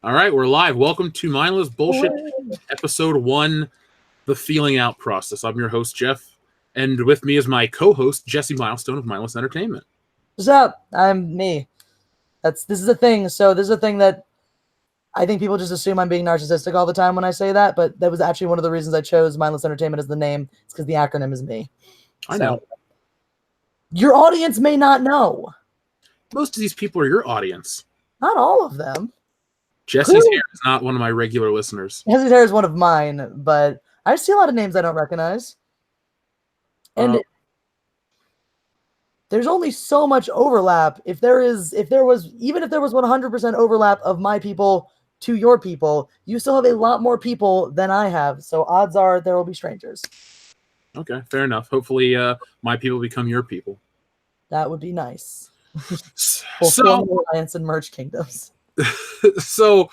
All right, we're live. Welcome to Mindless Bullshit, Episode 1, The Feeling Out Process. I'm your host, Jeff, and with me is my co-host, Jesse Milestone of Mindless Entertainment. What's up? I'm me. This is a thing. So this is a thing that I think people just assume I'm being narcissistic all the time when I say that, but that was actually one of the reasons I chose Mindless Entertainment as the name. It's because the acronym is me. I know. Your audience may not know. Most of these people are your audience. Not all of them. Jesse's hair is not one of my regular listeners. Jesse's hair is one of mine, but I see a lot of names I don't recognize. And there's only so much overlap. If there was 100% overlap of my people to your people, you still have a lot more people than I have. So odds are there will be strangers. Okay, fair enough. Hopefully my people become your people. That would be nice. We'll form alliance and merge kingdoms. So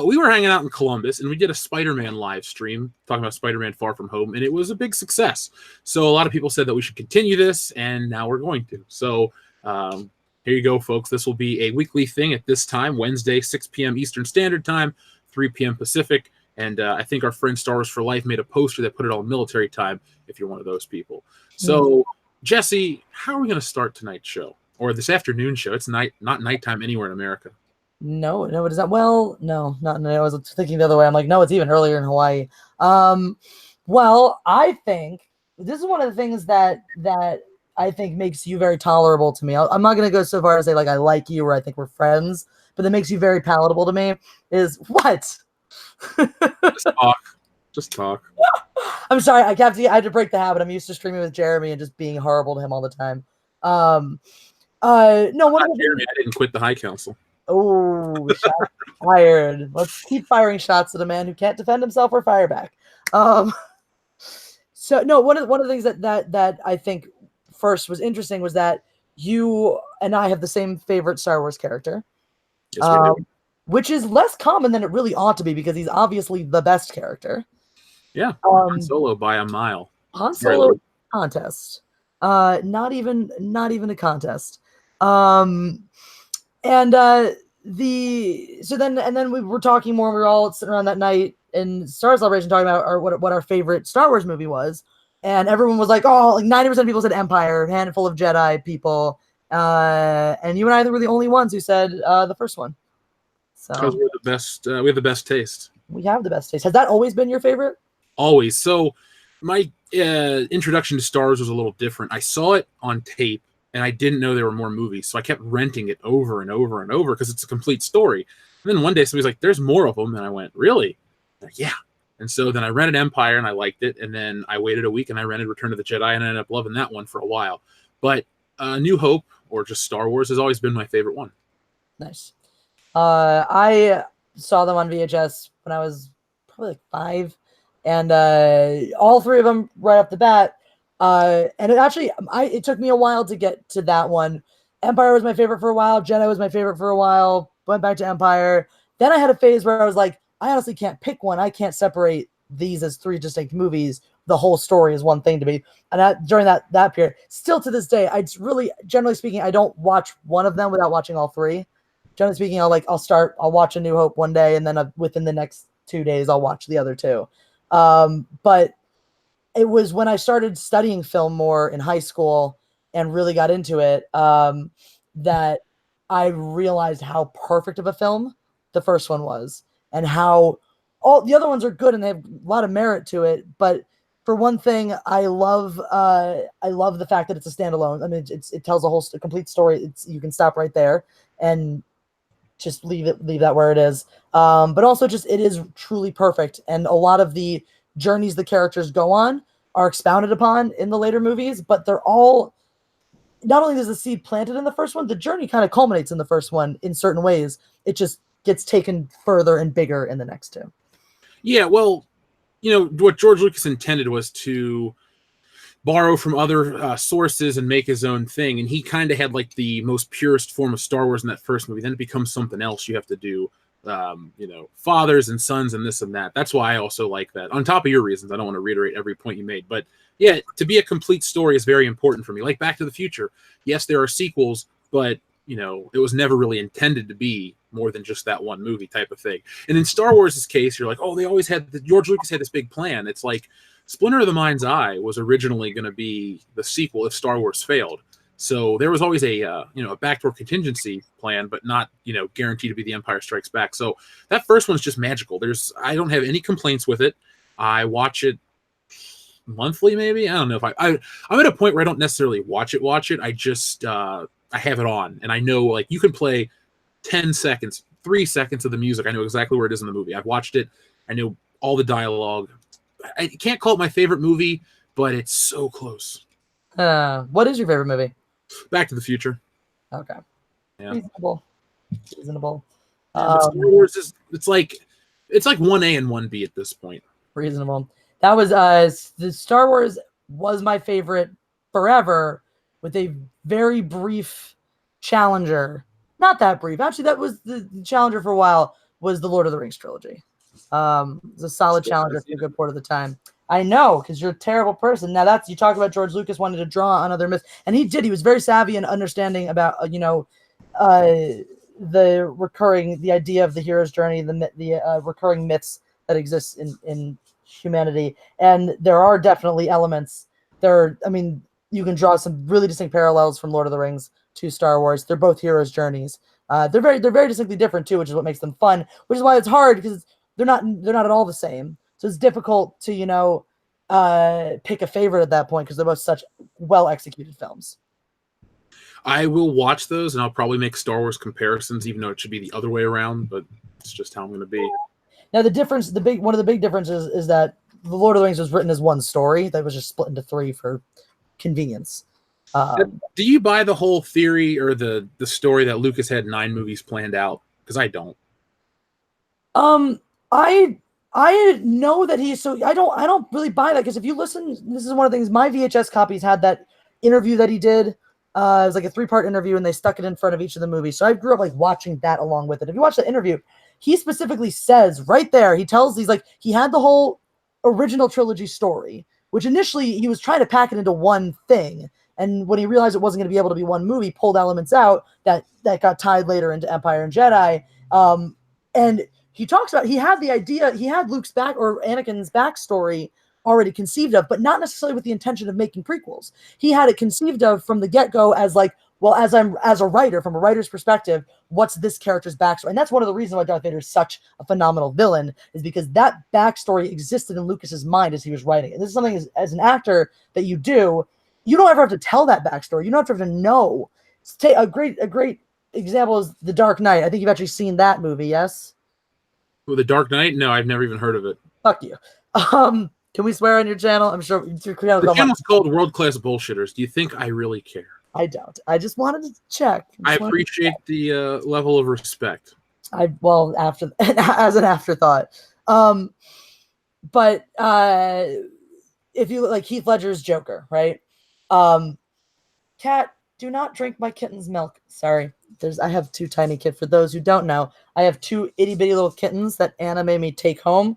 we were hanging out in Columbus, and we did a Spider-Man live stream talking about Spider-Man Far From Home, and it was a big success. So a lot of people said that we should continue this, and now we're going to. So here you go, folks. This will be a weekly thing at this time, Wednesday, 6 p.m. Eastern Standard Time, 3 p.m. Pacific. And I think our friend Star Wars for Life made a poster that put it all in military time if you're one of those people. So, Jesse, how are we going to start tonight's show? Or this afternoon show? It's not nighttime anywhere in America. No, it is not. Well, no, not. I was thinking the other way. I'm like, no, it's even earlier in Hawaii. Well, I think this is one of the things that I think makes you very tolerable to me. I'm not going to go so far as to say like I like you or I think we're friends, but that makes you very palatable to me. Is what? Just talk. I'm sorry. I had to break the habit. I'm used to streaming with Jeremy and just being horrible to him all the time. No, Jeremy, I didn't quit the High Council. Oh, shots fired. Let's keep firing shots at a man who can't defend himself or fire back. So no, one of the things that I think first was interesting was that you and I have the same favorite Star Wars character. Yes, we do. Which is less common than it really ought to be because he's obviously the best character. Yeah, Han Solo by a mile. Han Solo contest. Not even a contest. And then we were talking more. We were all sitting around that night in Star Wars Celebration talking about what our favorite Star Wars movie was, and everyone was like, "Oh, like 90% of people said Empire, a handful of Jedi people," and you and I were the only ones who said the first one. So because we're the best. We have the best taste. We have the best taste. Has that always been your favorite? Always. So my introduction to Star Wars was a little different. I saw it on tape. And I didn't know there were more movies, so I kept renting it over and over and over because it's a complete story. And then one day somebody's like, "There's more of them," and I went, "Really?" Like, yeah. And so then I rented Empire and I liked it, and then I waited a week and I rented Return of the Jedi and I ended up loving that one for a while. But New Hope or just Star Wars has always been my favorite one. Nice. I saw them on VHS when I was probably like 5, and all three of them right off the bat. And it took me a while to get to that one. Empire was my favorite for a while. Jedi was my favorite for a while. Went back to Empire. Then I had a phase where I was like, I honestly can't pick one. I can't separate these as three distinct movies. The whole story is one thing to me. And during that period, still to this day, generally speaking, I don't watch one of them without watching all three. Generally speaking, I'll watch A New Hope one day, and then within the next 2 days, I'll watch the other two. But it was when I started studying film more in high school and really got into it that I realized how perfect of a film the first one was, and how all the other ones are good and they have a lot of merit to it. But for one thing, I love the fact that it's a standalone. I mean, it tells a complete story. You can stop right there and just leave that where it is. But also just it is truly perfect, and a lot of the journeys the characters go on are expounded upon in the later movies, but they're all, not only is the seed planted in the first one, the journey kind of culminates in the first one in certain ways. It just gets taken further and bigger in the next two. Yeah, well, what George Lucas intended was to borrow from other sources and make his own thing, and he kind of had like the most purest form of Star Wars in that first movie. Then it becomes something else. You have to do fathers and sons and this and that. That's why I also like that. On top of your reasons, I don't want to reiterate every point you made, but yeah, to be a complete story is very important for me. Like Back to the Future, yes, there are sequels, but it was never really intended to be more than just that one movie type of thing. And in Star Wars' case, you're like, oh, they always had George Lucas had this big plan. It's like Splinter of the Mind's Eye was originally going to be the sequel if Star Wars failed. So there was always a a backdoor contingency plan, but not guaranteed to be The Empire Strikes Back. So that first one's just magical. I don't have any complaints with it. I watch it monthly, maybe. I don't know if I'm at a point where I don't necessarily watch it. I just I have it on, and I know like you can play 10 seconds, 3 seconds of the music. I know exactly where it is in the movie. I've watched it. I know all the dialogue. I can't call it my favorite movie, but it's so close. What is your favorite movie? Back to the Future. Okay. Yeah. Reasonable. Star Wars it's like 1A and 1B at this point. Reasonable. That was the Star Wars was my favorite forever, with a very brief challenger. Not that brief. Actually, that was the challenger for a while, was the Lord of the Rings trilogy. It was a solid challenger for a good part of the time. I know, because you're a terrible person. Now you talk about George Lucas wanted to draw on other myths, and he did. He was very savvy and understanding about the idea of the hero's journey, the recurring myths that exist in humanity. And there are definitely elements. You can draw some really distinct parallels from Lord of the Rings to Star Wars. They're both heroes' journeys. They're very distinctly different too, which is what makes them fun. Which is why it's hard, because they're not at all the same. So it's difficult to pick a favorite at that point, because they're both such well executed films. I will watch those, and I'll probably make Star Wars comparisons, even though it should be the other way around. But it's just how I'm going to be. Now the difference, one of the big differences, is that the Lord of the Rings was written as one story that was just split into 3 for convenience. Do you buy the whole theory or the story that Lucas had 9 movies planned out? Because I don't. I know that I don't really buy that, because if you listen, this is one of the things, my VHS copies had that interview that he did. It was like a 3-part interview, and they stuck it in front of each of the movies. So I grew up like watching that along with it. If you watch the interview, he specifically says right there, he's like, he had the whole original trilogy story, which initially he was trying to pack it into one thing. And when he realized it wasn't going to be able to be one movie, pulled elements out that got tied later into Empire and Jedi. And he talks about, he had the idea, he had Anakin's backstory already conceived of, but not necessarily with the intention of making prequels. He had it conceived of from the get-go as like, well, as a writer, from a writer's perspective, what's this character's backstory? And that's one of the reasons why Darth Vader is such a phenomenal villain, is because that backstory existed in Lucas's mind as he was writing. And this is something as an actor that you don't ever have to tell that backstory. You don't have to know. A great example is The Dark Knight. I think you've actually seen that movie, yes? Well, The Dark Knight? No, I've never even heard of it. Fuck you. Can we swear on your channel? I'm sure your the channel's called World Class Bullshitters. Do you think I really care? I don't. I just wanted to check. I appreciate the level of respect. After as an afterthought. But if you like Heath Ledger's Joker, right? Cat, do not drink my kitten's milk. Sorry. I have 2 tiny kids. For those who don't know, I have 2 itty bitty little kittens that Anna made me take home.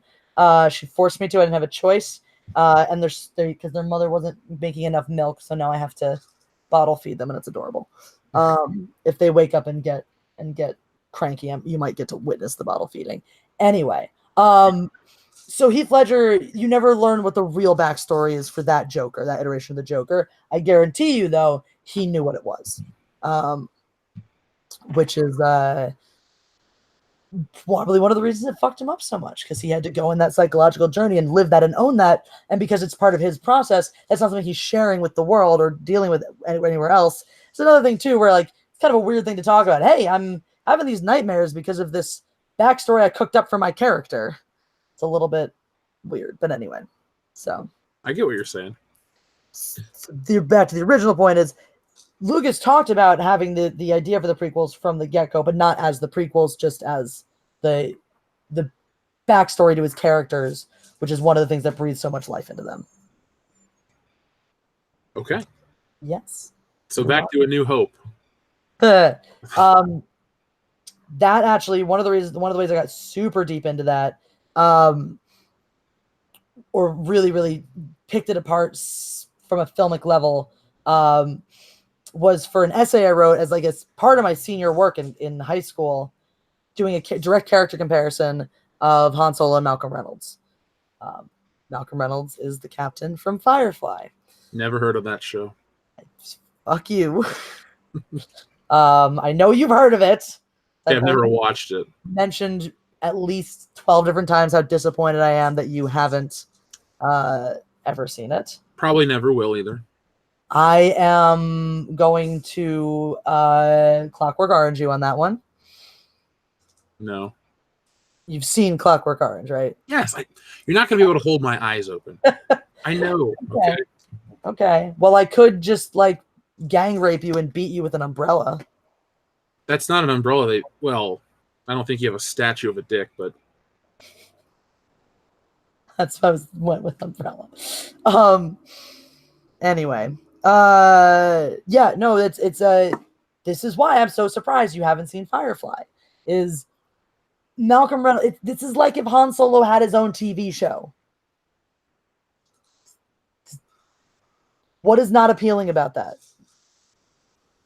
She forced me to. I didn't have a choice. And because their mother wasn't making enough milk, so now I have to bottle feed them, and it's adorable. If they wake up and get cranky, you might get to witness the bottle feeding. Anyway, so Heath Ledger, you never learn what the real backstory is for that Joker, that iteration of the Joker. I guarantee you, though, he knew what it was, which is probably one of the reasons it fucked him up so much, because he had to go in that psychological journey and live that and own that. And because it's part of his process, that's not something he's sharing with the world or dealing with anywhere else. It's another thing too, where like, it's kind of a weird thing to talk about. Hey, I'm having these nightmares because of this backstory I cooked up for my character. It's a little bit weird, but anyway. So I get what you're saying. Back to the original point is, Lucas talked about having the idea for the prequels from the get-go, but not as the prequels, just as the backstory to his characters, which is one of the things that breathes so much life into them. Okay. Yes. So back to A New Hope. That actually, one of the ways I got super deep into that, or really, really picked it apart from a filmic level, was for an essay I wrote as like as part of my senior work in high school. doing a direct character comparison of Han Solo and Malcolm Reynolds. Malcolm Reynolds is the captain from Firefly. Never heard of that show. Fuck you. I know you've heard of it. Yeah, I've never watched it. Mentioned at least 12 different times how disappointed I am that you haven't ever seen it. Probably never will either. I am going to Clockwork Orange you on that one. No. You've seen Clockwork Orange, right? Yes. You're not going to be able to hold my eyes open. I know. Okay. Well, I could just like gang rape you and beat you with an umbrella. That's not an umbrella. I don't think you have a statue of a dick, but that's why I went with umbrella. Anyway, yeah, no, it's this is why I'm so surprised you haven't seen Firefly. Is Malcolm Reynolds? This is like if Han Solo had his own TV show. What is not appealing about that?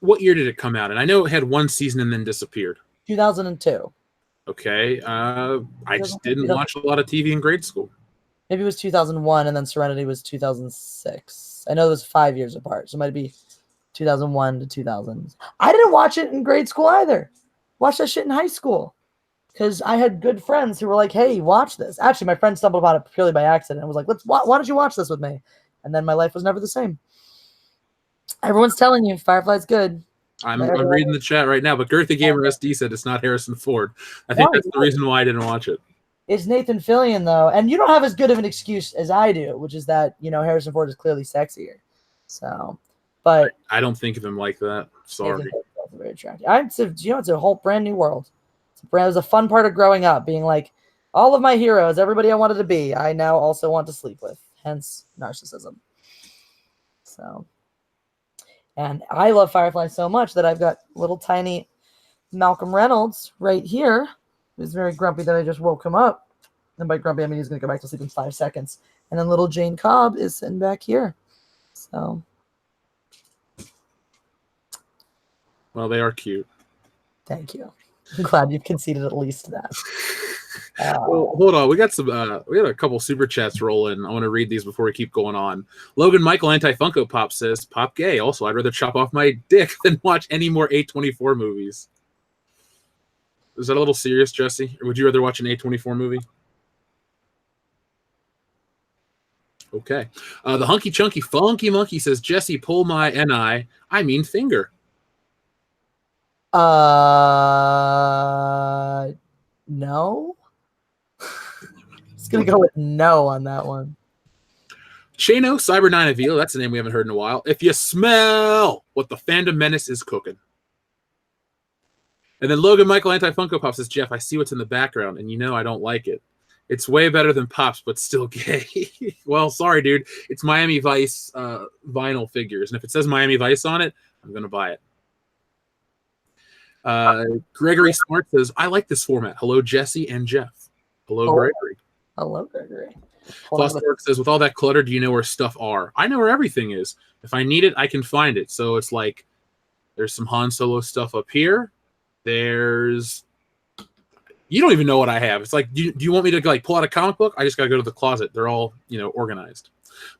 What year did it come out? And I know it had one season and then disappeared. 2002. Okay. I just didn't watch a lot of TV in grade school. Maybe it was 2001 and then Serenity was 2006. I know it was 5 years apart. So it might be 2001 to 2000. I didn't watch it in grade school either. Watched that shit in high school. Because I had good friends who were like, hey, watch this. Actually, my friend stumbled upon it purely by accident and was like, why don't you watch this with me? And then my life was never the same. Everyone's telling you Firefly's good. I'm reading the chat right now, but Girthy Gamer SD said it's not Harrison Ford. I think that's the reason why I didn't watch it. It's Nathan Fillion, though. And you don't have as good of an excuse as I do, which is that, Harrison Ford is clearly sexier. So, but I don't think of him like that. Sorry. Very attractive. It's a whole brand new world. It was a fun part of growing up, being like, all of my heroes, everybody I wanted to be, I now also want to sleep with. Hence, narcissism. So, and I love Firefly so much that I've got little tiny Malcolm Reynolds right here. He's very grumpy that I just woke him up. And by grumpy, I mean he's going to go back to sleep in 5 seconds. And then little Jane Cobb is sitting back here. So. Well, they are cute. Thank you. I'm glad you've conceded at least that. Well, hold on. We got a couple super chats rolling. I want to read these before we keep going on. Logan Michael Anti-Funko Pop says, Pop gay. Also, I'd rather chop off my dick than watch any more A24 movies. Is that a little serious, Jesse? Or would you rather watch an A24 movie? Okay. The Hunky Chunky Funky Monkey says, Jesse, pull my NI. I mean finger. No. Just gonna go with no on that one. Shano Cyber 9 Avila, that's a name we haven't heard in a while. If you smell what the fandom menace is cooking. And then Logan Michael Anti-Funko Pop says, Jeff, I see what's in the background, and I don't like it. It's way better than Pops, but still gay. Well, sorry, dude. It's Miami Vice vinyl figures, and if it says Miami Vice on it, I'm going to buy it. Gregory Smart says, I like this format. Hello, Jesse and Jeff. Hello, Gregory. Hello, Gregory. Fosterwork says, with all that clutter, do you know where stuff are? I know where everything is. If I need it, I can find it. So it's like there's some Han Solo stuff up here. There's... You don't even know what I have. It's like, do you want me to like pull out a comic book? I just got to go to the closet. They're all, organized.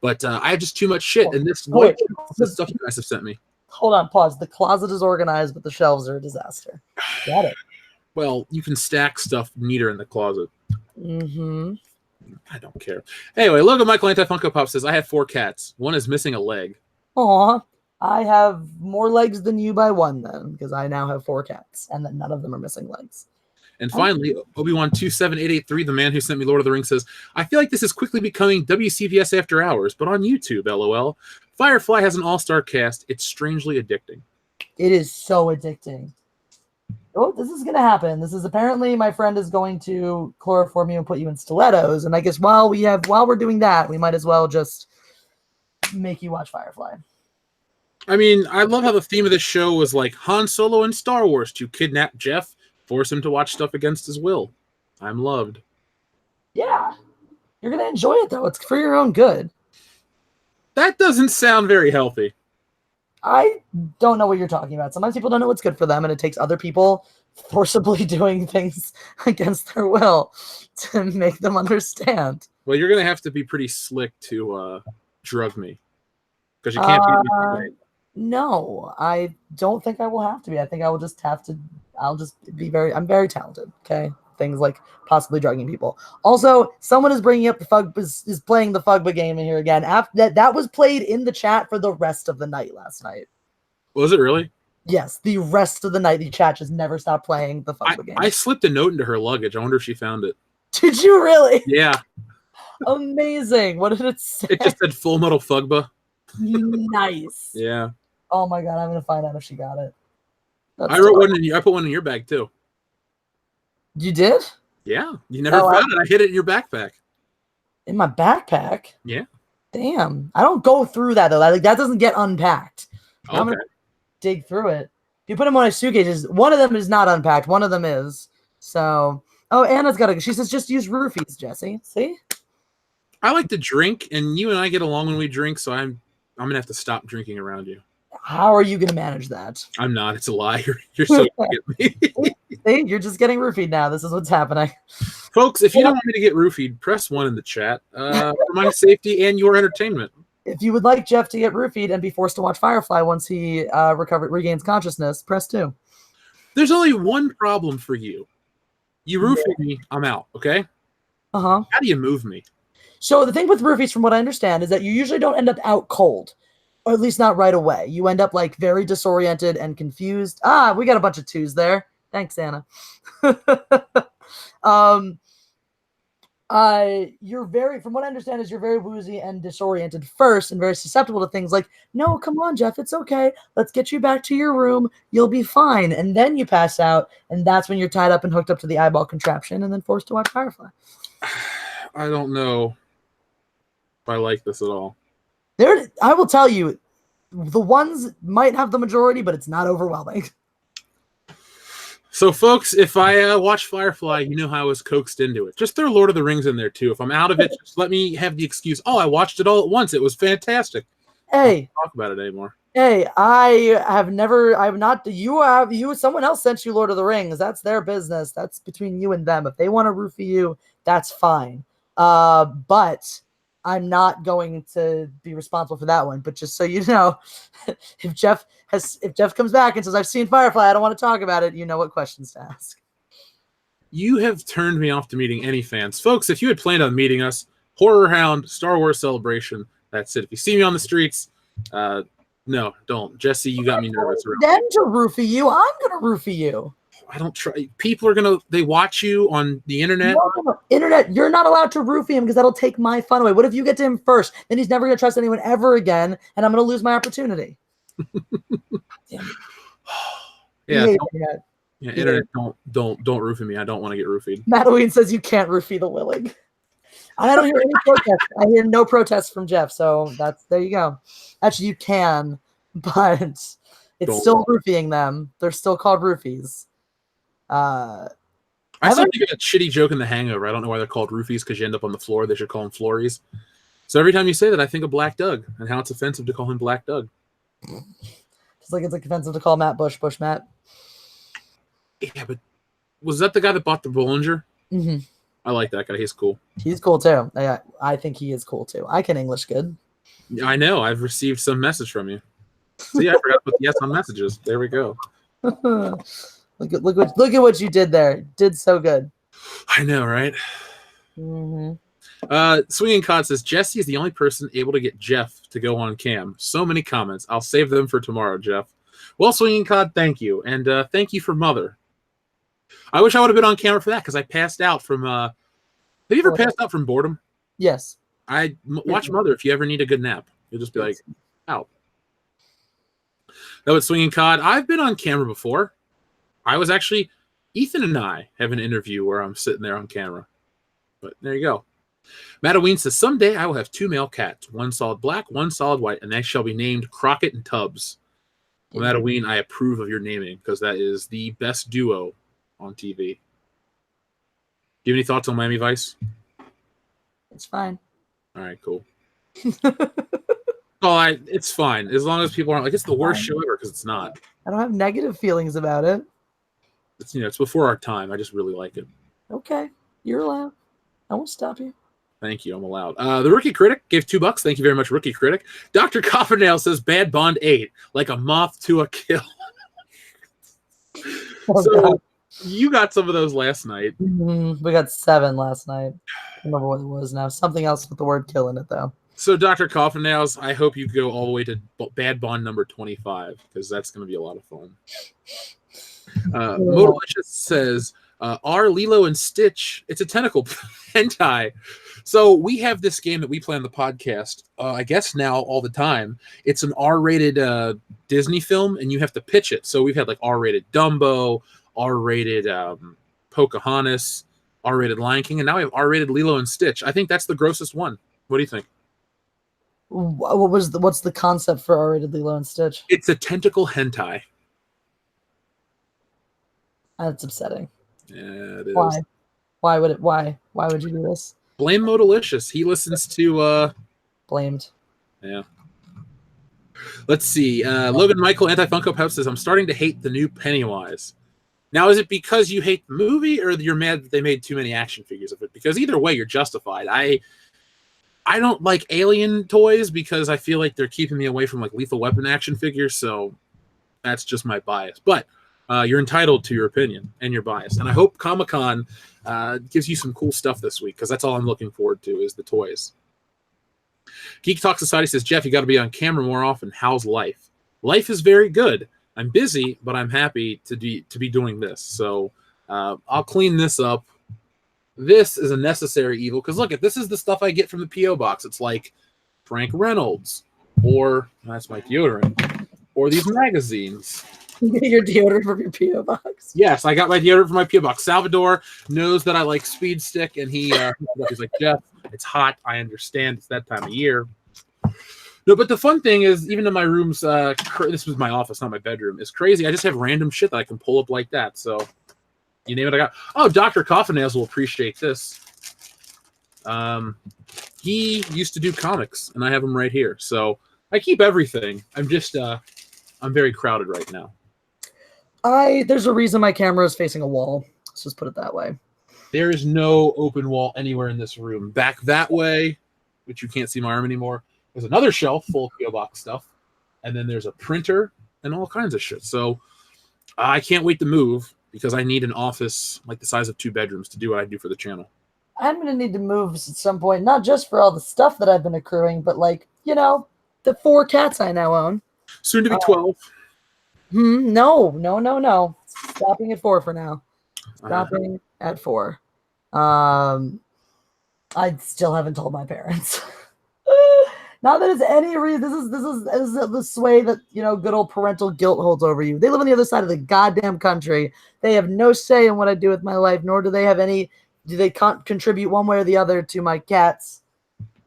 But I have just too much shit. And this stuff you guys have sent me. Hold on, pause. The closet is organized, but the shelves are a disaster. Got it. Well, you can stack stuff neater in the closet. Mm-hmm. I don't care. Anyway, Logan Michael Anti-Funko Pop says, I have 4 cats. One is missing a leg. Aw. I have more legs than you by 1 then, because I now have 4 cats, and then none of them are missing legs. And finally, Obi-Wan 27883, the man who sent me Lord of the Rings, says, I feel like this is quickly becoming WCVS After Hours, but on YouTube, LOL. Firefly has an all-star cast. It's strangely addicting. It is so addicting. Oh, this is going to happen. This is apparently my friend is going to chloroform you and put you in stilettos. And I guess while we're doing that, we might as well just make you watch Firefly. I mean, I love how the theme of this show was like Han Solo and Star Wars to kidnap Jeff, force him to watch stuff against his will. I'm loved. Yeah. You're going to enjoy it, though. It's for your own good. That doesn't sound very healthy. I don't know what you're talking about. Sometimes people don't know what's good for them, and it takes other people forcibly doing things against their will to make them understand. Well, you're gonna have to be pretty slick to drug me because you can't beat me Uh, today. no, I don't think I will have to be. I think I will just have to. I'll just be very. I'm very talented. Okay, things like possibly drugging people. Also, someone is bringing up the Fug is playing the Fugba game in here again. After that was played in the chat for the rest of the night last night. Was it really? Yes, the rest of the night, the chat just never stopped playing the Fugba game. I slipped a note into her luggage. I wonder if she found it. Did you really? Yeah. Amazing. What did it say? It just said Full Metal Fugba. Nice. Yeah. Oh my god, I'm gonna find out if she got it. I wrote one in. I put one in your bag too. You did? Yeah. You never found it. I hid it in your backpack. In my backpack? Yeah. Damn. I don't go through that though. That doesn't get unpacked. Okay. I'm gonna dig through it. If you put them on my suitcases, one of them is not unpacked. One of them is. So, oh, Anna's got to. She says just use roofies, Jesse. See? I like to drink, and you and I get along when we drink. So I'm gonna have to stop drinking around you. How are you gonna manage that? I'm not. It's a lie. You're so good at me. See, you're just getting roofied now. This is what's happening. Folks, if you don't want me to get roofied, press 1 in the chat for my safety and your entertainment. If you would like Jeff to get roofied and be forced to watch Firefly once he regains consciousness, press 2. There's only one problem for you. You roofied me, I'm out, okay? Uh-huh. How do you move me? So the thing with roofies, from what I understand, is that you usually don't end up out cold. Or at least not right away. You end up like very disoriented and confused. Ah, we got a bunch of 2s there. Thanks, Anna. You're very, from what I understand, is you're very woozy and disoriented first and very susceptible to things like, no, come on, Jeff, it's okay. Let's get you back to your room. You'll be fine. And then you pass out, and that's when you're tied up and hooked up to the eyeball contraption and then forced to watch Firefly. I don't know if I like this at all. I will tell you, the ones might have the majority, but it's not overwhelming. So, folks, if I watch Firefly, you know how I was coaxed into it. Just throw Lord of the Rings in there, too. If I'm out of it, just let me have the excuse, oh, I watched it all at once. It was fantastic. Hey. I don't talk about it anymore. Hey, someone else sent you Lord of the Rings. That's their business. That's between you and them. If they want to roofie you, that's fine. But I'm not going to be responsible for that one. But just so you know, if Jeff comes back and says, I've seen Firefly, I don't want to talk about it, you know what questions to ask. You have turned me off to meeting any fans. Folks, if you had planned on meeting us, Horror Hound, Star Wars Celebration, that's it. If you see me on the streets, no, don't. Jesse, you got me nervous. Then to roofie you, I'm going to roofie you. I don't try. People are they watch you on the internet. No. Internet, you're not allowed to roofie him because that'll take my fun away. What if you get to him first? Then he's never going to trust anyone ever again, and I'm going to lose my opportunity. Damn it. Yeah, internet, don't roofie me. I don't want to get roofied. Madeline says you can't roofie the willing. I don't hear any protest. I hear no protests from Jeff, so there you go. Actually, you can, but it's still roofieing them. They're still called roofies. I still think of that shitty joke in The Hangover. I don't know why they're called roofies because you end up on the floor. They should call them floories. So every time you say that, I think of Black Doug and how it's offensive to call him Black Doug. Just like it's offensive to call Matt Bush Matt. Yeah, but was that the guy that bought the Bollinger? Mm-hmm. I like that guy. He's cool. He's cool too. Yeah, I think he is cool too. I can English good. I know. I've received some message from you. See, I forgot to put yes on messages. There we go. Look at what you did there. Did so good. I know, right? Mm-hmm. Swinging Cod says Jesse is the only person able to get Jeff to go on cam. So many comments. I'll save them for tomorrow, Jeff. Well, Swinging Cod, thank you, and thank you for Mother. I wish I would have been on camera for that because I passed out from. Have you ever passed out from boredom? Yes. Watch Mother if you ever need a good nap. You'll just be like, out. That was Swinging Cod. I've been on camera before. I was actually, Ethan and I have an interview where I'm sitting there on camera. But there you go. Mattaween says, someday I will have 2 male cats, one solid black, one solid white, and they shall be named Crockett and Tubbs. Well, Mattaween, I approve of your naming because that is the best duo on TV. Do you have any thoughts on Miami Vice? It's fine. All right, cool. It's fine. As long as people aren't like, it's the worst show ever, because it's not. I don't have negative feelings about it. It's before our time. I just really like it. Okay, you're allowed. I won't stop you. Thank you. I'm allowed. The Rookie Critic gave $2. Thank you very much, Rookie Critic. Dr. Coffinail says Bad Bond 8, like a moth to a kill. So you got some of those last night. We got 7 last night. I don't remember what it was now. Something else with the word kill in it, though. So, Dr. Coffinails, I hope you go all the way to Bad Bond number 25, because that's going to be a lot of fun. Motorlicious says, are Lilo and Stitch, it's a tentacle hentai. So we have this game that we play on the podcast, I guess now all the time. It's an R-rated Disney film, and you have to pitch it. So we've had like R-rated Dumbo, R-rated Pocahontas, R-rated Lion King, and now we have R-rated Lilo and Stitch. I think that's the grossest one. What do you think? What's the concept for R-rated Lilo and Stitch? It's a tentacle hentai. That's upsetting. Yeah, it is. Why? Why would you do this? Blame Motorlicious. He listens to Blamed. Yeah. Let's see. Logan Michael Anti-Funko Pop says, I'm starting to hate the new Pennywise. Now, is it because you hate the movie, or you're mad that they made too many action figures of it? Because either way, you're justified. I don't like Alien toys because I feel like they're keeping me away from like Lethal Weapon action figures, so that's just my bias. But you're entitled to your opinion and your bias. And I hope Comic-Con gives you some cool stuff this week, because that's all I'm looking forward to is the toys. Geek Talk Society says, Jeff, you got to be on camera more often. How's life? Life is very good. I'm busy, but I'm happy to be doing this. So I'll clean this up. This is a necessary evil, because look, this is the stuff I get from the P.O. box. It's like Frank Reynolds, or that's my deodorant, or these magazines. You get your deodorant from your P.O. box? Yes, I got my deodorant from my P.O. box. Salvador knows that I like Speed Stick, and he's like, Jeff, it's hot. I understand. It's that time of year. No, but the fun thing is, even in my rooms, this was my office, not my bedroom, it's crazy. I just have random shit that I can pull up like that. So you name it, I got. Oh, Dr. Coffinails will appreciate this. He used to do comics, and I have him right here. So I keep everything. I'm just, I'm very crowded right now. There's a reason my camera is facing a wall. Let's just put it that way. There is no open wall anywhere in this room. Back that way, which you can't see my arm anymore, there's another shelf full of P.O. box stuff. And then there's a printer and all kinds of shit. So I can't wait to move, because I need an office like the size of 2 bedrooms to do what I do for the channel. I'm going to need to move at some point, not just for all the stuff that I've been accruing, but like, the 4 cats I now own. Soon to be 12. No. Stopping at 4 for now. Stopping at 4. I still haven't told my parents. Not that it's any reason. This is the sway that good old parental guilt holds over you. They live on the other side of the goddamn country. They have no say in what I do with my life, nor do they have any. Do they contribute one way or the other to my cats?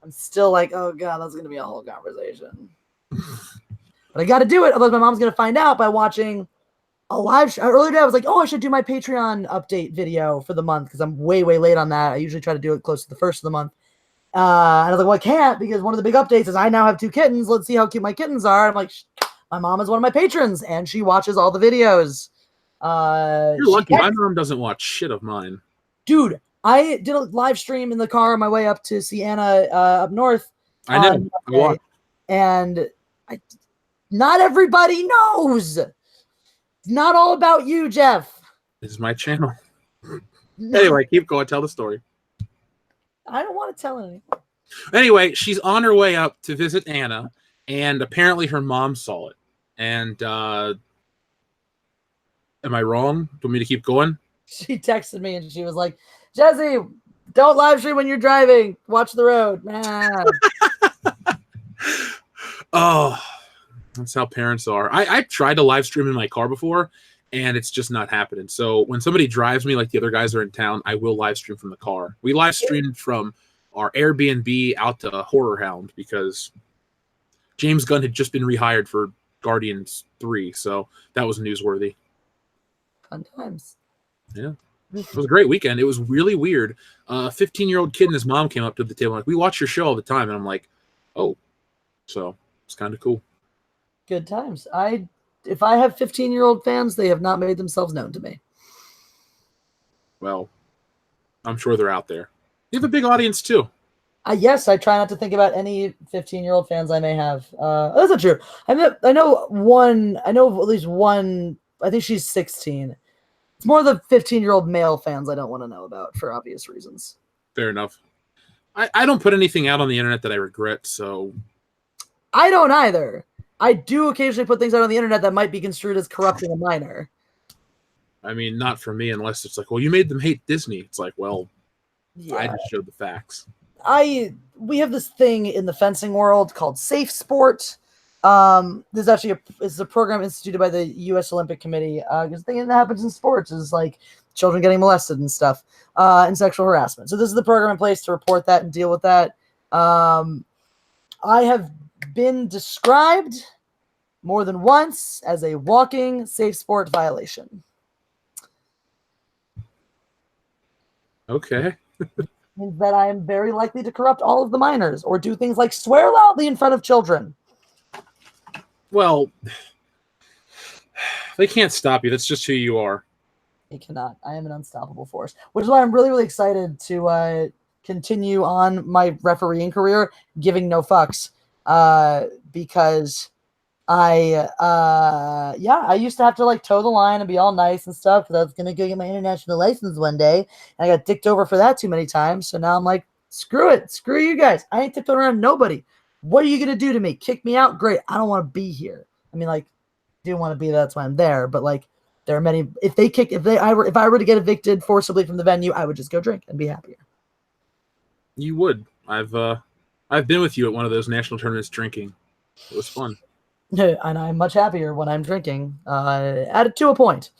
I'm still like, oh god, that's gonna be a whole conversation. But I got to do it, otherwise my mom's gonna find out by watching a live show. Earlier today, I was like, oh, I should do my Patreon update video for the month, because I'm way late on that. I usually try to do it close to the first of the month. And I was like, well, I can't, because one of the big updates is I now have 2 kittens. Let's see how cute my kittens are. I'm like, my mom is one of my patrons, and she watches all the videos. You're lucky. My mom doesn't watch shit of mine. Dude, I did a live stream in the car on my way up to see Anna up north. I know. Monday, and not everybody knows. It's not all about you, Jeff. This is my channel. Anyway, keep going. Tell the story. I don't want to tell anything. Anyway, she's on her way up to visit Anna, and apparently her mom saw it. And am I wrong? Do you want me to keep going? She texted me and she was like, Jesse, don't live stream when you're driving. Watch the road. Nah. Oh, that's how parents are. I've tried to live stream in my car before, and it's just not happening. So when somebody drives me, like the other guys are in town, I will live stream from the car. We live streamed from our Airbnb out to Horror Hound, because James Gunn had just been rehired for Guardians 3, so that was newsworthy. Fun times. Yeah. It was a great weekend. It was really weird. A 15-year-old kid and his mom came up to the table like, we watch your show all the time. And I'm like, oh. So it's kind of cool. Good times. If I have 15-year-old fans, they have not made themselves known to me. Well, I'm sure they're out there. You have a big audience too. Yes, I try not to think about any 15-year-old fans I may have. That's not true. I know one. I know at least one. I think she's 16. It's more the 15-year-old male fans I don't want to know about for obvious reasons. Fair enough. I don't put anything out on the internet that I regret, so I don't either. I do occasionally put things out on the internet that might be construed as corrupting a minor. I mean, not for me unless it's like, well, you made them hate Disney. It's like, well, Yeah. I just showed the facts. We have this thing in the fencing world called Safe Sport. This is actually a program instituted by the U.S. Olympic Committee. Because the thing that happens in sports is like children getting molested and stuff, and sexual harassment. So this is the program in place to report that and deal with that. I have been described more than once as a walking safe sport violation. Okay. Means that I am very likely to corrupt all of the minors or do things like swear loudly in front of children. Well, they can't stop you. That's just who you are. They cannot. I am an unstoppable force, which is why I'm really, really excited to continue on my refereeing career, giving no fucks, because I used to have to like toe the line and be all nice and stuff because I was gonna go get my international license one day, and I got dicked over for that too many times. So now I'm like, screw it, screw you guys. I ain't tiptoeing around nobody. What are you gonna do to me? Kick me out? Great. I don't want to be here. I mean, like, do want to be there, that's why I'm there. But like, there are many. If I were to get evicted forcibly from the venue, I would just go drink and be happier. You would. I've been with you at one of those national tournaments drinking. It was fun. And I'm much happier when I'm drinking, added to a point.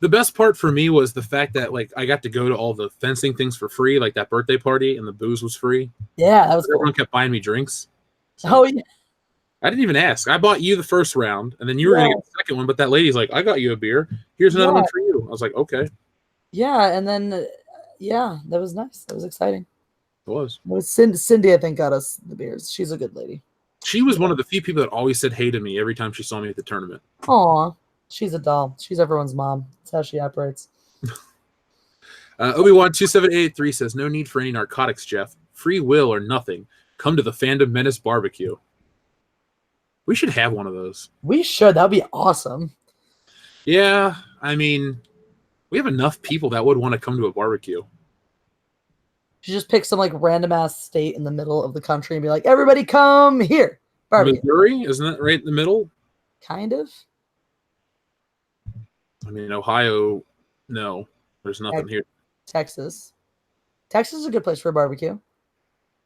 The best part for me was the fact that like I got to go to all the fencing things for free, like that birthday party, and the booze was free. Yeah, that was cool. Everyone kept buying me drinks. So oh yeah. I didn't even ask. I bought you the first round, and then you were going to get the second one, but that lady's like, I got you a beer. Here's another one for you. I was like, okay. Yeah, and then, that was nice. That was exciting. It was. It was Cindy, I think, got us the beers. She's a good lady. She was one of the few people that always said hey to me every time she saw me at the tournament. Aw, she's a doll. She's everyone's mom. That's how she operates. Obi-Wan27883 says, no need for any narcotics, Jeff. Free will or nothing. Come to the Fandom Menace barbecue. We should have one of those. We should. That would be awesome. Yeah, I mean, we have enough people that would want to come to a barbecue. You just pick some like random ass state in the middle of the country and be like, everybody come here. Barbecue. Missouri? Isn't that right in the middle? Kind of. I mean, Ohio, no. There's nothing here. Texas. Texas is a good place for a barbecue.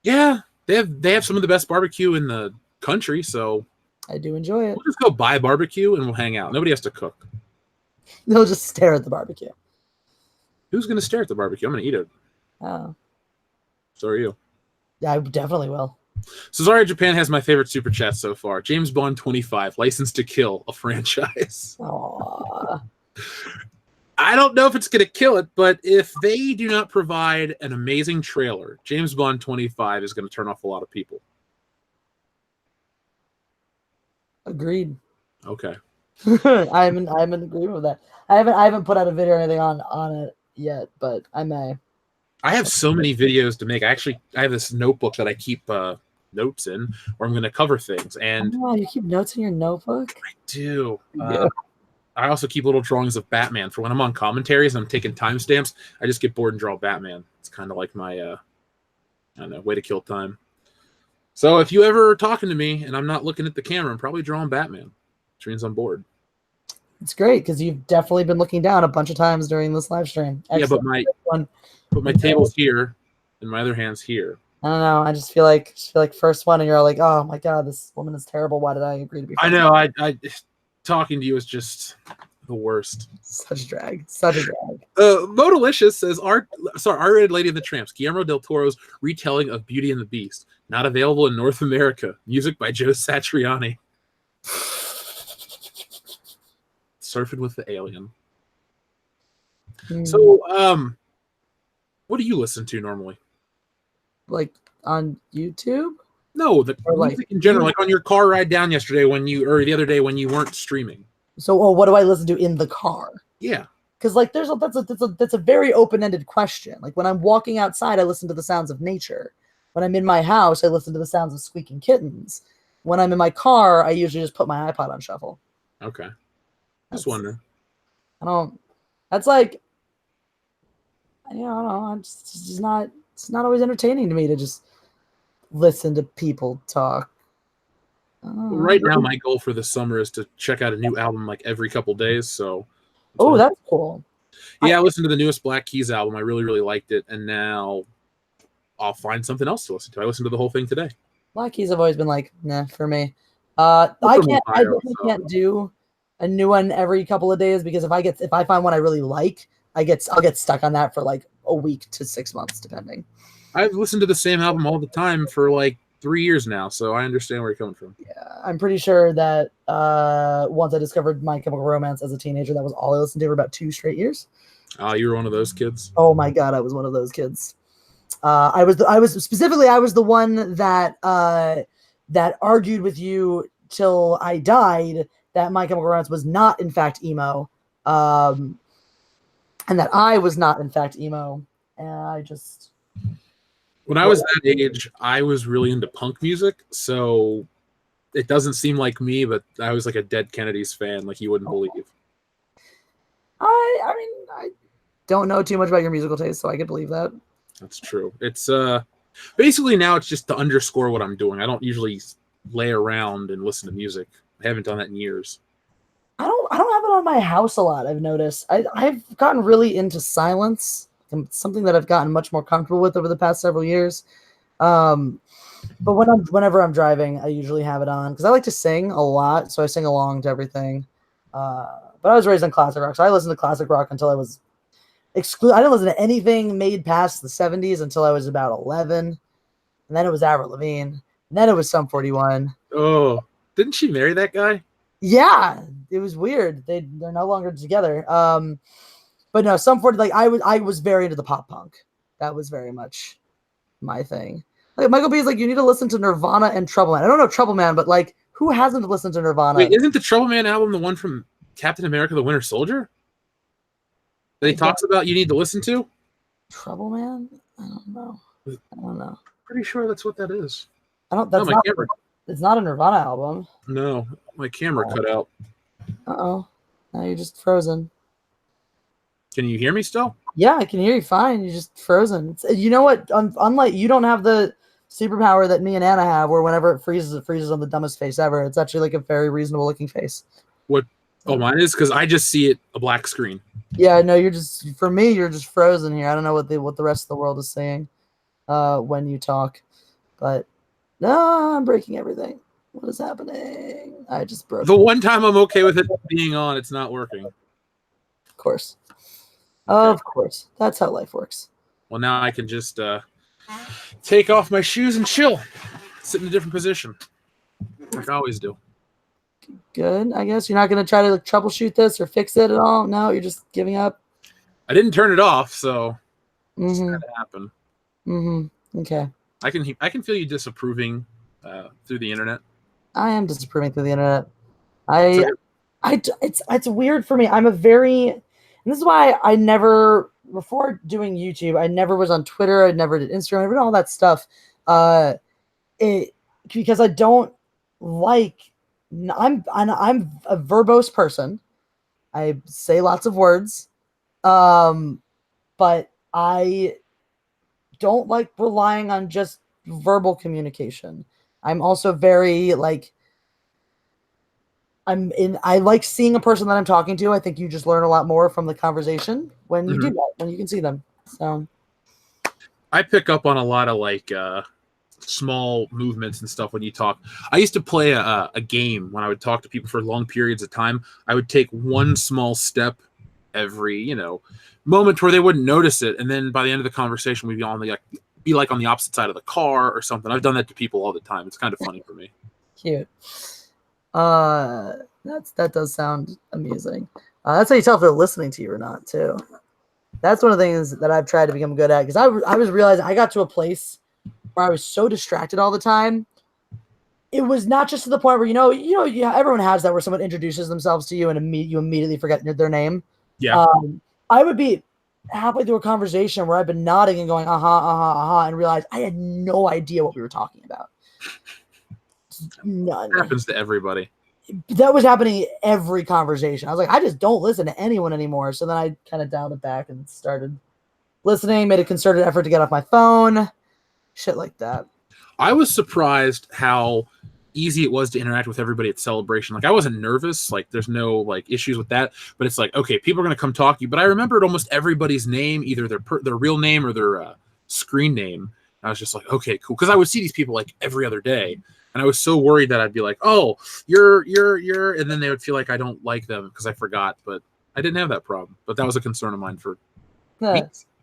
Yeah, they have some of the best barbecue in the country, so I do enjoy it. We'll just go buy barbecue and we'll hang out. Nobody has to cook. They'll just stare at the barbecue. Who's going to stare at the barbecue? I'm going to eat it. Oh. So are you. Yeah, I definitely will. Cesare Japan has my favorite super chat so far. James Bond 25, License to Kill, a franchise. Aww. I don't know if it's going to kill it, but if they do not provide an amazing trailer, James Bond 25 is going to turn off a lot of people. Agreed. Okay. I'm in agreement with that. I haven't put out a video or anything on it yet, but I may. I have so many videos to make. I have this notebook that I keep notes in where I'm going to cover things. And oh, you keep notes in your notebook? I do. Yeah. I also keep little drawings of Batman for when I'm on commentaries and I'm taking timestamps. I just get bored and draw Batman. It's kind of like my, I don't know, way to kill time. So if you ever are talking to me and I'm not looking at the camera, I'm probably drawing Batman, which means I'm bored. It's great because you've definitely been looking down a bunch of times during this live stream. Excellent. Yeah, but my table's here and my other hand's here. I don't know. I just feel like first one and you're like, oh my god, this woman is terrible. Why did I agree to be friends? I know. I talking to you is just the worst. Such a drag. Such a drag. Modalicious says, R-rated Lady and the Tramps, Guillermo del Toro's retelling of Beauty and the Beast. Not available in North America. Music by Joe Satriani. Surfing with the Alien. So, what do you listen to normally? Like on YouTube? No, the music in general, like on your car ride down yesterday or the other day when you weren't streaming. So, what do I listen to in the car? Yeah. because like that's a very open-ended question. Like when I'm walking outside, I listen to the sounds of nature. When I'm in my house, I listen to the sounds of squeaking kittens. When I'm in my car, I usually just put my iPod on shuffle. Okay. Just That's wondering. I don't. That's like, I don't know. It's just not. It's not always entertaining to me to just listen to people talk. Right now, my goal for the summer is to check out a new album like every couple days. So, Oh, that's cool. yeah, I listened to the newest Black Keys album. I really, really liked it, and now I'll find something else to listen to. I listened to the whole thing today. Black Keys have always been like, nah, for me. From I Ohio, definitely so. can't do a new one every couple of days because if I find one I really like, I'll get stuck on that for like a week to 6 months, depending. I've listened to the same album all the time for like 3 years now, so I understand where you're coming from. Yeah, I'm pretty sure that once I discovered My Chemical Romance as a teenager, that was all I listened to for about 2 straight years. You were one of those kids. Oh my god, I was one of those kids. I was the one that that argued with you till I died that My Chemical Romance was not in fact emo, and that I was not in fact emo, and I just. When I was that age, I was really into punk music, so it doesn't seem like me, but I was like a Dead Kennedys fan, like you wouldn't believe. I mean, I don't know too much about your musical taste, so I could believe that. That's true. It's basically now it's just to underscore what I'm doing. I don't usually lay around and listen to music. I haven't done that in years. I don't have it on my house a lot. I've noticed. I've gotten really into silence. It's something that I've gotten much more comfortable with over the past several years. But whenever I'm driving, I usually have it on because I like to sing a lot, so I sing along to everything. But I was raised on classic rock, so I listened to classic rock until I was I didn't listen to anything made past the 70s until I was about 11, and then it was Avril Lavigne, and then it was Sum 41. Oh, didn't she marry that guy? Yeah, it was weird. They're no longer together. But no, Sum 40, like I was very into the pop punk. That was very much my thing. Like Michael B is like, you need to listen to Nirvana and Trouble Man. I don't know Trouble Man, but like, who hasn't listened to Nirvana? Wait, isn't the Trouble Man album the one from Captain America: The Winter Soldier that he talks about? You need to listen to Trouble Man. I don't know. Pretty sure that's what that is. It's not a Nirvana album. No, my camera cut out. Uh-oh. Now you're just frozen. Can you hear me still? Yeah, I can hear you fine. You're just frozen. You know what? Unlike you don't have the superpower that me and Anna have, where whenever it freezes on the dumbest face ever. It's actually like a very reasonable looking face. What? Oh, mine is because I just see it a black screen. Yeah, no, you're just frozen here. I don't know what the rest of the world is saying when you talk, but no, I'm breaking everything. What is happening? I just broke. The one time I'm okay with it being on, it's not working. Of course. Okay. Of course. That's how life works. Well, now I can just take off my shoes and chill. Sit in a different position. Like I always do. Good. I guess you're not going to try to like, troubleshoot this or fix it at all? No, you're just giving up? I didn't turn it off, so it's going to happen. Mm-hmm. Okay. I can feel you disapproving through the internet. I am disapproving through the internet. It's weird for me. I'm a very, and this is why I never, before doing YouTube, I never was on Twitter. I never did Instagram. I never did all that stuff. Because I don't like, I'm a verbose person. I say lots of words. But I don't like relying on just verbal communication. I'm also very like, I like seeing a person that I'm talking to. I think you just learn a lot more from the conversation when you do that, when you can see them. So I pick up on a lot of like small movements and stuff when you talk. I used to play a game when I would talk to people for long periods of time. I would take one small step every, moment where they wouldn't notice it. And then by the end of the conversation, we'd be on the opposite side of the car or something. I've done that to people all the time. It's kind of funny for me. Cute. That does sound amusing. That's how you tell if they're listening to you or not, too. That's one of the things that I've tried to become good at, because I was realizing I got to a place where I was so distracted all the time. It was not just to the point where everyone has that, where someone introduces themselves to you and you immediately forget their name. Yeah. I would be halfway through a conversation where I've been nodding and going, and realize I had no idea what we were talking about. None. It happens to everybody. That was happening every conversation. I was like, I just don't listen to anyone anymore. So then I kind of dialed it back and started listening, made a concerted effort to get off my phone, shit like that. I was surprised how easy it was to interact with everybody at Celebration. Like, I wasn't nervous. Like, there's no like issues with that. But it's like, okay, people are going to come talk to you. But I remembered almost everybody's name, either their real name or their screen name. And I was just like, okay, cool. Because I would see these people like every other day. And I was so worried that I'd be like, oh, you're, and then they would feel like I don't like them because I forgot. But I didn't have that problem. But that was a concern of mine for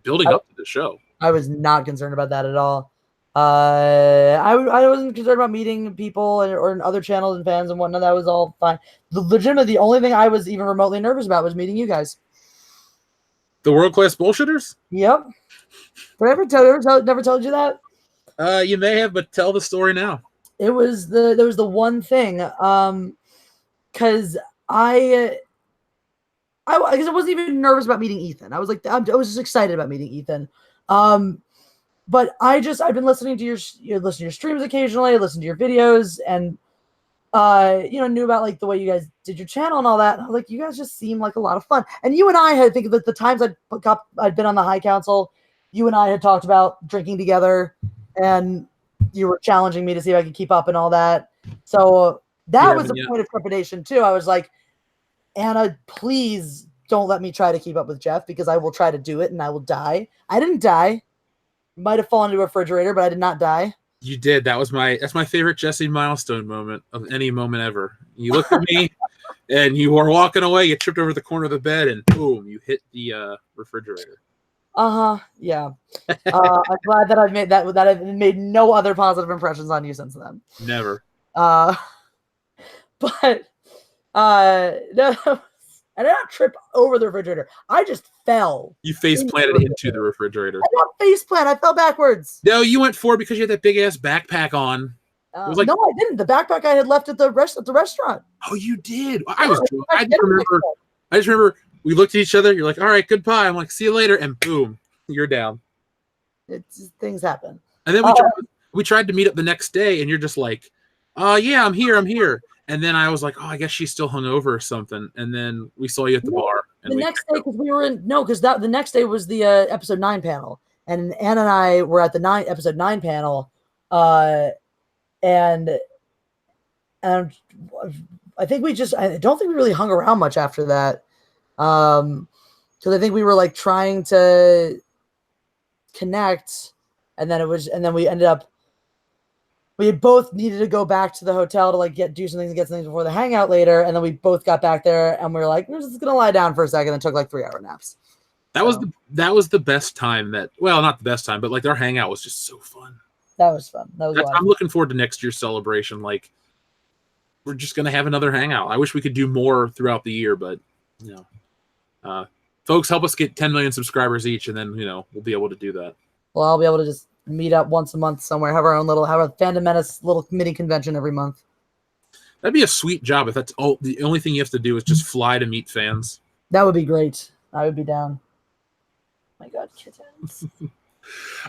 building up to the show. I was not concerned about that at all. I wasn't concerned about meeting people or other channels and fans and whatnot. That was all fine. Legitimately, the only thing I was even remotely nervous about was meeting you guys. The world-class bullshitters? Yep. Did I never told you that? You may have, but tell the story now. There was the one thing, because I guess I wasn't even nervous about meeting Ethan. I was just excited about meeting Ethan. But I've been listening to your streams occasionally. I listen to your videos and, knew about like the way you guys did your channel and all that. And I was like, you guys just seem like a lot of fun. And you and I I think that the times I'd been on the High Council, you and I had talked about drinking together and you were challenging me to see if I could keep up and all that. So that was a point of trepidation too. I was like, Anna, please don't let me try to keep up with Jeff because I will try to do it and I will die. I didn't die. Might have fallen into a refrigerator, but I did not die. You did. That's my favorite Jesse milestone moment of any moment ever. You looked at me and you were walking away, you tripped over the corner of the bed and boom, you hit the refrigerator. Yeah. I'm glad that I've made no other positive impressions on you since then. Never. No, I did not trip over the refrigerator. I just fell. You face planted into the refrigerator. I not face plant. I fell backwards. No, you went forward because you had that big ass backpack on. No, I didn't. The backpack I had left at the restaurant. Oh, you did. I just remember we looked at each other. You're like, all right, goodbye. I'm like, see you later. And boom, you're down. Things happen. And then we tried to meet up the next day, and you're just like, yeah, I'm here. And then I was like, oh, I guess she's still hungover or something. And then we saw you at the bar. And the next day, because the next day was the episode 9 panel. And Anna and I were at the episode 9 panel. And I think I don't think we really hung around much after that. Because I think we were like trying to connect. And then we ended up, we both needed to go back to the hotel to like do some things and get some things before the hangout later. And then we both got back there and we were like, we're just going to lie down for a second and took like 3-hour naps. That was the best time not the best time, but like our hangout was just so fun. That was fun. I'm looking forward to next year's celebration. Like we're just going to have another hangout. I wish we could do more throughout the year, but folks, help us get 10 million subscribers each. And then, we'll be able to do that. Well, I'll be able to just meet up once a month somewhere, have a Fandom Menace little mini convention every month. That'd be a sweet job if that's all. The only thing you have to do is just fly to meet fans. That would be great. I would be down. Oh my God, kittens.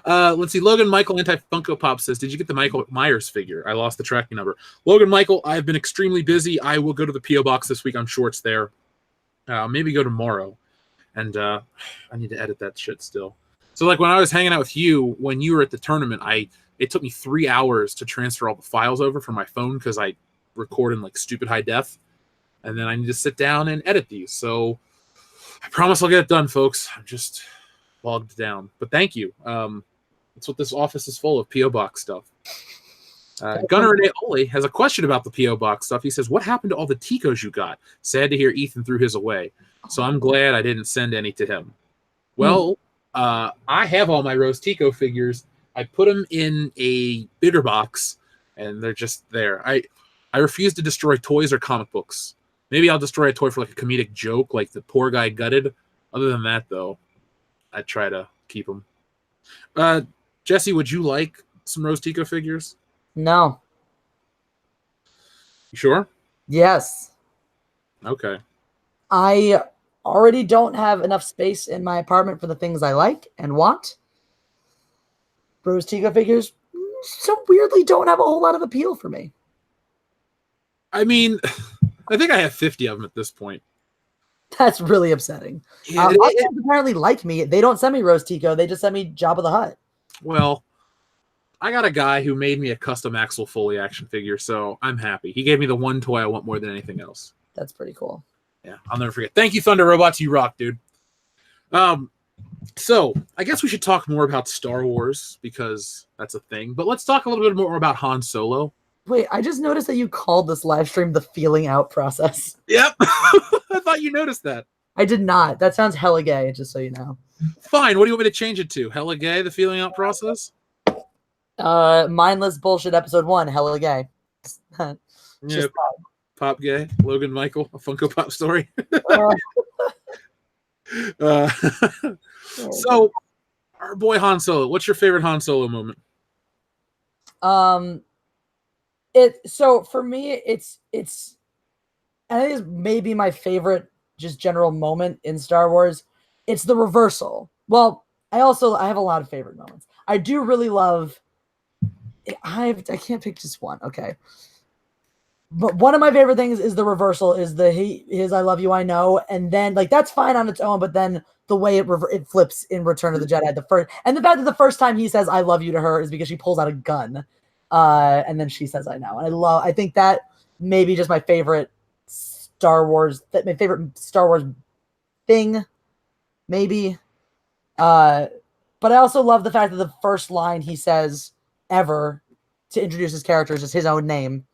Let's see. Logan Michael Anti-Funko Pop says, did you get the Michael Myers figure? I lost the tracking number. Logan Michael, I've been extremely busy. I will go to the P.O. Box this week. I'm sure it's there. Maybe go tomorrow. And I need to edit that shit still. So like when I was hanging out with you, when you were at the tournament, it took me 3 hours to transfer all the files over from my phone because I record in like stupid high def. And then I need to sit down and edit these. So I promise I'll get it done, folks. I'm just bogged down. But thank you. That's what this office is full of, P.O. Box stuff. Gunnar Oli has a question about the P.O. Box stuff. He says, what happened to all the Ticos you got? Sad to hear Ethan threw his away. So I'm glad I didn't send any to him. Well, I have all my Rose Tico figures. I put them in a bigger box, and they're just there. I refuse to destroy toys or comic books. Maybe I'll destroy a toy for like a comedic joke, like the poor guy gutted. Other than that, though, I try to keep them. Jesse, would you like some Rose Tico figures? No. You sure? Yes. Okay. I already don't have enough space in my apartment for the things I like and want. Rose Tico figures so weirdly don't have a whole lot of appeal for me. I mean, I think I have 50 of them at this point. That's really upsetting. Yeah, My fans apparently like me. They don't send me Rose Tico. They just send me Jabba the Hutt. well, I got a guy who made me a custom Axel Foley action figure, so I'm happy. He gave me the one toy I want more than anything else. That's pretty cool. Yeah, I'll never forget. Thank you, Thunder Robots. You rock, dude. So I guess we should talk more about Star Wars because that's a thing. But let's talk a little bit more about Han Solo. Wait, I just noticed that you called this live stream the feeling out process. Yep. I thought you noticed that. I did not. That sounds hella gay, just so you know. Fine. What do you want me to change it to? Hella gay, the feeling out process? Mindless bullshit episode 1, hella gay. Yeah, pop gay. Logan Michael, a Funko Pop story. So, our boy Han Solo. What's your favorite Han Solo moment? So for me, it's I think it's maybe my favorite just general moment in Star Wars. It's the reversal. Well, I have a lot of favorite moments. I do really love. I can't pick just one. Okay. But one of my favorite things is the reversal, is his "I love you, I know," and then like that's fine on its own, but then the way it flips in Return of the Jedi, the fact that the first time he says "I love you" to her is because she pulls out a gun, and then she says "I know," and I think that maybe just my favorite Star Wars thing, maybe. But I also love the fact that the first line he says ever to introduce his character is just his own name.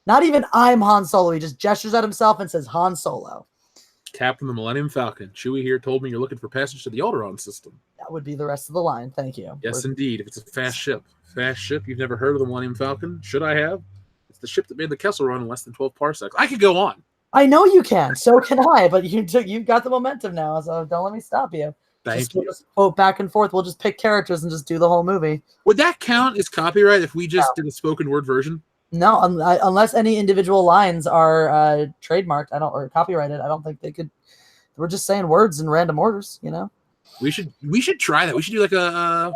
Not even "I'm Han Solo." He just gestures at himself and says Han Solo. Captain the Millennium Falcon. Chewie here told me you're looking for passage to the Alderaan system. That would be the rest of the line. Thank you. Yes, indeed. If it's a fast ship. You've never heard of the Millennium Falcon? Should I have? It's the ship that made the Kessel Run in less than 12 parsecs. I could go on. I know you can. So can I. But you've got the momentum now, so don't let me stop you. Thank you. Just quote back and forth. We'll just pick characters and just do the whole movie. Would that count as copyright if we just did a spoken word version? No, unless any individual lines are trademarked, or copyrighted. I don't think they could. We're just saying words in random orders, you know. We should try that. We should do like a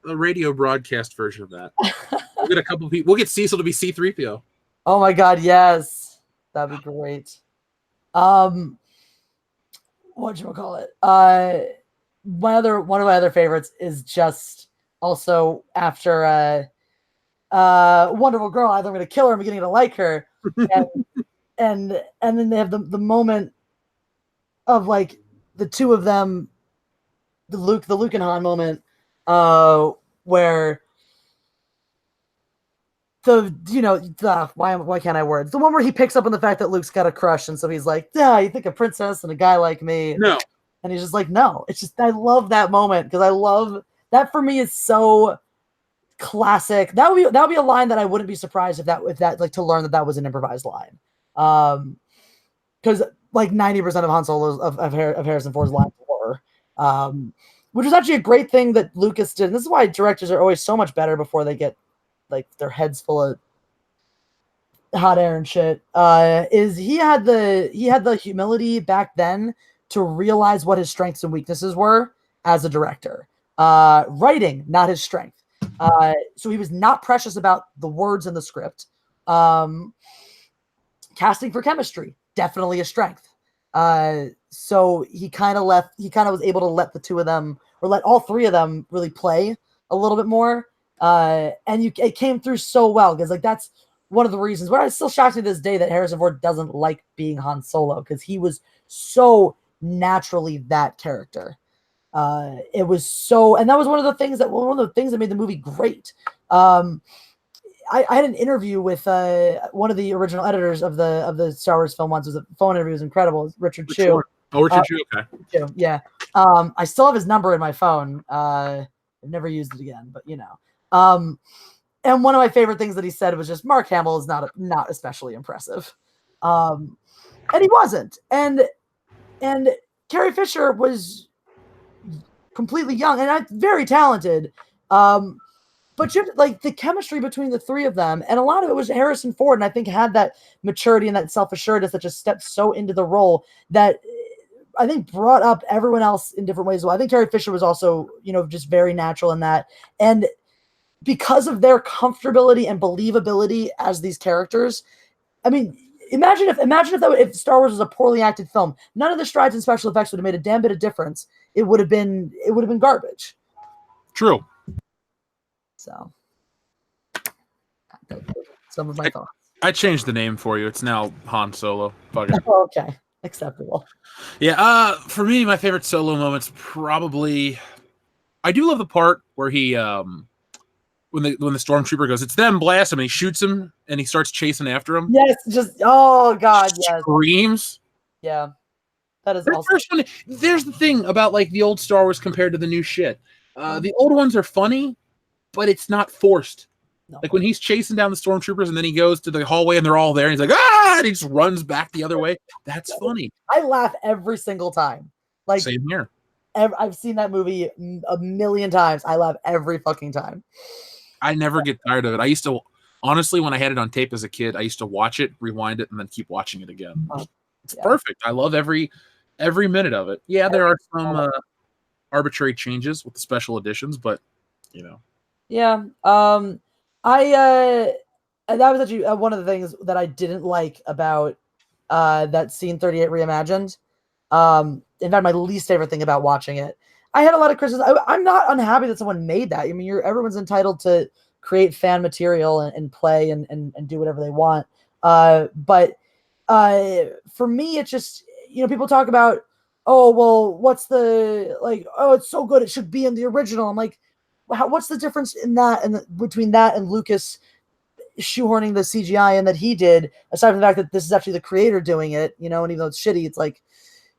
radio broadcast version of that. We'll get a couple of people. We'll get Cecil to be C-3PO. Oh my God, yes, that'd be great. Whatchamacallit? One of my other favorites is just also after wonderful girl, either I'm gonna kill her, I'm beginning to like her, and then they have the moment of like the two of them, the Luke and Han moment, where why can't I words? The one where he picks up on the fact that Luke's got a crush, and so he's like, yeah, you think a princess and a guy like me? No. And he's just like, no. It's just, I love that moment because I love that. For me, is so classic. That would be a line that I wouldn't be surprised if that like to learn that was an improvised line. Because like 90% of Han Solo's of Harrison Ford's lines were, which was actually a great thing that Lucas did. And this is why directors are always so much better before they get like their heads full of hot air and shit. Is he had the humility back then to realize what his strengths and weaknesses were as a director. Writing, not his strength. So he was not precious about the words in the script. Casting for chemistry, definitely a strength. So he kind of was able to let the two of them, or let all three of them really play a little bit more. And it came through so well, because like that's one of the reasons why it's still shocked to this day that Harrison Ford doesn't like being Han Solo, because he was so naturally that character. It was so, and that was one of the things that made the movie great. I had an interview with one of the original editors of the Star Wars film once. It was a phone interview. It was incredible. It was Richard Chu. Oh, Richard Chu. Okay. Yeah. I still have his number in my phone. I've never used it again, but you know. And one of my favorite things that he said was just Mark Hamill is not especially impressive, and he wasn't. And Carrie Fisher was completely young and very talented. But like the chemistry between the three of them, and a lot of it was Harrison Ford, and I think had that maturity and that self-assuredness that just stepped so into the role that I think brought up everyone else in different ways. Well, I think Carrie Fisher was also, just very natural in that. And because of their comfortability and believability as these characters, I mean, imagine if Star Wars was a poorly acted film, none of the strides in special effects would have made a damn bit of difference. It would have been garbage. True. So, some of my thoughts. I changed the name for you. It's now Han Solo. Fuck it. Okay, acceptable. Yeah. For me, my favorite Solo moments probably. I do love the part where he when the stormtrooper goes, "It's them, blast him," and he shoots him, and he starts chasing after him. Yes, oh god, yes. Screams. Yeah, that is awesome. First one. There's the thing about like the old Star Wars compared to the new shit. The old ones are funny, but it's not forced. No. Like when he's chasing down the stormtroopers and then he goes to the hallway and they're all there and he's like, ah, and he just runs back the other way. That's funny. I laugh every single time. Like same here. I've seen that movie a million times. I laugh every fucking time. I never get tired of it. I used to, honestly, when I had it on tape as a kid, I used to watch it, rewind it, and then keep watching it again. It's perfect. I love every minute of it. Yeah, there are some arbitrary changes with the special editions, but Yeah. That was actually one of the things that I didn't like about that Scene 38 reimagined. In fact, my least favorite thing about watching it, I had a lot of criticism. I'm not unhappy that someone made that. I mean, everyone's entitled to create fan material and play and do whatever they want. But for me, it's just, people talk about, oh, well, what's the, like, oh, it's so good, it should be in the original. I'm like, what's the difference in that and between that and Lucas shoehorning the CGI in that he did, aside from the fact that this is actually the creator doing it, and even though it's shitty, it's like,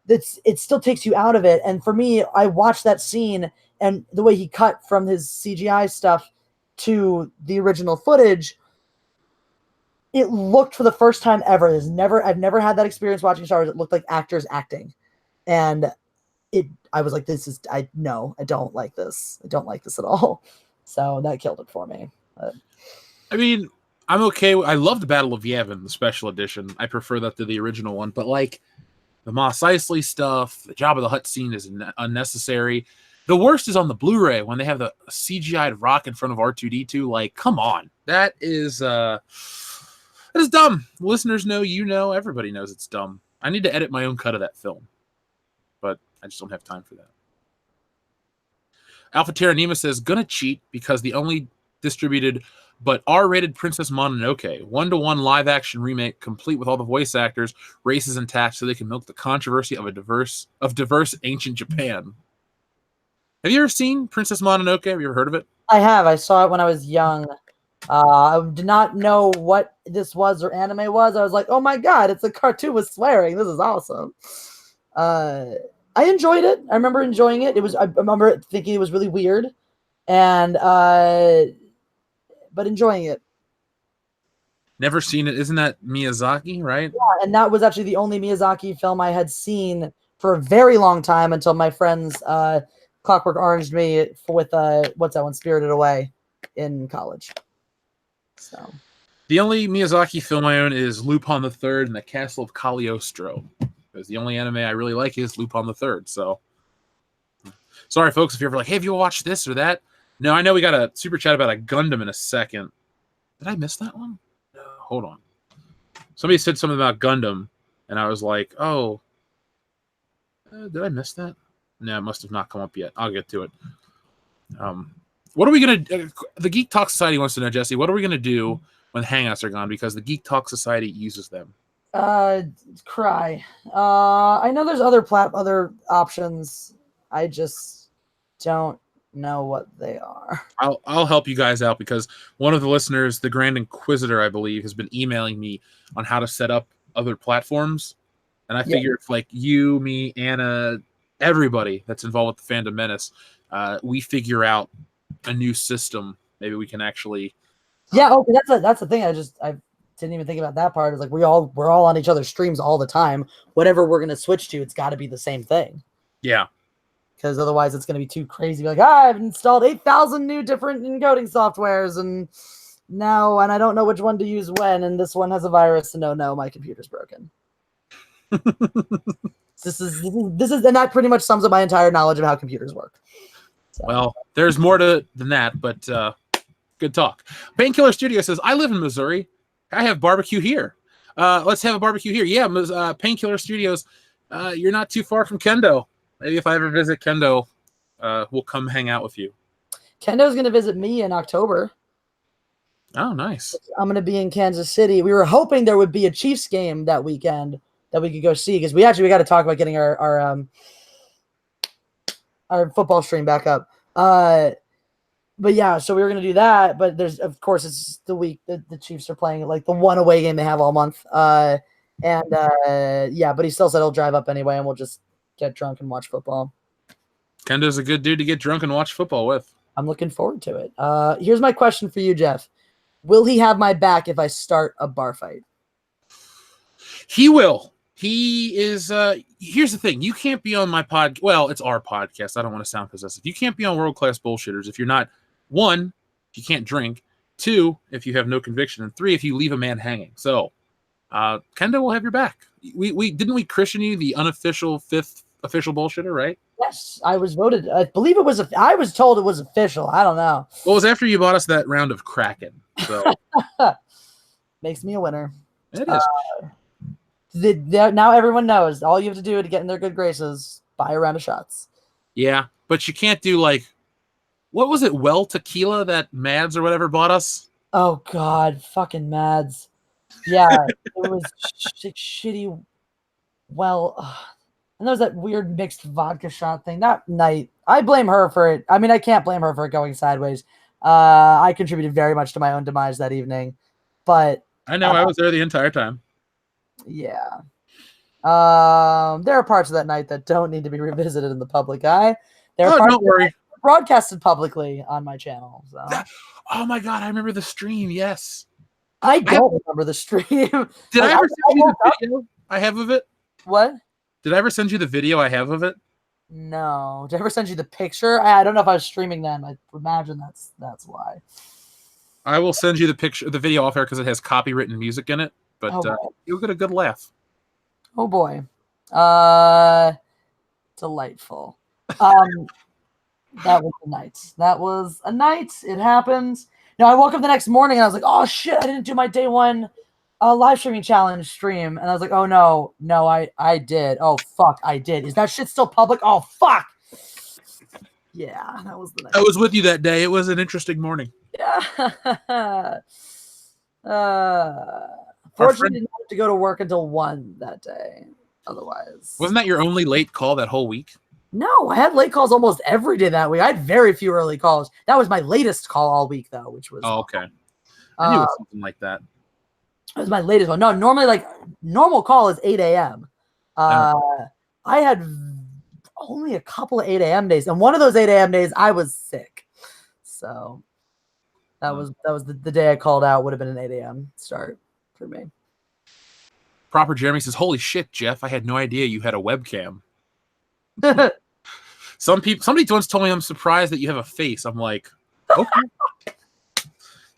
it still takes you out of it. And for me, I watched that scene and the way he cut from his CGI stuff to the original footage, it looked, for the first time ever, I've never had that experience watching Star Wars. It looked like actors acting. And I was like, I don't like this. I don't like this at all. So that killed it for me. I mean, I'm okay. I love the Battle of Yavin, the special edition. I prefer that to the original one. But like the Mos Eisley stuff, the Jabba the Hutt scene is unnecessary. The worst is on the Blu-ray when they have the CGI'd rock in front of R2-D2. Like, come on, that is dumb. Listeners know, everybody knows it's dumb. I need to edit my own cut of that film, but I just don't have time for that. Alpha Terranema says, gonna cheat because the only distributed but R-rated Princess Mononoke 1-to-1 live-action remake, complete with all the voice actors, races intact, so they can milk the controversy of diverse ancient Japan. Have you ever seen Princess Mononoke? Have you ever heard of it? I have. I saw it when I was young. I did not know what this was or anime was. I was like, oh my god, it's a cartoon with swearing. This is awesome. I enjoyed it. I remember enjoying it. I remember thinking it was really weird, and but enjoying it. Never seen it. Isn't that Miyazaki, right? Yeah, and that was actually the only Miyazaki film I had seen for a very long time until my friends Clockwork Oranged me with what's that one, Spirited Away, in college. So the only Miyazaki film I own is Lupin the Third and the Castle of Cagliostro. Because the only anime I really like is Lupin the Third. So sorry, folks, if you're ever like, hey, have you watched this or that? No, I know we got a super chat about a Gundam in a second. Did I miss that one? No, hold on. Somebody said something about Gundam, and I was like, oh, did I miss that? No, it must have not come up yet. I'll get to it. What are we going to... the Geek Talk Society wants to know, Jesse, what are we going to do when Hangouts are gone? Because the Geek Talk Society uses them. Cry. I know there's other options. I just don't know what they are. I'll help you guys out because one of the listeners, the Grand Inquisitor, I believe, has been emailing me on how to set up other platforms. And I figure if like you, me, Anna, everybody that's involved with the Fandom Menace, we figure out a new system, maybe we can actually that's the thing. I didn't even think about that part. It's like we're all on each other's streams all the time. Whatever we're gonna switch to, it's got to be the same thing. Yeah, because otherwise it's gonna be too crazy. Like, I've installed 8,000 new different encoding softwares, and I don't know which one to use when, and this one has a virus, and no, my computer's broken. And that pretty much sums up my entire knowledge of how computers work. So. Well, there's more than that, but good talk. Painkiller Studio says, I live in Missouri. I have barbecue here. Let's have a barbecue here. Yeah, Painkiller Studios, you're not too far from Kendo. Maybe if I ever visit Kendo, we'll come hang out with you. Kendo's going to visit me in October. Oh, nice. I'm going to be in Kansas City. We were hoping there would be a Chiefs game that weekend that we could go see, because we got to talk about getting our football stream back up. But yeah, so we were going to do that. But there's, of course, it's the week that the Chiefs are playing, like the one away game they have all month. Yeah, but he still said he'll drive up anyway, and we'll just get drunk and watch football. Kendo's a good dude to get drunk and watch football with. I'm looking forward to it. Here's my question for you, Jeff. Will he have my back if I start a bar fight? He will. He is. Here's the thing. You can't be on my pod. Well, it's our podcast. I don't want to sound possessive. You can't be on World Class Bullshitters if you're not, one, if you can't drink, two, if you have no conviction, and three, if you leave a man hanging. So, Kendo will have your back. We didn't we christen you the unofficial 5th official bullshitter, right? Yes, I was voted. I believe it was. I was told it was official. I don't know. Well, it was after you bought us that round of Kraken. So makes me a winner. It is. Now everyone knows. All you have to do to get in their good graces, buy a round of shots. Yeah, but you can't do like, what was it? Well Tequila that Mads or whatever bought us. Oh God, fucking Mads. Yeah, it was shitty. Well. And there was that weird mixed vodka shot thing. That night, I blame her for it. I mean, I can't blame her for it going sideways. I contributed very much to my own demise that evening. But I know I was there the entire time. Yeah. There are parts of that night that don't need to be revisited in the public eye. Don't worry. Broadcasted publicly on my channel. So. Oh my God, I remember the stream. Yes. I don't remember the stream. Did I ever send you the video I have of it? What? Did I ever send you the video I have of it? No. Did I ever send you the picture? I don't know if I was streaming then. I imagine that's why. I will send you the video off air because it has copywritten music in it. But you'll get a good laugh. Oh boy. Delightful. That was a night. That was a night. It happened. Now I woke up the next morning and I was like, oh shit, I didn't do my day one live streaming challenge stream. And I was like, oh no, I did. Oh fuck, I did. Is that shit still public? Oh fuck. Yeah, that was the night. I was with you that day. It was an interesting morning. Yeah. Fortunately, didn't have to go to work until 1 that day. Otherwise, wasn't that your only late call that whole week? No, I had late calls almost every day that week. I had very few early calls. That was my latest call all week, though, which was okay. I knew it was something like that. It was my latest one. No, normally like normal call is 8 a.m. I had only a couple of 8 a.m. days, and one of those 8 a.m. days I was sick. So that was the day I called out. Would have been an 8 a.m. start for me. Proper Jeremy says, "Holy shit, Jeff! I had no idea you had a webcam." Somebody once told me I'm surprised that you have a face. I'm like, okay.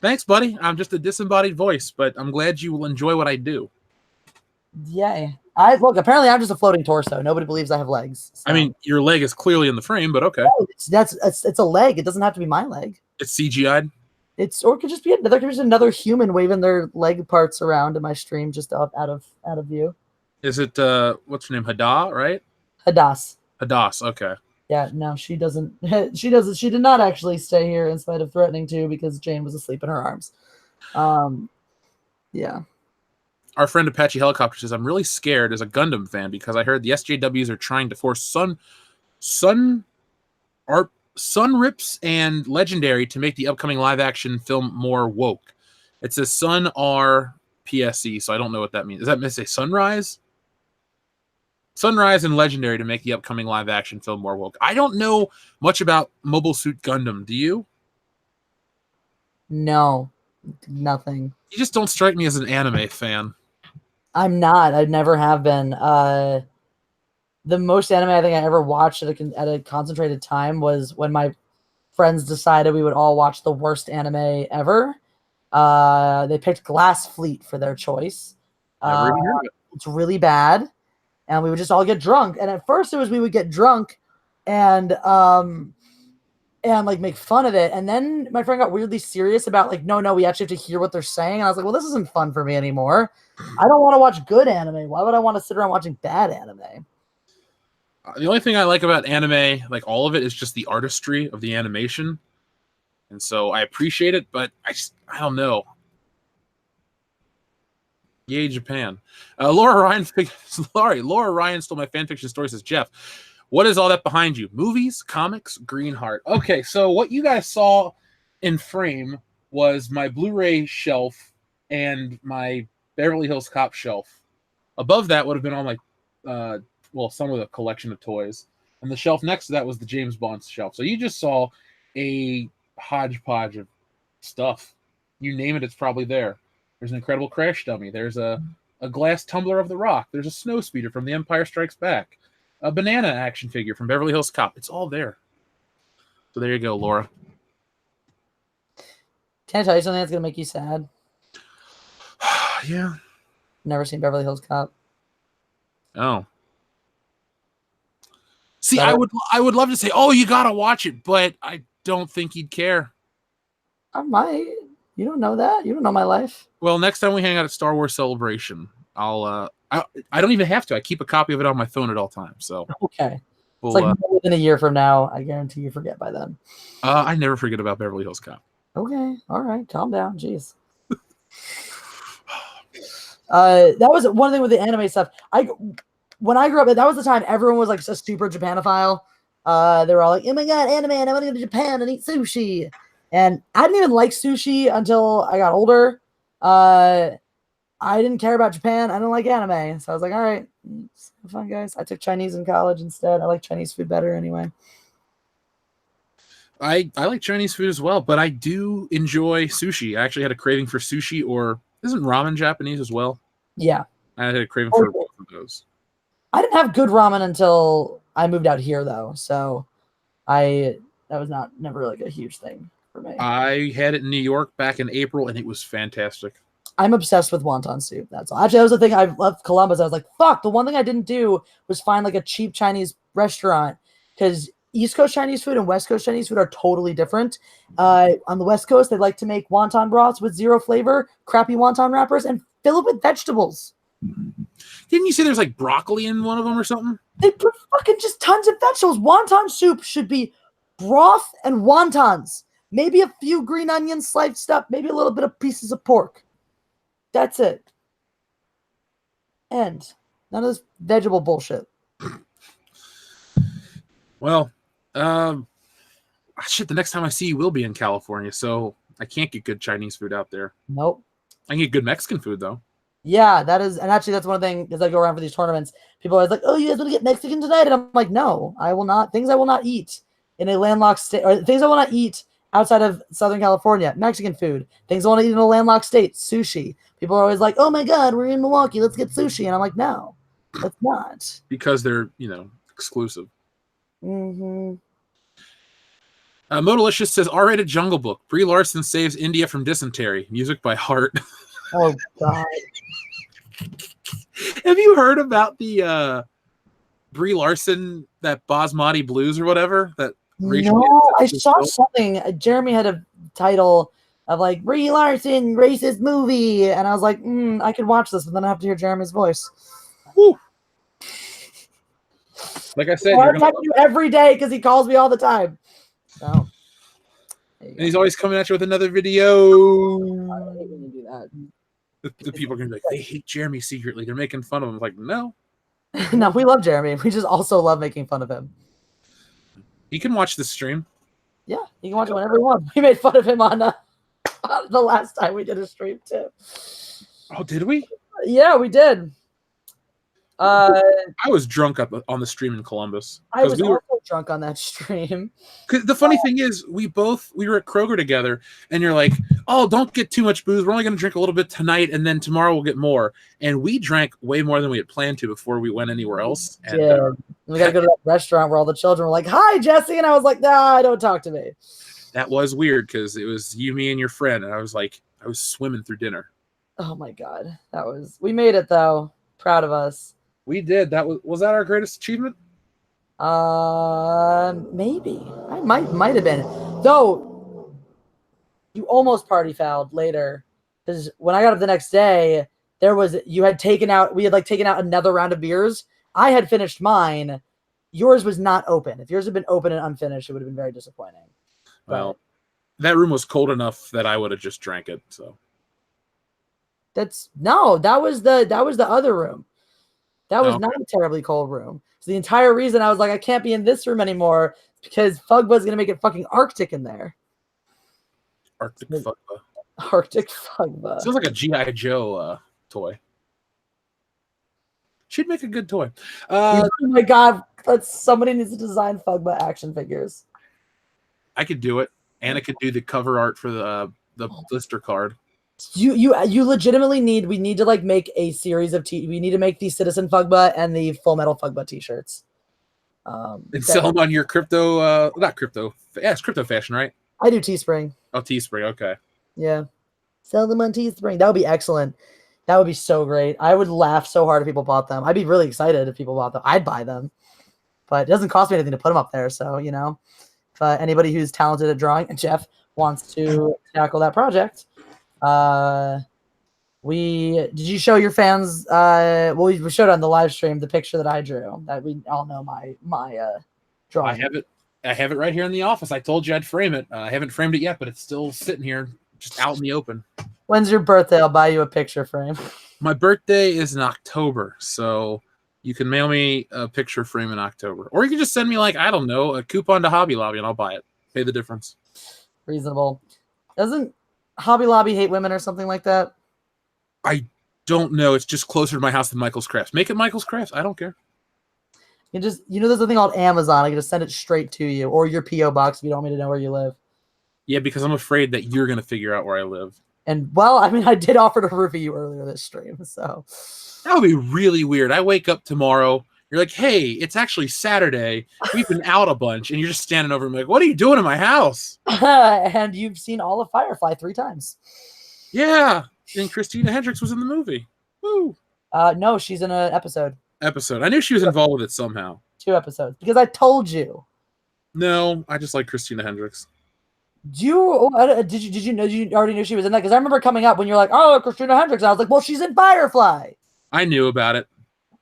Thanks, buddy. I'm just a disembodied voice, but I'm glad you will enjoy what I do. Yay. Apparently I'm just a floating torso. Nobody believes I have legs. So. I mean, your leg is clearly in the frame, but okay. Oh, it's a leg. It doesn't have to be my leg. It's CGI'd? Or it could just be another human waving their leg parts around in my stream just out of view. Is it what's her name? Hada, right? Hadass, okay. Yeah, no, she doesn't. She did not actually stay here in spite of threatening to because Jane was asleep in her arms. Yeah. Our friend Apache Helicopter says, I'm really scared as a Gundam fan because I heard the SJWs are trying to force Sunrips and Legendary to make the upcoming live-action film more woke. It says Sun R PSE, so I don't know what that means. Does that mean say Sunrise? Sunrise and Legendary to make the upcoming live-action film more woke. I don't know much about Mobile Suit Gundam. Do you? No, nothing. You just don't strike me as an anime fan. I'm not. I never have been. The most anime I think I ever watched at a concentrated time was when my friends decided we would all watch the worst anime ever. They picked Glass Fleet for their choice. Never even heard of it. It's really bad. and we would just all get drunk. And at first, it was we would get drunk, and like make fun of it. And then my friend got weirdly serious about like, no, we actually have to hear what they're saying. And I was like, well, this isn't fun for me anymore. I don't want to watch good anime. Why would I want to sit around watching bad anime? The only thing I like about anime, like all of it, is just the artistry of the animation. And so I appreciate it, but I don't know. Yay, Japan. Laura Ryan stole my fanfiction story, says Jeff. What is all that behind you? Movies, comics, Green Heart. Okay, so what you guys saw in frame was my Blu-ray shelf and my Beverly Hills Cop shelf. Above that would have been all my, some of the collection of toys. And the shelf next to that was the James Bond shelf. So you just saw a hodgepodge of stuff. You name it, it's probably there. There's an Incredible Crash dummy. There's a glass tumbler of The Rock. There's a snow speeder from The Empire Strikes Back. A banana action figure from Beverly Hills Cop. It's all there. So there you go, Laura. Can I tell you something that's going to make you sad? Yeah. Never seen Beverly Hills Cop. Oh. See, I would love to say, oh, you got to watch it, but I don't think you'd care. I might. You don't know that. You don't know my life. Well, next time we hang out at Star Wars Celebration, I don't even have to. I keep a copy of it on my phone at all times. So okay, it's like more than a year from now. I guarantee you forget by then. I never forget about Beverly Hills Cop. Okay, all right, calm down. Jeez. That was one thing with the anime stuff. When I grew up, that was the time everyone was like a super Japanophile. They were all like, "Oh my god, anime! And I want to go to Japan and eat sushi." And I didn't even like sushi until I got older. I didn't care about Japan. I didn't like anime. So I was like, all right, fun, guys. I took Chinese in college instead. I like Chinese food better anyway. I like Chinese food as well, but I do enjoy sushi. I actually had a craving for sushi, or isn't ramen Japanese as well? Yeah. I had a craving for both of those. I didn't have good ramen until I moved out here, though. So that was never like a huge thing for me. I had it in New York back in April, and it was fantastic. I'm obsessed with wonton soup. That's all. Actually, that was the thing. I left Columbus. I was like, fuck. The one thing I didn't do was find like a cheap Chinese restaurant, because East Coast Chinese food and West Coast Chinese food are totally different. On the West Coast, they like to make wonton broths with zero flavor, crappy wonton wrappers, and fill it with vegetables. Didn't you say there's like broccoli in one of them or something? They put fucking just tons of vegetables. Wonton soup should be broth and wontons. Maybe a few green onions sliced up. Maybe a little bit of pieces of pork. That's it. End. None of this vegetable bullshit. Well, shit, the next time I see you will be in California, so I can't get good Chinese food out there. Nope. I can get good Mexican food, though. Yeah, that is, and actually that's one thing, as I go around for these tournaments, people are always like, oh, you guys want to get Mexican tonight? And I'm like, no, I will not. Things I will not eat in a landlocked state, or things I will not eat outside of Southern California, Mexican food. Things I want to eat in a landlocked state, sushi. People are always like, oh my God, we're in Milwaukee, let's get sushi. And I'm like, no, let's not. Because they're, exclusive. Mm-hmm. Modalicious says, R-rated Jungle Book. Brie Larson saves India from dysentery. Music by Heart. Oh, God. Have you heard about the Brie Larson, that Basmati Blues or whatever? No, I saw something. Jeremy had a title of like, Brie Larson, racist movie. And I was like, I could watch this, but then I have to hear Jeremy's voice. Woo. Like I said, I text you every day because he calls me all the time. So, and he's always coming at you with another video. I hate when you do that. The people are going to be like, they hate Jeremy secretly. They're making fun of him. I'm like, no. No, we love Jeremy. We just also love making fun of him. He can watch this stream. Yeah, he can watch it whenever he wants. We made fun of him on the last time we did a stream, too. Oh, did we? Yeah, we did. I was drunk up on the stream in Columbus. I was also drunk on that stream. The funny thing is, we were at Kroger together, and you're like, oh, don't get too much booze. We're only going to drink a little bit tonight, and then tomorrow we'll get more. And we drank way more than we had planned to before we went anywhere else. And, we got to go to that restaurant where all the children were like, hi, Jesse. And I was like, nah, don't talk to me. That was weird because it was you, me, and your friend. And I was swimming through dinner. Oh, my God. We made it, though. Proud of us. We did. That was that our greatest achievement? Maybe I might have been. Though you almost party fouled later because when I got up the next day, we had taken out another round of beers. I had finished mine. Yours was not open. If yours had been open and unfinished, it would have been very disappointing. Well, that room was cold enough that I would have just drank it. So that was the other room. That was not a terribly cold room. So the entire reason I was like, I can't be in this room anymore because Fugba's gonna make it fucking Arctic in there. Arctic Fugba. Arctic Fugba. Sounds like a G.I. Joe toy. She'd make a good toy. Oh my god, somebody needs to design Fugba action figures. I could do it, and I could do the cover art for the blister card. You legitimately we need to like make a series of we need to make the Citizen Fugba and the Full Metal Fugba t-shirts. And sell them on your crypto, not crypto. Yeah, it's crypto fashion, right? I do Teespring. Oh, Teespring, okay. Yeah. Sell them on Teespring. That would be excellent. That would be so great. I would laugh so hard if people bought them. I'd be really excited if people bought them. I'd buy them. But it doesn't cost me anything to put them up there. So, you know, if anybody who's talented at drawing, and Jeff wants to tackle that project, did you show your fans, we showed on the live stream the picture that I drew, that we all know my drawing. I have it right here in the office. I told you I'd frame it. I haven't framed it yet, but it's still sitting here just out in the open. When's your birthday? I'll buy you a picture frame. My birthday is in October, so you can mail me a picture frame in October. Or you can just send me, like, I don't know, a coupon to Hobby Lobby, and I'll buy it. Pay the difference. Reasonable. Doesn't Hobby Lobby hate women or something like that? I don't know. It's just closer to my house than Michael's Crafts. Make it Michael's Crafts. I don't care. There's a thing called Amazon. I can just send it straight to you, or your P.O. box if you don't want me to know where you live. Yeah, because I'm afraid that you're going to figure out where I live. And, well, I mean, I did offer to review you earlier this stream, so. That would be really weird. I wake up tomorrow. You're like, hey, it's actually Saturday. We've been out a bunch. And you're just standing over me like, what are you doing in my house? And you've seen all of Firefly 3 times. Yeah. And Christina Hendricks was in the movie. Woo. No, she's in an episode. I knew she was involved with it somehow. 2 episodes. Because I told you. No, I just like Christina Hendricks. Did you already knew she was in that? Because I remember coming up when you're like, oh, Christina Hendricks. And I was like, well, she's in Firefly. I knew about it.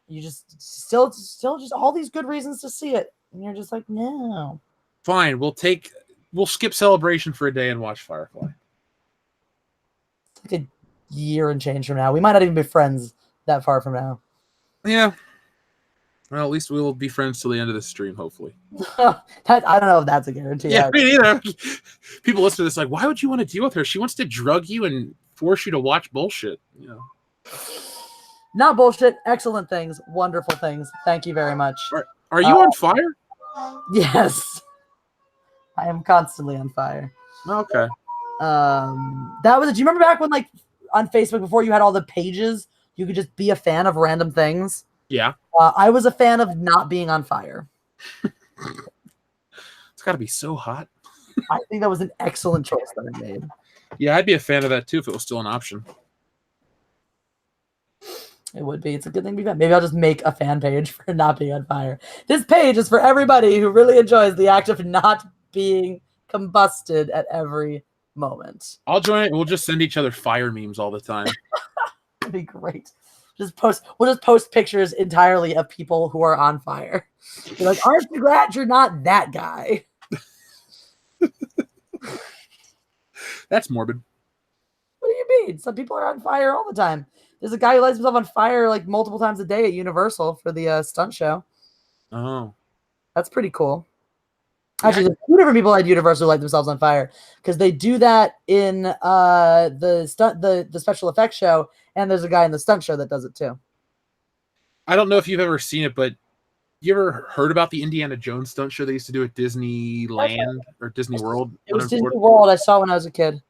You just still just all these good reasons to see it. And you're just like, no. Fine. We'll skip Celebration for a day and watch Firefly. It's like a year and change from now. We might not even be friends that far from now. Yeah. Well, at least we'll be friends till the end of the stream, hopefully. I don't know if that's a guarantee. Yeah, me neither. People listen to this like, why would you want to deal with her? She wants to drug you and force you to watch bullshit. You know. Not bullshit. Excellent things. Wonderful things. Thank you very much. Are you on fire? Yes. I am constantly on fire. Okay. Do you remember back when, like, on Facebook before you had all the pages, you could just be a fan of random things? Yeah. I was a fan of not being on fire. It's got to be so hot. I think that was an excellent choice that I made. Yeah, I'd be a fan of that too if it was still an option. It would be. It's a good thing to be fan. Maybe I'll just make a fan page for not being on fire. This page is for everybody who really enjoys the act of not being combusted at every moment. I'll join it. We'll just send each other fire memes all the time. That'd be great. We'll just post pictures entirely of people who are on fire. You're like, aren't you glad you're not that guy? That's morbid. What do you mean? Some people are on fire all the time. There's a guy who lights himself on fire like multiple times a day at Universal for the stunt show. Oh. That's pretty cool. Actually, there's 2 different people at Universal who light themselves on fire because they do that in the special effects show, and there's a guy in the stunt show that does it too. I don't know if you've ever seen it, but you ever heard about the Indiana Jones stunt show they used to do at Disneyland or Disney World? It was Disney World. I saw when I was a kid.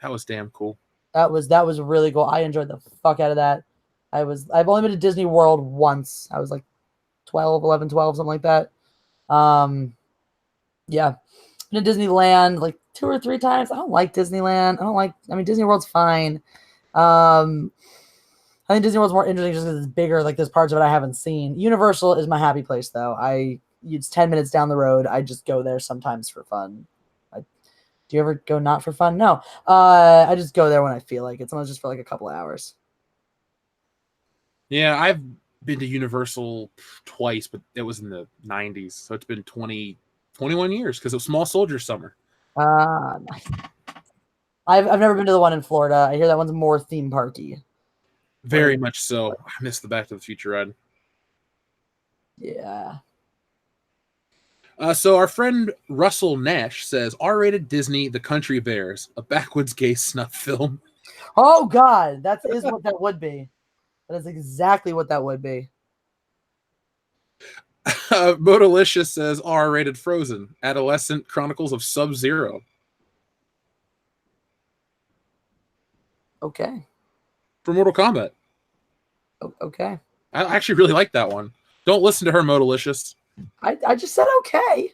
That was damn cool. That was really cool. I enjoyed the fuck out of that. I've only been to Disney World once. I was like 12, something like that. Yeah. Been to Disneyland like 2 or 3 times. I don't like Disneyland. Disney World's fine. I I think Disney World's more interesting just because it's bigger. Like there's parts of it I haven't seen. Universal is my happy place though. It's 10 minutes down the road. I just go there sometimes for fun. Do you ever go not for fun? No. I just go there when I feel like it. Sometimes just for like a couple of hours. Yeah, I've been to Universal twice, but it was in the 90s. So it's been 21 years because it was Small Soldier Summer. Nice. I've never been to the one in Florida. I hear that one's more theme parky. Very much so. I missed the Back to the Future ride. Yeah. So our friend Russell Nash says R-rated Disney The Country Bears, a backwoods gay snuff film. Oh God, that is what that would be. That is exactly what that would be. Modalicious says R-rated Frozen, Adolescent Chronicles of Sub-Zero. Okay. For Mortal Kombat. Okay. I actually really like that one. Don't listen to her, Modalicious. I just said okay.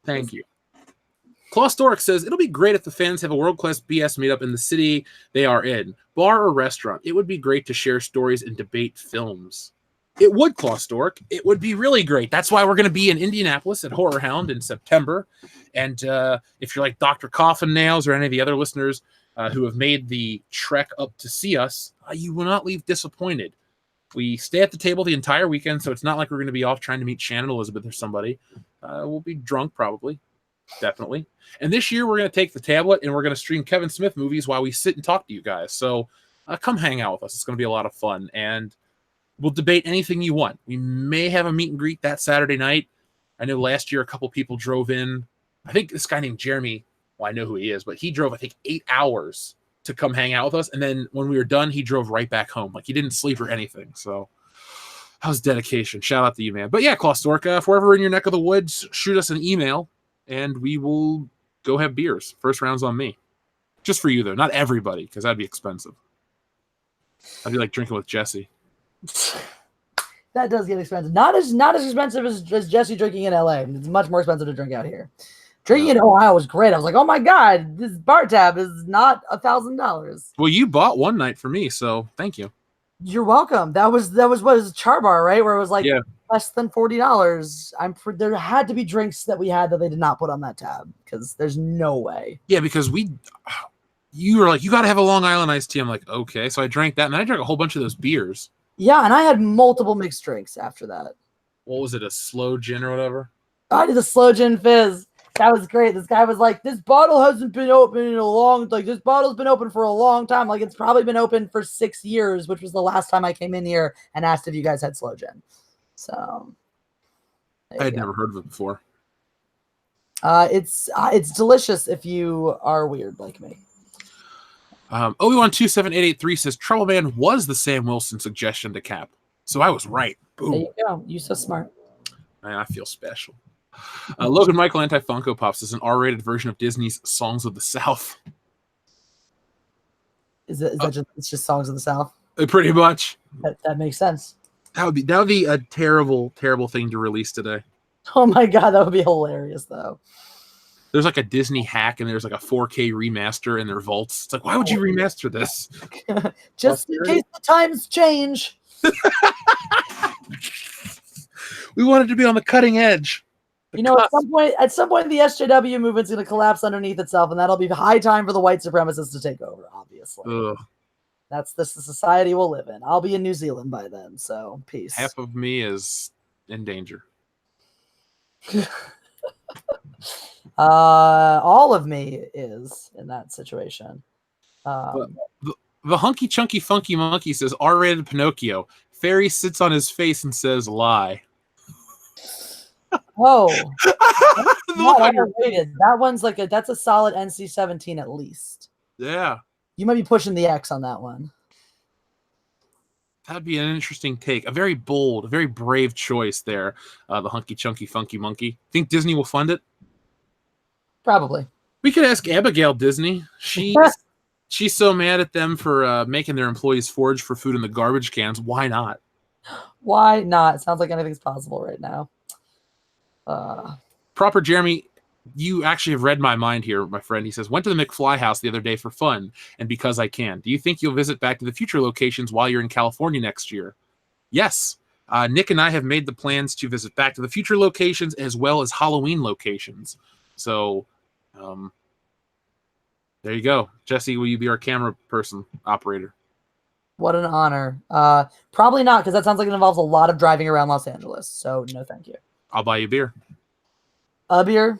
Thank you. Klaus Dork says, it'll be great if the fans have a world-class BS meetup in the city they are in, bar or restaurant. It would be great to share stories and debate films. It would, Klaus Dork. It would be really great. That's why we're going to be in Indianapolis at Horror Hound in September. And if you're like Dr. Coffin Nails or any of the other listeners who have made the trek up to see us, you will not leave disappointed. We stay at the table the entire weekend, so it's not like we're going to be off trying to meet Shannon Elizabeth or somebody. We'll be drunk, probably. Definitely. And this year, we're going to take the tablet and we're going to stream Kevin Smith movies while we sit and talk to you guys. So come hang out with us. It's going to be a lot of fun. And we'll debate anything you want. We may have a meet and greet that Saturday night. I know last year a couple people drove in. I think this guy named Jeremy, well, I know who he is, but he drove, I think, 8 hours to come hang out with us. And then when we were done, he drove right back home. Like he didn't sleep or anything. So that was dedication. Shout out to you, man. But yeah, Klaus Dorka, if we're ever in your neck of the woods, shoot us an email and we will go have beers. First round's on me. Just for you, though. Not everybody, because that'd be expensive. I'd be like drinking with Jesse. That does get expensive. Not as expensive as Jesse drinking in LA. It's much more expensive to drink out here. Drinking in Ohio was great. I was like, oh my God, this bar tab is not $1,000. Well, you bought one night for me, so thank you. You're welcome. That was what is Char Bar, right? Where it was like less than $40. There had to be drinks that we had that they did not put on that tab because there's no way. Yeah, because you were like, you got to have a Long Island iced tea. I'm like, okay. So I drank that, and then I drank a whole bunch of those beers. Yeah, and I had multiple mixed drinks after that. What was it, a slow gin or whatever? I did a slow gin fizz. That was great. This guy was like, this bottle hasn't been open in a long, like this bottle's been open for a long time. Like it's probably been open for 6 years, which was the last time I came in here and asked if you guys had slow gin. So I had never heard of it before. It's delicious if you are weird like me. Obi-Wan 27883 says Trouble Man was the Sam Wilson suggestion to Cap. So I was right. Boom. There you go. You're so smart. I feel special. Logan Michael Anti-Funko Pops is an R-rated version of Disney's Songs of the South. Is that just it's just Songs of the South? Pretty much. That makes sense. That would be a terrible, terrible thing to release today. Oh my God, that would be hilarious though. There's like a Disney hack and there's like a 4K remaster in their vaults. It's like, why would you remaster this? Just in case the times change. We wanted to be on the cutting edge. You know, at some point, the SJW movement's going to collapse underneath itself, and that'll be high time for the white supremacists to take over. Obviously, that's the society we'll live in. I'll be in New Zealand by then, so peace. Half of me is in danger. All of me is in that situation. The hunky chunky funky monkey says R-rated Pinocchio. Fairy sits on his face and says lie. Oh, not underrated. That one's that's a solid NC-17 at least. Yeah, you might be pushing the X on that one. That'd be an interesting take. A very bold, a very brave choice there. The hunky chunky funky monkey. Think Disney will fund it? Probably. We could ask Abigail Disney. She's so mad at them for making their employees forage for food in the garbage cans. Why not? Why not? It sounds like anything's possible right now. Proper Jeremy you actually have read my mind here, my friend. He says, went to the McFly house the other day for fun and because I can. Do you think you'll visit Back to the Future locations while you're in California next year? Yes. Nick and I have made the plans to visit Back to the Future locations as well as Halloween locations. So, there you go. Jesse, will you be our camera person, operator? What an honor. Probably not, because that sounds like it involves a lot of driving around Los Angeles. So no, thank you. I'll buy you beer. A beer?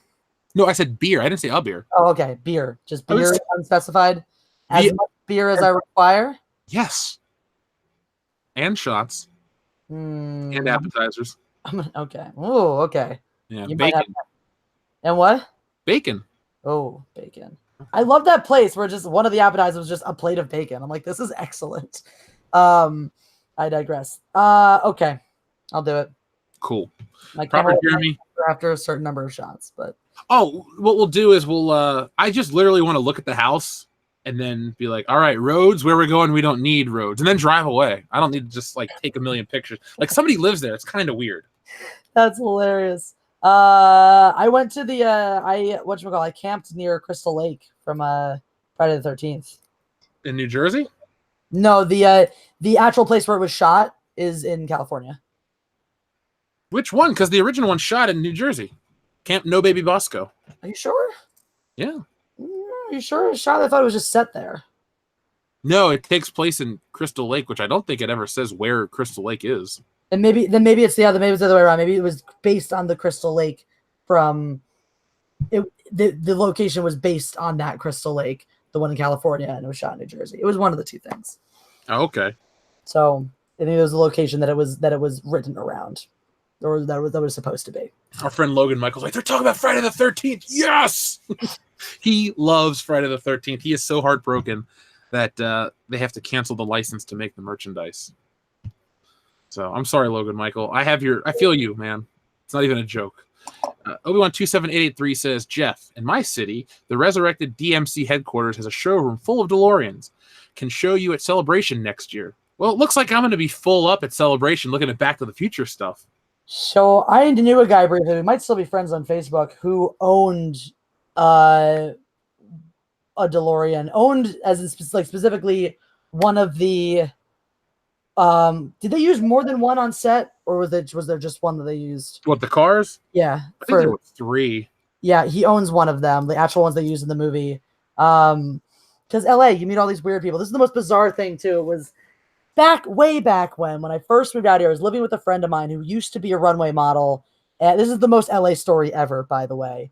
No, I said beer. I didn't say a beer. Oh, okay. Beer. Just beer, unspecified. As much beer as I require? Yes. And shots. And appetizers. Okay. Oh, okay. Yeah, bacon. And what? Bacon. Oh, bacon. I love that place where just one of the appetizers was just a plate of bacon. I'm like, this is excellent. I digress. Okay. I'll do it. Cool. My Proper Jeremy. After a certain number of shots, but what we'll do is I just literally want to look at the house and then be like, all right, roads, where we're going, we don't need roads, and then drive away. I don't need to just like take a million pictures. Like somebody lives there. It's kind of weird. That's hilarious. I went to the I camped near Crystal Lake from Friday the 13th. In New Jersey? No, the actual place where it was shot is in California. Which one? Because the original one shot in New Jersey. Camp No Baby Bosco. Are you sure? Yeah. Are you sure it was shot? I thought it was just set there. No, it takes place in Crystal Lake, which I don't think it ever says where Crystal Lake is. And maybe it's the other way around. Maybe it was based on the Crystal Lake from it. The location was based on that Crystal Lake, the one in California, and it was shot in New Jersey. It was one of the two things. Oh, okay. So I think it was the location that it was written around, or that was supposed to be. Our friend Logan Michael's like, they're talking about Friday the 13th. Yes. He loves Friday the 13th. He is so heartbroken that they have to cancel the license to make the merchandise. So I'm sorry, Logan Michael. I feel you, man. It's not even a joke. Obi-Wan 27883 says, Jeff, in my city, the resurrected DMC headquarters has a showroom full of DeLoreans. Can show you at Celebration next year. Well, it looks like I'm going to be full up at Celebration looking at Back to the Future stuff. So I knew a guy briefly, we might still be friends on Facebook, who owned a DeLorean. Owned as in specifically one of the did they use more than one on set, or was there just one that they used? What, the cars? Yeah. I think there were 3. Yeah, he owns one of them, the actual ones they used in the movie. Because LA, you meet all these weird people. This is the most bizarre thing too. It was way back when I first moved out here. I was living with a friend of mine who used to be a runway model. And this is the most LA story ever, by the way.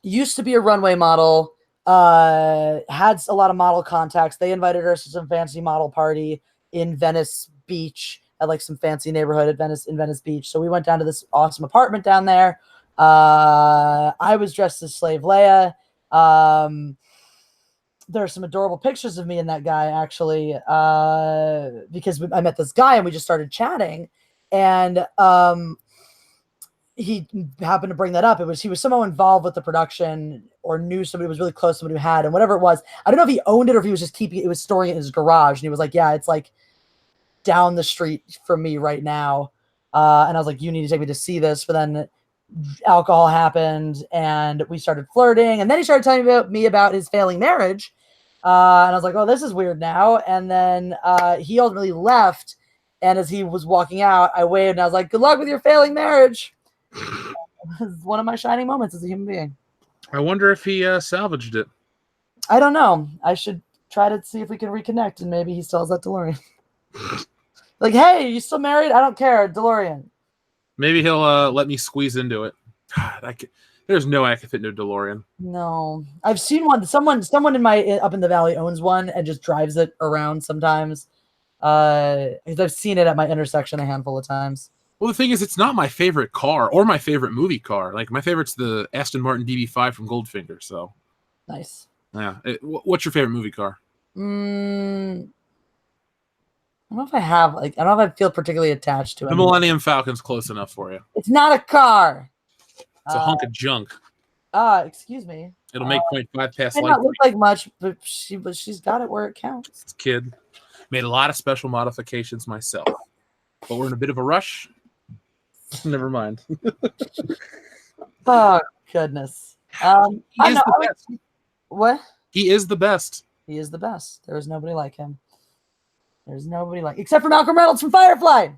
Used to be a runway model. Had a lot of model contacts. They invited her to some fancy model party in Venice Beach, at like some fancy neighborhood in Venice Beach. So we went down to this awesome apartment down there. I was dressed as Slave Leia. There are some adorable pictures of me and that guy, actually, because I met this guy and we just started chatting, and he happened to bring that up. He was somehow involved with the production, or knew somebody who was really close to somebody who had, and whatever it was. I don't know if he owned it or if he was just storing it in his garage. And he was like, yeah, it's like down the street from me right now. And I was like, you need to take me to see this. But then alcohol happened and we started flirting. And then he started telling me about his failing marriage. And I was like, oh, this is weird now. And then he ultimately left. And as he was walking out, I waved and I was like, good luck with your failing marriage. It was one of my shining moments as a human being. I wonder if he salvaged it. I don't know. I should try to see if we can reconnect, and maybe he still has that DeLorean. Like, hey, you still married? I don't care. DeLorean. Maybe he'll let me squeeze into it. God, there's no way I can fit into a DeLorean. No. I've seen one. Someone in my up in the valley owns one and just drives it around sometimes. Because I've seen it at my intersection a handful of times. Well, the thing is, it's not my favorite car or my favorite movie car. Like, my favorite's the Aston Martin DB5 from Goldfinger. So nice. Yeah. What's your favorite movie car? I don't know if I have, I don't know if I feel particularly attached to it. The Millennium Falcon's close enough for you. It's not a car. It's a hunk of junk. Excuse me. It'll make 0.5 past light. It might not look like much, but she's got it where it counts. This kid made a lot of special modifications myself, but we're in a bit of a rush. Never mind. Oh goodness. He is the best. What? He is the best. He is the best. There is nobody like him. There's nobody like, except for Malcolm Reynolds from Firefly.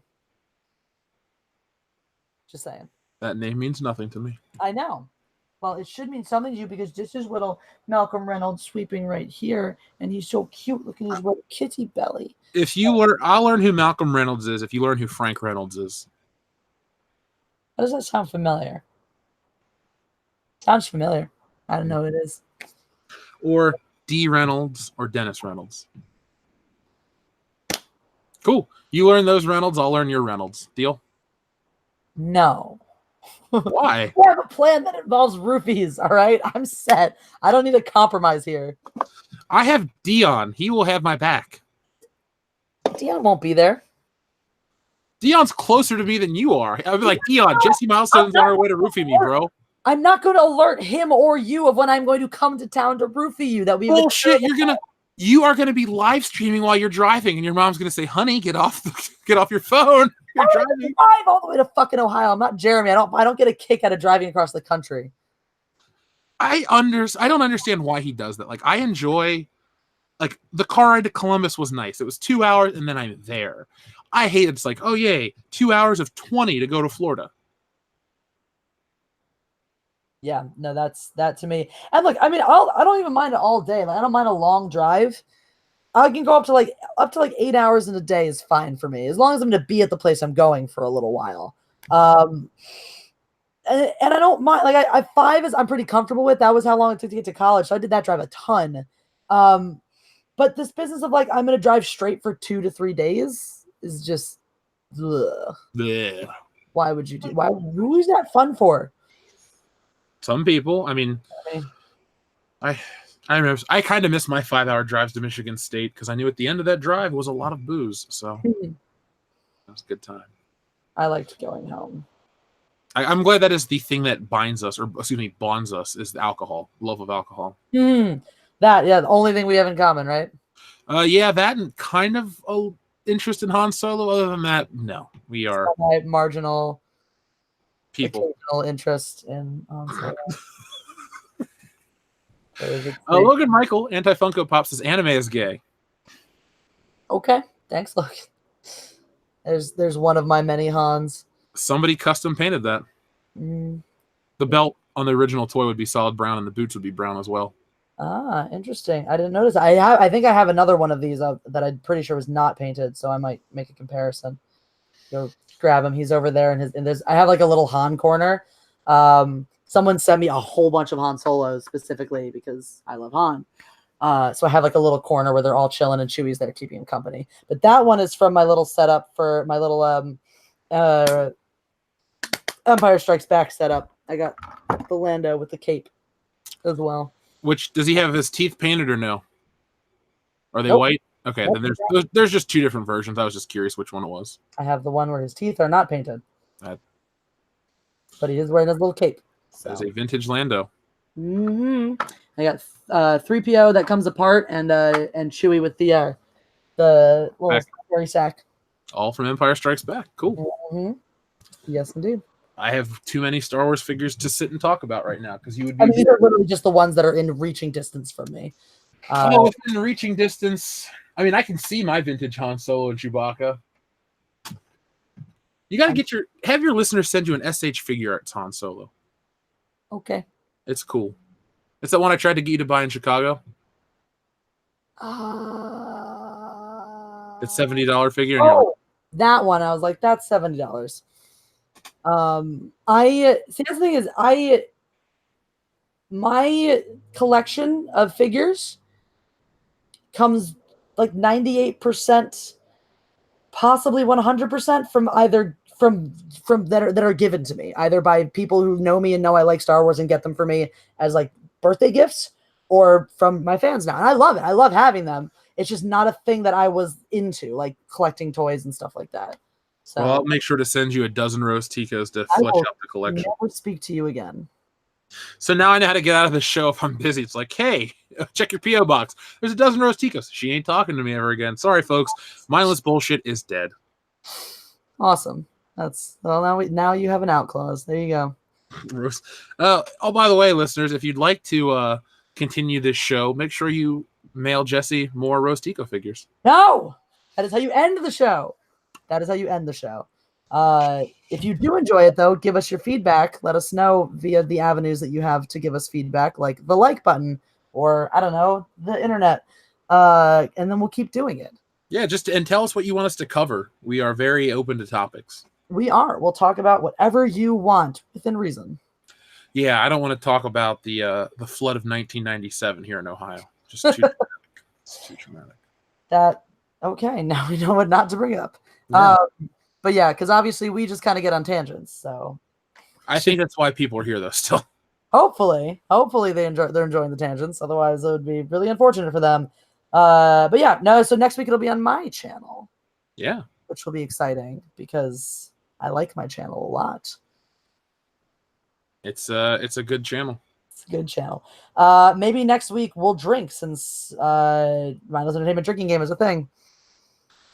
Just saying. That name means nothing to me. I know. Well, it should mean something to you because this is little Malcolm Reynolds sweeping right here, and he's so cute. Look at his little kitty belly. If you learn, I'll learn who Malcolm Reynolds is. If you learn who Frank Reynolds is. How does that sound familiar? Sounds familiar. I don't know what it is. Or D. Reynolds or Dennis Reynolds. Cool. You learn those Reynolds, I'll learn your Reynolds. Deal? No. Why? I have a plan that involves roofies, all right? I'm set. I don't need a compromise here. I have Dion. He will have my back. Dion won't be there. Dion's closer to me than you are. I'll be like, Dion, Jesse Milestone's on her way to roofie me, bro. I'm not going to alert him or you of when I'm going to come to town to roofie you. That we bullshit. You are gonna be live streaming while you're driving, and your mom's gonna say, "Honey, get off your phone. You're driving." Drive all the way to fucking Ohio. I'm not Jeremy. I don't get a kick out of driving across the country. I don't understand why he does that. Like, I enjoy, like, the car ride to Columbus was nice. It was 2 hours, and then I'm there. I hate it's like, oh yay, 2 hours of 20 to go to Florida. Yeah, no, that's that to me. And look, I mean, I don't even mind it all day. Like, I don't mind a long drive. I can go up to like 8 hours in a day is fine for me, as long as I'm going to be at the place I'm going for a little while. And I don't mind. Like, I 5 is I'm pretty comfortable with. That was how long it took to get to college, so I did that drive a ton. But this business of like I'm going to drive straight for 2 to 3 days is just, ugh. Blech. Why would you do? Why? Who is that fun for? Some people. I mean, I remember I kind of missed my 5-hour drives to Michigan State because I knew at the end of that drive was a lot of booze. So that was a good time. I liked going home. I'm glad that is the thing that binds us, or excuse me, bonds us, is the alcohol, love of alcohol. That, yeah, the only thing we have in common, right? Yeah, that and kind of a interest in Han Solo. Other than that, no, we are marginal people. Occasional interest in Han Solo. Logan Michael, Anti-Funko Pop, says anime is gay. Okay, thanks, Logan. There's one of my many Hans. Somebody custom painted that. The belt on the original toy would be solid brown, and the boots would be brown as well. Ah, interesting. I didn't notice. I think I have another one of these that I'm pretty sure was not painted, so I might make a comparison. Go grab him. He's over there, and there's. I have like a little Han corner. Someone sent me a whole bunch of Han Solos specifically because I love Han. So I have like a little corner where they're all chilling and Chewie's there keeping him company. But that one is from my little setup for my little Empire Strikes Back setup. I got the Lando with the cape as well. Which does he have his teeth painted or no? Are they white? Okay, then there's just 2 different versions. I was just curious which one it was. I have the one where his teeth are not painted, but he is wearing his little cape. So. That is a vintage Lando. I got 3PO that comes apart and Chewie with the little carry sack. All from Empire Strikes Back. Cool. Yes, indeed. I have too many Star Wars figures to sit and talk about right now because you would be. I mean, these are literally just the ones that are in reaching distance from me. In reaching distance. I mean, I can see my vintage Han Solo and Chewbacca. You got to have your listeners send you an SH figure arts Han Solo. Okay. It's cool. It's that one I tried to get you to buy in Chicago. It's $70 figure. That one. I was like, that's $70. See, the thing is, my collection of figures comes like 98%, possibly 100% from either from that are given to me, either by people who know me and know I like Star Wars and get them for me as like birthday gifts, or from my fans now. And I love it. I love having them. It's just not a thing that I was into, like collecting toys and stuff like that. So, well, I'll make sure to send you a dozen Rose Ticos to flesh out the collection. I will never speak to you again. So now I know how to get out of the show if I'm busy. It's like, hey, check your P.O. box. There's a dozen Rose Ticos. She ain't talking to me ever again. Sorry, folks. Mindless bullshit is dead. Awesome. Now you have an out clause. There you go. Roast. Oh, by the way, listeners, if you'd like to continue this show, make sure you mail Jesse more Roast Eco figures. No, that is how you end the show. That is how you end the show. If you do enjoy it, though, give us your feedback. Let us know via the avenues that you have to give us feedback, like the like button or, I don't know, the internet. And then we'll keep doing it. Yeah, and tell us what you want us to cover. We are very open to topics. We are. We'll talk about whatever you want within reason. Yeah, I don't want to talk about the flood of 1997 here in Ohio. Just too dramatic. It's too dramatic. Okay, now we know what not to bring up. Yeah. But yeah, because obviously we just kind of get on tangents. So I think that's why people are here, though. Still, hopefully they're enjoying the tangents. Otherwise, it would be really unfortunate for them. But yeah, no. So next week it'll be on my channel. Yeah, which will be exciting because I like my channel a lot. It's a good channel. It's a good channel. Maybe next week we'll drink since Mindless Entertainment drinking game is a thing.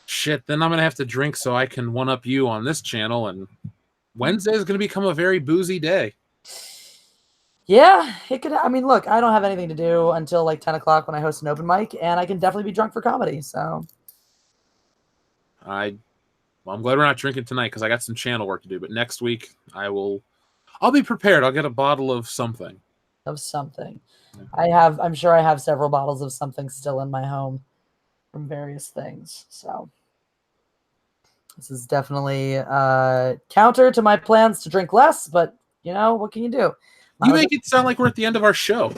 Shit, then I'm gonna have to drink so I can one up you on this channel, and Wednesday is gonna become a very boozy day. Yeah, it could. I mean, look, I don't have anything to do until like 10 o'clock when I host an open mic, and I can definitely be drunk for comedy. So, I'm glad we're not drinking tonight because I got some channel work to do. But next week I'll be prepared. I'll get a bottle of something. Yeah. I'm sure I have several bottles of something still in my home from various things. So this is definitely counter to my plans to drink less, but you know, what can you do? You make it sound like we're at the end of our show.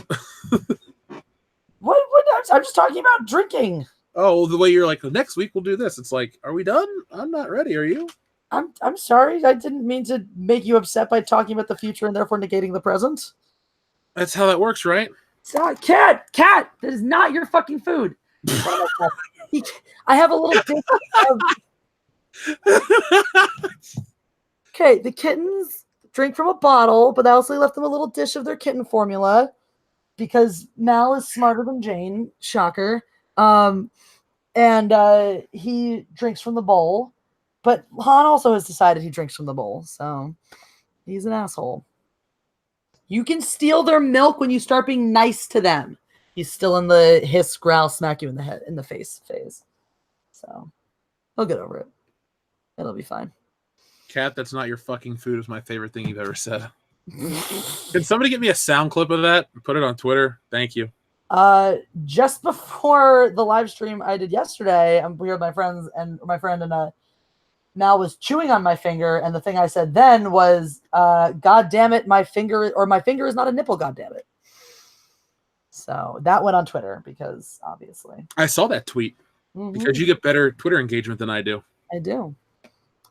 What? I'm just talking about drinking. Oh, the way you're like, next week we'll do this. It's like, are we done? I'm not ready. Are you? I'm sorry. I didn't mean to make you upset by talking about the future and therefore negating the present. That's how that works, right? Cat, that is not your fucking food. I have a little dish of... Okay, the kittens drink from a bottle, but I also left them a little dish of their kitten formula because Mal is smarter than Jane. Shocker. And he drinks from the bowl, but Han also has decided he drinks from the bowl, so he's an asshole. You can steal their milk when you start being nice to them. He's still in the hiss, growl, smack you in the face phase. So he'll get over it. It'll be fine. Cat, that's not your fucking food is my favorite thing you've ever said. Can somebody get me a sound clip of that and put it on Twitter? Thank you. Just before the live stream I did yesterday, I'm here with my friend and Mal was chewing on my finger, and the thing I said then was, God damn it, my finger is not a nipple, god damn it. So that went on Twitter because obviously. I saw that tweet because you get better Twitter engagement than I do. I do.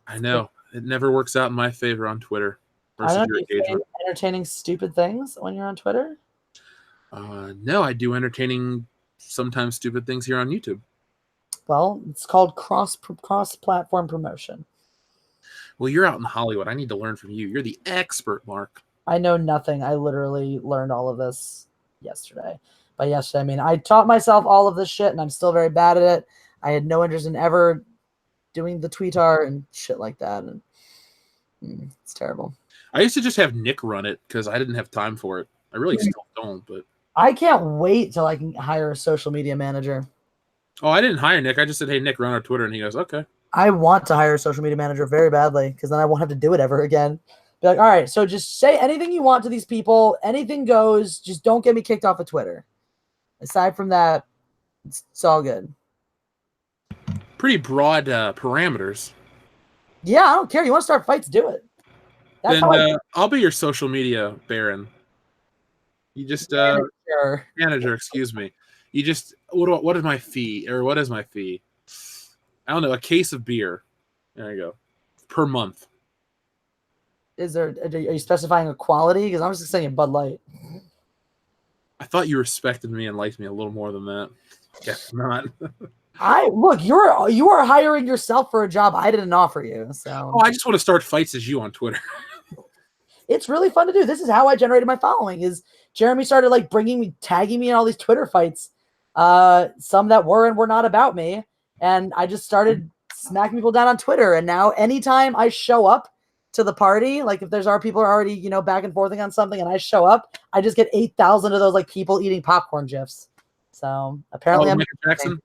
I know. It never works out in my favor on Twitter versus your engagement. Entertaining stupid things when you're on Twitter? No, I do entertaining, sometimes stupid things here on YouTube. Well, it's called cross-platform promotion. Well, you're out in Hollywood. I need to learn from you. You're the expert, Mark. I know nothing. I literally learned all of this yesterday. By yesterday, I mean I taught myself all of this shit, and I'm still very bad at it. I had no interest in ever doing the tweetar and shit like that, and it's terrible. I used to just have Nick run it because I didn't have time for it. I really still don't, but I can't wait till I can hire a social media manager. Oh, I didn't hire Nick. I just said, hey, Nick, run our Twitter. And he goes, okay. I want to hire a social media manager very badly because then I won't have to do it ever again. Be like, all right, so just say anything you want to these people. Anything goes. Just don't get me kicked off of Twitter. Aside from that, it's all good. Pretty broad parameters. Yeah, I don't care. You want to start fights, do it. That's then I'll be your social media baron. You just manager, excuse me. You just what is my fee or what is my fee? I don't know. A case of beer. There you go. Per month. Are you specifying a quality? Because I'm just saying Bud Light. I thought you respected me and liked me a little more than that. Guess not. You are hiring yourself for a job I didn't offer you. So I just want to start fights as you on Twitter. It's really fun to do. This is how I generated my following. Is Jeremy started like tagging me in all these Twitter fights, some that were and were not about me, and I just started smacking people down on Twitter. And now, anytime I show up to the party, like if there's our people are already, back and forthing on something and I show up, I just get 8,000 of those like people eating popcorn gifs. So apparently I'm Michael Jackson?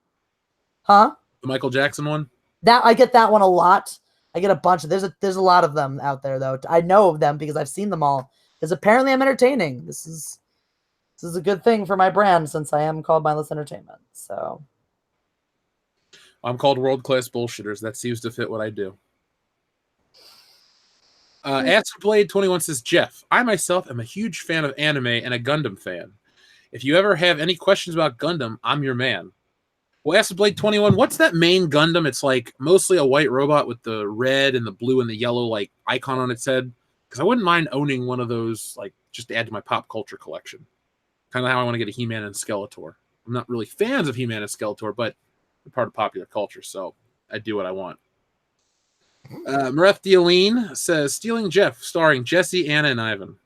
Huh? The Michael Jackson one? That I get that one a lot. I get a bunch of there's a lot of them out there though. I know of them because I've seen them all. Because apparently I'm entertaining. This is a good thing for my brand since I am called Mindless Entertainment. So I'm called World Class Bullshitters. That seems to fit what I do. Blade21 says, Jeff, I myself am a huge fan of anime and a Gundam fan. If you ever have any questions about Gundam, I'm your man. Well, Blade21, what's that main Gundam? It's like mostly a white robot with the red and the blue and the yellow like icon on its head. Because I wouldn't mind owning one of those, like just to add to my pop culture collection. Kind of how I want to get a He-Man and Skeletor. I'm not really fans of He-Man and Skeletor, but they're part of popular culture, so I do what I want. Mareth Dealine says, Stealing Jeff, starring Jesse, Anna, and Ivan.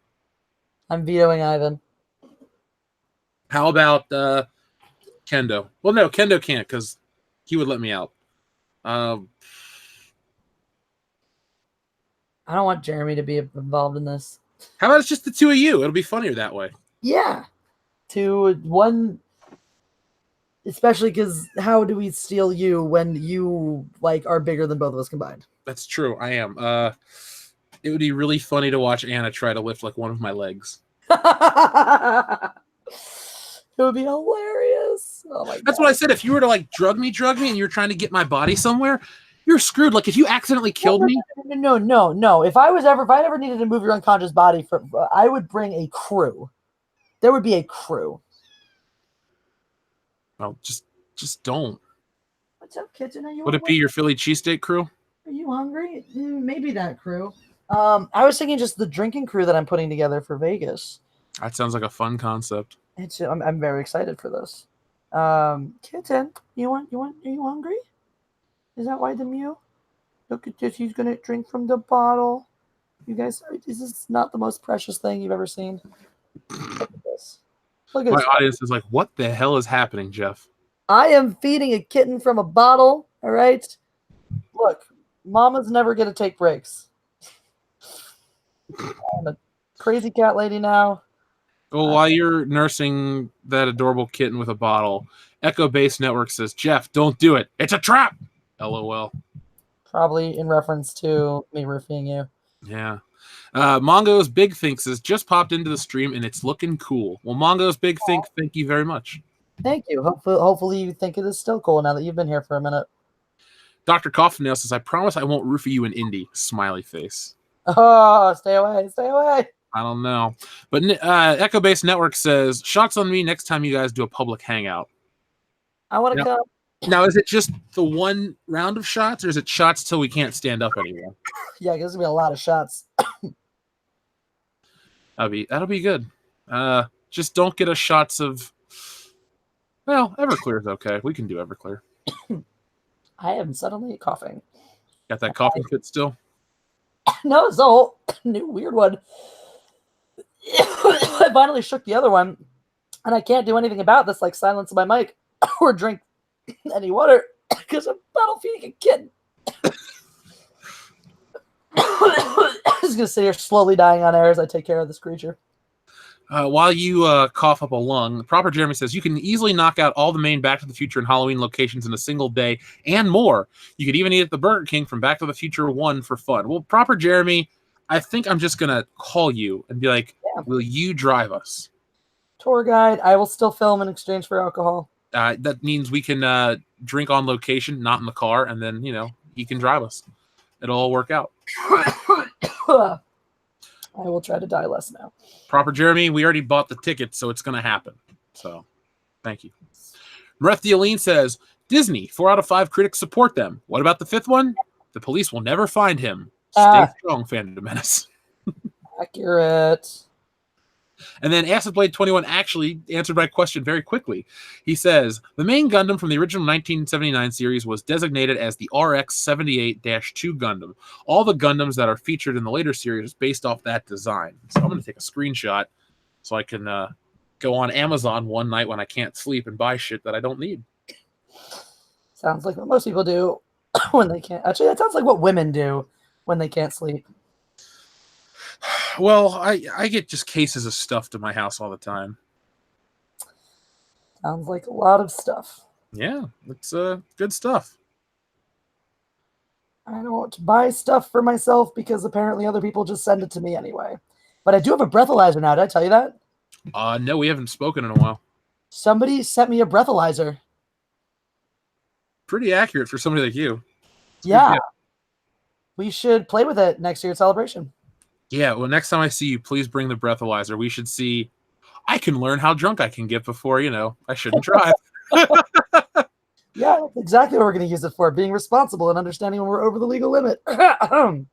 I'm vetoing Ivan. How about Kendo? Well, no, Kendo can't because he would let me out. I don't want Jeremy to be involved in this. How about it's just the two of you? It'll be funnier that way. Yeah. One, especially because how do we steal you when you like are bigger than both of us combined? That's true. I am. It would be really funny to watch Anna try to lift like one of my legs. It would be hilarious. Oh my God. That's what I said. If you were to like drug me, and you were trying to get my body somewhere, you're screwed. Like if you accidentally killed me. No. If I ever needed to move your unconscious body, I would bring a crew. There would be a crew. Well, just don't. What's up, kitten? Would it be your Philly cheesesteak crew? Are you hungry? Maybe that crew. I was thinking just the drinking crew that I'm putting together for Vegas. That sounds like a fun concept. I'm very excited for this. Kitten, are you hungry? Is that why the mew? Look at this. He's gonna drink from the bottle. You guys, this is not the most precious thing you've ever seen. Look at this. Look at my this. audience is like, what the hell is happening, Jeff? I am feeding a kitten from a bottle. All right. Look, mama's never gonna take breaks. I'm a crazy cat lady now. Well, while you're nursing that adorable kitten with a bottle, Echo Base Network says, Jeff, don't do it. It's a trap. LOL. Probably in reference to me roofing you. Yeah. Mongo's Big Think says, just popped into the stream and it's looking cool. Well, Mongo's Big Think, thank you very much. Thank you. Hopefully you think it is still cool now that you've been here for a minute. Dr. Coffinail says, I promise I won't roofie you in Indy. Smiley face. Oh, stay away. Stay away. I don't know. But Echo Base Network says, shots on me next time you guys do a public hangout. I want to come. Now, is it just the one round of shots, or is it shots till we can't stand up anymore? Yeah, there's going to be a lot of shots. That'll be good. Just don't get us shots of... Well, Everclear's okay. We can do Everclear. I am suddenly coughing. Got that coughing fit still? No, it's a whole new weird one. I finally shook the other one, and I can't do anything about this, like silence my mic or drink any water because I'm bottle feeding a kid. I'm just gonna sit here slowly dying on air as I take care of this creature. While you cough up a lung, Proper Jeremy says you can easily knock out all the main Back to the Future and Halloween locations in a single day and more. You could even eat at the Burger King from Back to the Future 1 for fun. Well, Proper Jeremy, I think I'm just going to call you and be like, will you drive us? Tour guide. I will still film in exchange for alcohol. That means we can drink on location, not in the car, and then, he can drive us. It'll all work out. I will try to die less now. Proper Jeremy, we already bought the ticket, so it's going to happen. So, thank you. Mareth Dealine says, Disney, 4 out of 5 critics support them. What about the 5th one? The police will never find him. Stay strong, Phantom Menace. Accurate. And then AcidBlade21 actually answered my question very quickly. He says, the main Gundam from the original 1979 series was designated as the RX-78-2 Gundam. All the Gundams that are featured in the later series is based off that design. So I'm going to take a screenshot so I can go on Amazon one night when I can't sleep and buy shit that I don't need. Sounds like what most people do when they can't. Actually, that sounds like what women do when they can't sleep. Well, I get just cases of stuff to my house all the time. Sounds like a lot of stuff. Yeah, it's good stuff. I don't buy stuff for myself because apparently other people just send it to me anyway. But I do have a breathalyzer now. Did I tell you that? No, we haven't spoken in a while. Somebody sent me a breathalyzer. Pretty accurate for somebody like you. Yeah. We should play with it next year's celebration. Yeah, well, next time I see you, please bring the breathalyzer. We should see. I can learn how drunk I can get before, I shouldn't drive. Yeah, that's exactly what we're going to use it for, being responsible and understanding when we're over the legal limit. By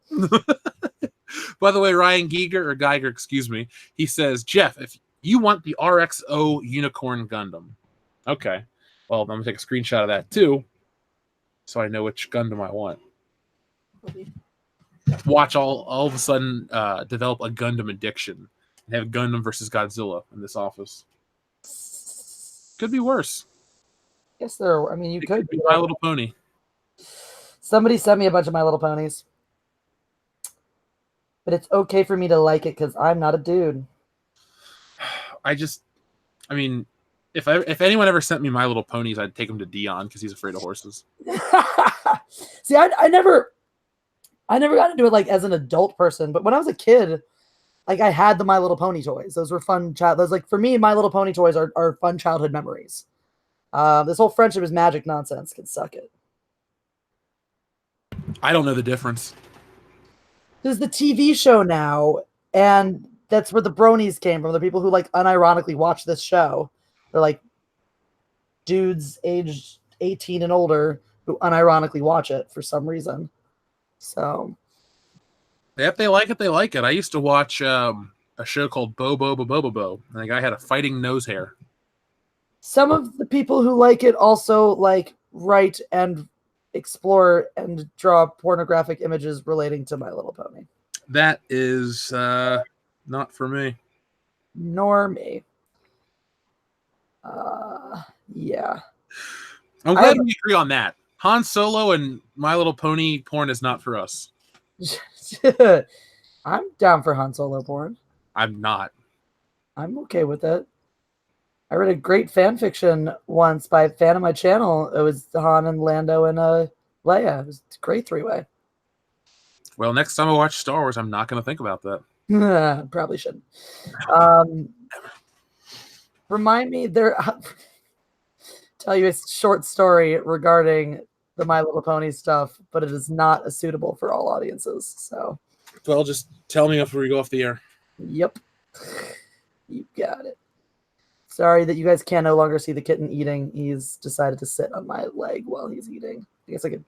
the way, Ryan Geiger, excuse me, he says, Jeff, if you want the RXO Unicorn Gundam. Okay. Well, I'm going to take a screenshot of that too, so I know which Gundam I want. Watch all of a sudden develop a Gundam addiction and have Gundam versus Godzilla in this office. Could be worse. Yes, there. I mean, you could be My Little Pony. Somebody sent me a bunch of My Little Ponies, but it's okay for me to like it because I'm not a dude. I mean, if anyone ever sent me My Little Ponies, I'd take him to Dion because he's afraid of horses. See, I never got into it like as an adult person, but when I was a kid, like I had the My Little Pony toys. Those were fun. Those like for me, My Little Pony toys are fun childhood memories. This whole friendship is magic nonsense can suck it. I don't know the difference. There's the TV show now, and that's where the bronies came from. The people who like unironically watch this show. They're like dudes aged 18 and older who unironically watch it for some reason. So if they like it, they like it. I used to watch a show called Bo Bo Bo Bo Bo Bo, and the guy had a fighting nose hair. Some of the people who like it also like write and explore and draw pornographic images relating to My Little Pony. That is not for me. Nor me. Yeah. I'm glad we agree on that. Han Solo and My Little Pony porn is not for us. I'm down for Han Solo porn. I'm not. I'm okay with it. I read a great fan fiction once by a fan of my channel. It was Han and Lando and Leia. It was a great three-way. Well, next time I watch Star Wars, I'm not going to think about that. Probably shouldn't. Remind me there. Tell you a short story regarding the My Little Pony stuff, but it is not suitable for all audiences. So, well, just tell me before we go off the air. Yep, you got it. Sorry that you guys can no longer see the kitten eating. He's decided to sit on my leg while he's eating. I guess I could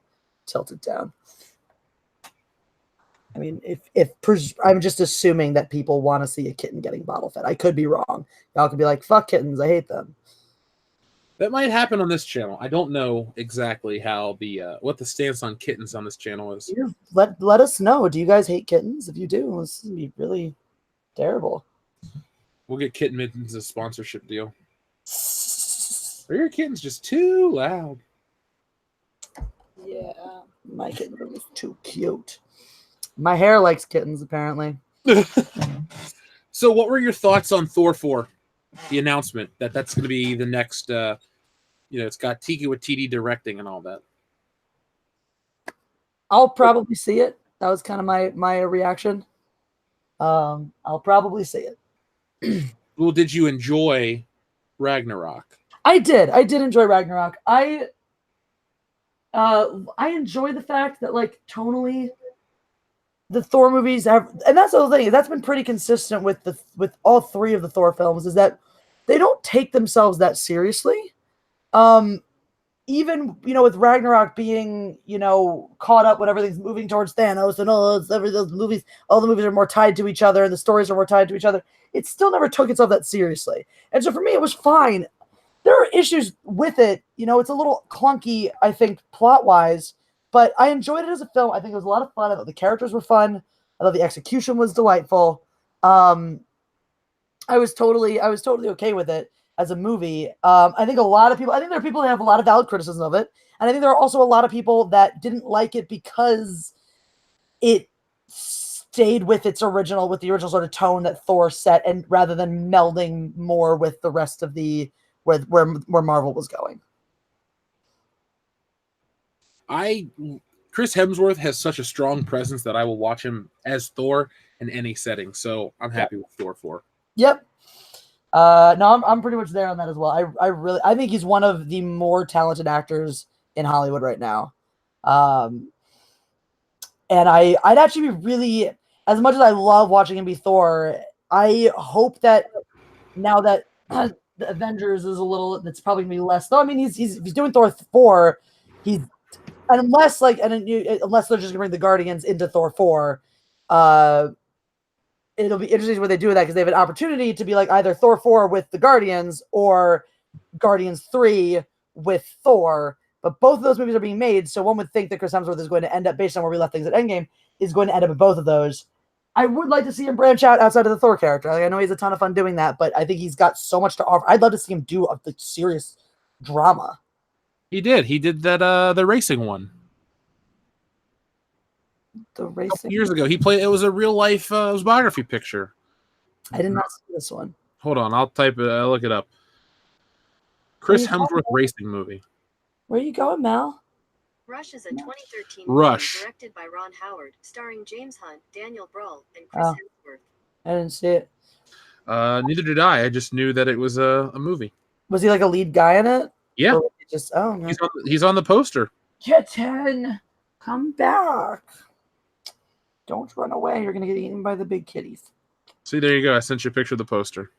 tilt it down. I mean, if I'm just assuming that people want to see a kitten getting bottle fed. I could be wrong. Y'all could be like, fuck kittens, I hate them. That might happen on this channel. I don't know exactly how what the stance on kittens on this channel is. Let us know. Do you guys hate kittens? If you do, this would be really terrible. We'll get Kitten Mittens a sponsorship deal. Are your kittens just too loud? Yeah, my kitten is too cute. My hair likes kittens, apparently. So what were your thoughts on Thor 4? The announcement that's going to be the next, it's got Taika Waititi directing and all that. I'll probably see it. That was kind of my reaction. I'll probably see it. Well, did you enjoy Ragnarok? I did enjoy Ragnarok. I enjoy the fact that like tonally the Thor movies have, and that's the thing that's been pretty consistent with all three of the Thor films, is that they don't take themselves that seriously. Even with Ragnarok being caught up when everything's moving towards Thanos and all the movies are more tied to each other and the stories are more tied to each other. It still never took itself that seriously, and so for me it was fine. There are issues with it, it's a little clunky, I think, plot wise, but I enjoyed it as a film. I think it was a lot of fun. I thought the characters were fun. I thought the execution was delightful. I was totally okay with it as a movie. I think there are people that have a lot of valid criticism of it. And I think there are also a lot of people that didn't like it because it stayed with the original sort of tone that Thor set, and rather than melding more with the rest of the where Marvel was going. Chris Hemsworth has such a strong presence that I will watch him as Thor in any setting. So I'm happy with Thor 4. Yep. No, I'm pretty much there on that as well. I think he's one of the more talented actors in Hollywood right now. And I'd actually be really, as much as I love watching him be Thor, I hope that now that the Avengers is it's probably gonna be less. Though I mean, he's doing Thor 4. Unless they're just gonna bring the Guardians into Thor 4, it'll be interesting what they do with that, because they have an opportunity to be like either Thor 4 with the Guardians or Guardians 3 with Thor. But both of those movies are being made, so one would think that Chris Hemsworth is going to end up, based on where we left things at Endgame, is going to end up in both of those. I would like to see him branch out outside of the Thor character. Like, I know he's a ton of fun doing that, but I think he's got so much to offer. I'd love to see him do a serious drama. He did that the racing one. The racing years ago. It was a real life biography picture. I did not see this one. Hold on, I'll look it up. Chris Hemsworth racing movie. Where are you going, Mal? Rush is a 2013 Rush movie directed by Ron Howard, starring James Hunt, Daniel Bruhl, and Chris Hemsworth. I didn't see it. Neither did I. I just knew that it was a movie. Was he like a lead guy in it? Yeah. Just he's on the poster. Kitten, come back. Don't run away. You're going to get eaten by the big kitties. See, there you go. I sent you a picture of the poster.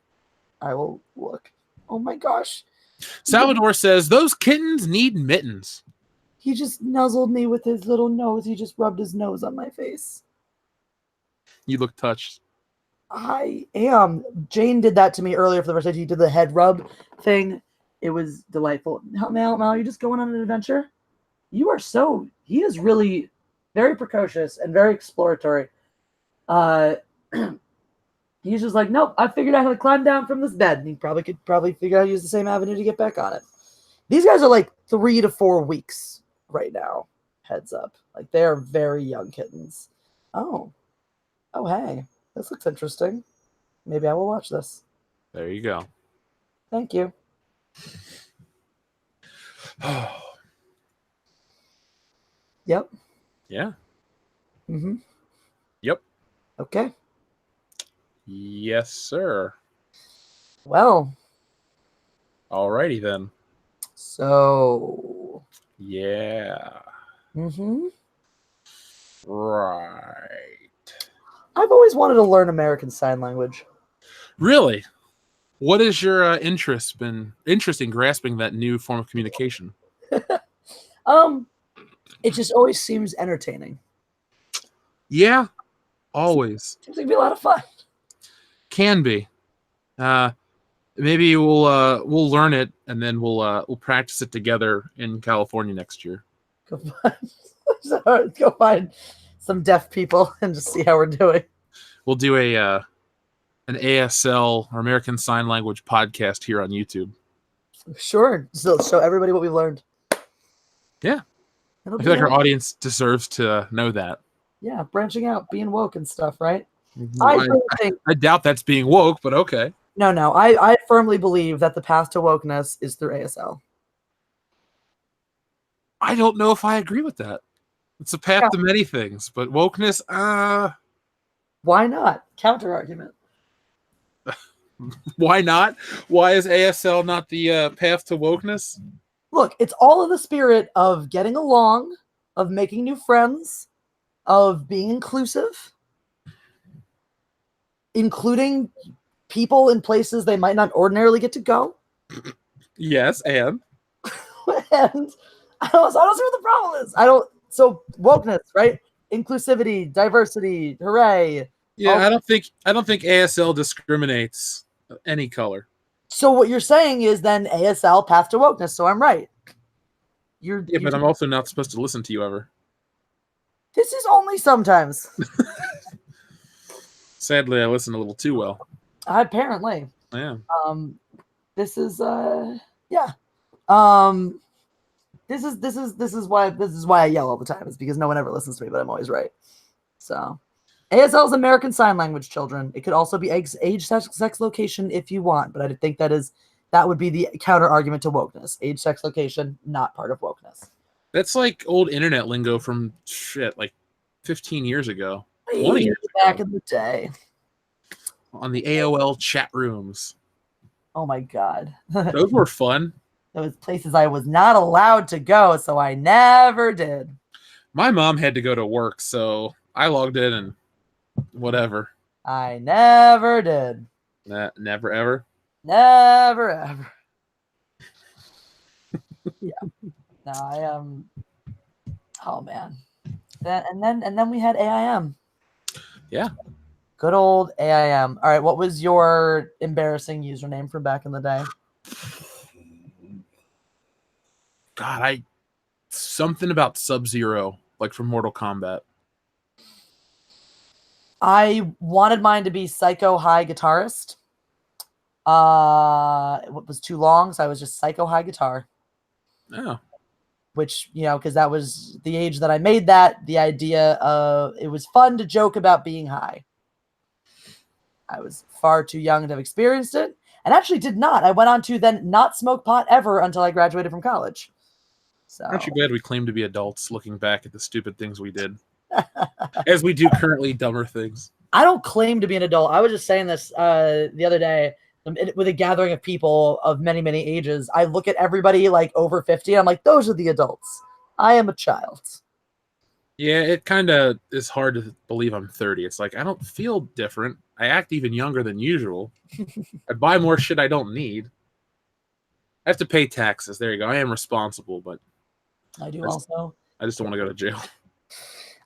I will look. Oh my gosh. Salvador says, those kittens need mittens. He just nuzzled me with his little nose. He just rubbed his nose on my face. You look touched. I am. Jane did that to me earlier for the first time. He did the head rub thing. It was delightful. Mal, you're just going on an adventure? He is really very precocious and very exploratory. He's just like, nope, I figured out how to climb down from this bed. And he could figure out how to use the same avenue to get back on it. These guys are like 3 to 4 weeks right now. Heads up. Like, they are very young kittens. Oh, hey, this looks interesting. Maybe I will watch this. There you go. Thank you. Yep. Yeah. Mm-hmm. Yep. Okay. Yes, sir. Well. Alrighty then. So. Yeah. Mm-hmm. Right. I've always wanted to learn American Sign Language. Really? What is your interest in grasping that new form of communication? It just always seems entertaining. Yeah, always. Seems like it'd be a lot of fun. Can be. Maybe we'll learn it, and then we'll practice it together in California next year. Go find some deaf people and just see how we're doing. We'll do an ASL or American Sign Language podcast here on YouTube. Sure. So show everybody what we've learned. Yeah. I feel like our audience deserves to know that. Yeah, branching out, being woke and stuff, right? I doubt that's being woke, but okay. No. I firmly believe that the path to wokeness is through ASL. I don't know if I agree with that. It's a path to many things, but wokeness, why not? Counter argument. Why not? Why is ASL not the path to wokeness? Look, it's all in the spirit of getting along, of making new friends, of being inclusive, including people in places they might not ordinarily get to go. Yes, and I don't see what the problem is. So wokeness, right? Inclusivity, diversity, hooray. Yeah, I don't think ASL discriminates any color. So what you're saying is then ASL path to wokeness. So I'm right. But I'm also not supposed to listen to you ever. This is only sometimes. Sadly, I listen a little too well. Apparently. Yeah. This is yeah. This is why I yell all the time. It's because no one ever listens to me, but I'm always right. So ASL is American Sign Language, children. It could also be age, sex, location if you want, but I think that would be the counter argument to wokeness. Age, sex, location, not part of wokeness. That's like old internet lingo from shit, like 15 years ago, 20 years back ago. in the day. On the AOL chat rooms. Oh my God. Those were fun. Those places I was not allowed to go, so I never did. My mom had to go to work, so I logged in and whatever. I never did. Never ever. Never ever. Yeah. No, I oh man. And then we had AIM. Yeah. Good old AIM. All right, what was your embarrassing username from back in the day? God, something about Sub-Zero, like from Mortal Kombat. I wanted mine to be Psycho High Guitarist. It was too long, so I was just Psycho High Guitar. Oh. Which, because that was the age that I made that, the idea of it was fun to joke about being high. I was far too young to have experienced it, and actually did not. I went on to then not smoke pot ever until I graduated from college. So, aren't you glad we claim to be adults looking back at the stupid things we did? As we do currently dumber things. I don't claim to be an adult. I was just saying this the other day with a gathering of people of many, many ages. I look at everybody like over 50. And I'm like, those are the adults. I am a child. Yeah, it kind of is hard to believe I'm 30. It's like, I don't feel different. I act even younger than usual. I buy more shit I don't need. I have to pay taxes. There you go. I am responsible, but I do also. I just don't want to go to jail.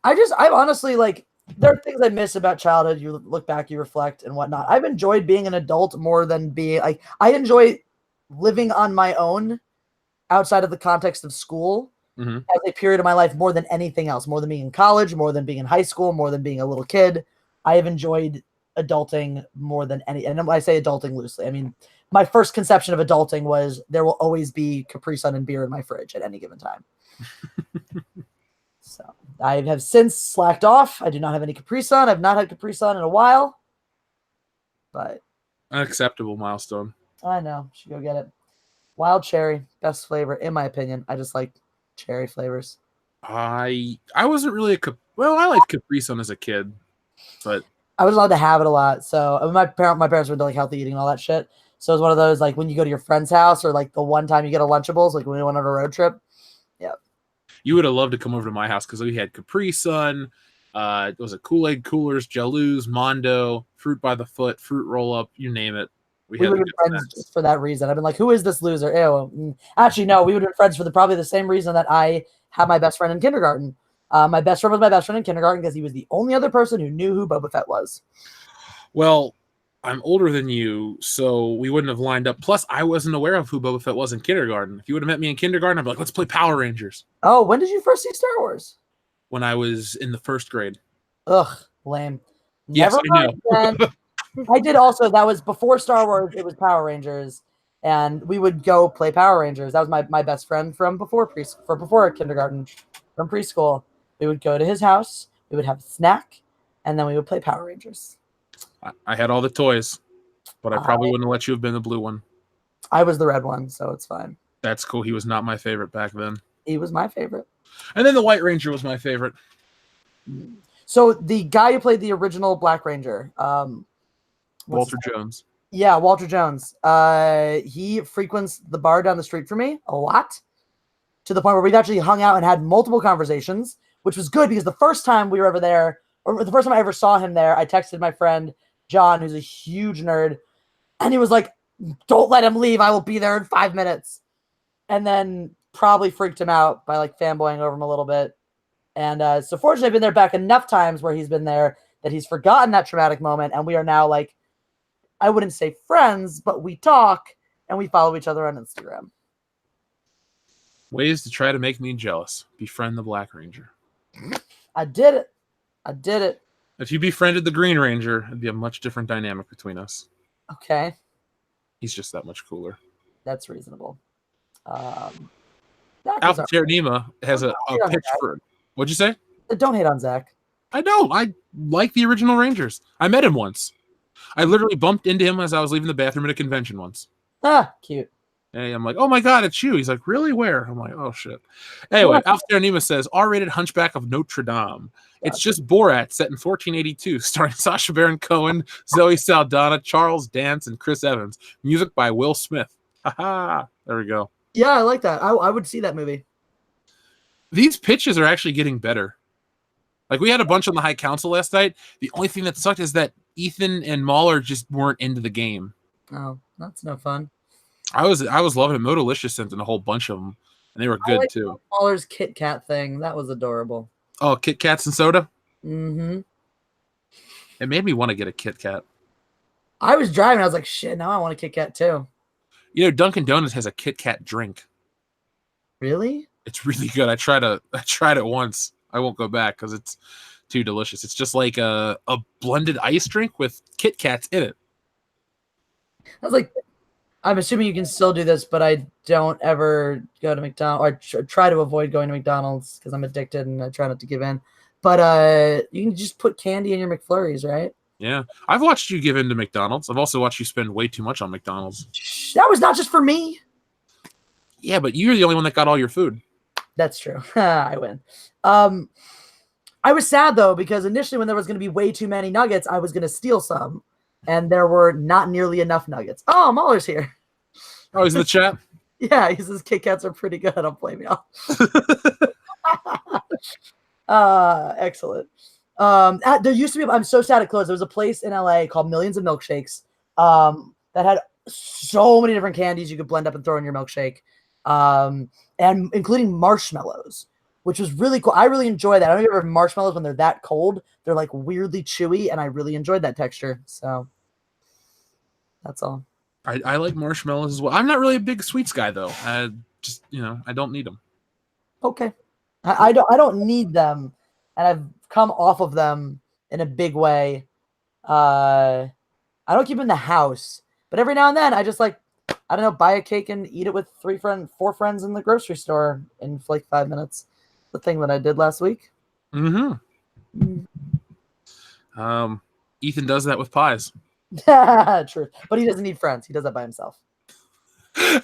I'm honestly like, there are things I miss about childhood. You look back, you reflect, and whatnot. I've enjoyed being an adult more than being like, I enjoy living on my own outside of the context of school as a period of my life more than anything else, more than being in college, more than being in high school, more than being a little kid. I have enjoyed adulting more than any, and when I say adulting loosely, I mean, my first conception of adulting was there will always be Capri Sun and beer in my fridge at any given time. So I have since slacked off. I do not have any Capri Sun. I've not had Capri Sun in a while. But unacceptable milestone. I know. Should go get it. Wild cherry, best flavor in my opinion. I just like cherry flavors. I wasn't really I liked Capri Sun as a kid, but I was allowed to have it a lot. So my parents were into like healthy eating and all that shit. So it was one of those like when you go to your friend's house or like the one time you get a Lunchables, like when we went on a road trip. Yeah. You would have loved to come over to my house because we had Capri Sun. It was a Kool-Aid Coolers, Jaloo's, Mondo, Fruit by the Foot, Fruit Roll Up, you name it. We would have been friends just for that reason. I've been like, who is this loser? Ew. Actually, no, we would have been friends for probably the same reason that I had my best friend in kindergarten. My best friend was my best friend in kindergarten because he was the only other person who knew who Boba Fett was. Well, I'm older than you, so we wouldn't have lined up. Plus, I wasn't aware of who Boba Fett was in kindergarten. If you would have met me in kindergarten, I'd be like, let's play Power Rangers. Oh, when did you first see Star Wars? When I was in the first grade. Ugh, lame. Yes, Never I know. I did also. That was before Star Wars. It was Power Rangers, and we would go play Power Rangers. That was my best friend from before kindergarten, from preschool. We would go to his house. We would have a snack, and then we would play Power Rangers. I had all the toys, but I probably wouldn't have let you have been the blue one. I was the red one, so it's fine. That's cool. He was not my favorite back then. He was my favorite. And then the White Ranger was my favorite. So the guy who played the original Black Ranger, Walter Jones. Yeah, Walter Jones. He frequents the bar down the street from me a lot, to the point where we've actually hung out and had multiple conversations, which was good because the first time we were ever there, or the first time I ever saw him there, I texted my friend John, who's a huge nerd, and he was like, don't let him leave. I will be there in 5 minutes. And then probably freaked him out by like fanboying over him a little bit. And so fortunately, I've been there back enough times where he's been there that he's forgotten that traumatic moment. And we are now like, I wouldn't say friends, but we talk and we follow each other on Instagram. Ways to try to make me jealous. Befriend the Black Ranger. I did it. If you befriended the Green Ranger, it'd be a much different dynamic between us. Okay. He's just that much cooler. That's reasonable. Alpha Terranima has a pitch for... What'd you say? Don't hate on Zach. I don't. I like the original Rangers. I met him once. I literally bumped into him as I was leaving the bathroom at a convention once. Ah, cute. Hey, I'm like, oh my God, it's you. He's like, really? Where? I'm like, oh shit. Anyway, Alfred Nima says R-rated Hunchback of Notre Dame. It's just Borat set in 1482, starring Sacha Baron Cohen, Zoe Saldana, Charles Dance, and Chris Evans. Music by Will Smith. Haha. There we go. Yeah, I like that. I would see that movie. These pitches are actually getting better. Like, we had a bunch on the High Council last night. The only thing that sucked is that Ethan and Mahler just weren't into the game. Oh, that's no fun. I was loving it. Modalicious sent in a whole bunch of them, and they were good too. Mahler's Kit Kat thing, that was adorable. Oh, Kit Kats and soda? Mm-hmm. It made me want to get a Kit Kat. I was driving. I was like, shit, now I want a Kit Kat too. You know, Dunkin' Donuts has a Kit Kat drink. Really? It's really good. I tried it once. I won't go back because it's too delicious. It's just like a blended ice drink with Kit Kats in it. I was like, I'm assuming you can still do this, but I don't ever go to McDonald's, or try to avoid going to McDonald's because I'm addicted and I try not to give in. But you can just put candy in your McFlurries, right? Yeah. I've watched you give in to McDonald's. I've also watched you spend way too much on McDonald's. That was not just for me. Yeah, but you're the only one that got all your food. That's true. I win. I was sad, though, because initially when there was going to be way too many nuggets, I was going to steal some. And there were not nearly enough nuggets. Oh, Mahler's here. Oh, he's in the chat? Yeah, he says Kit Kats are pretty good. Don't blame y'all. Excellent. There used to be, I'm so sad it closed. There was a place in LA called Millions of Milkshakes that had so many different candies you could blend up and throw in your milkshake, and including marshmallows, which was really cool. I really enjoy that. I don't know if you ever have marshmallows when they're that cold. They're like weirdly chewy, and I really enjoyed that texture. So that's all. I like marshmallows as well. I'm not really a big sweets guy, though. I just, I don't need them. Okay. I don't need them, and I've come off of them in a big way. I don't keep them in the house, but every now and then I just I don't know, buy a cake and eat it with 4 friends in the grocery store in like 5 minutes. The thing that I did last week. Mm-hmm. Ethan does that with pies. True, but he doesn't need friends. He does that by himself.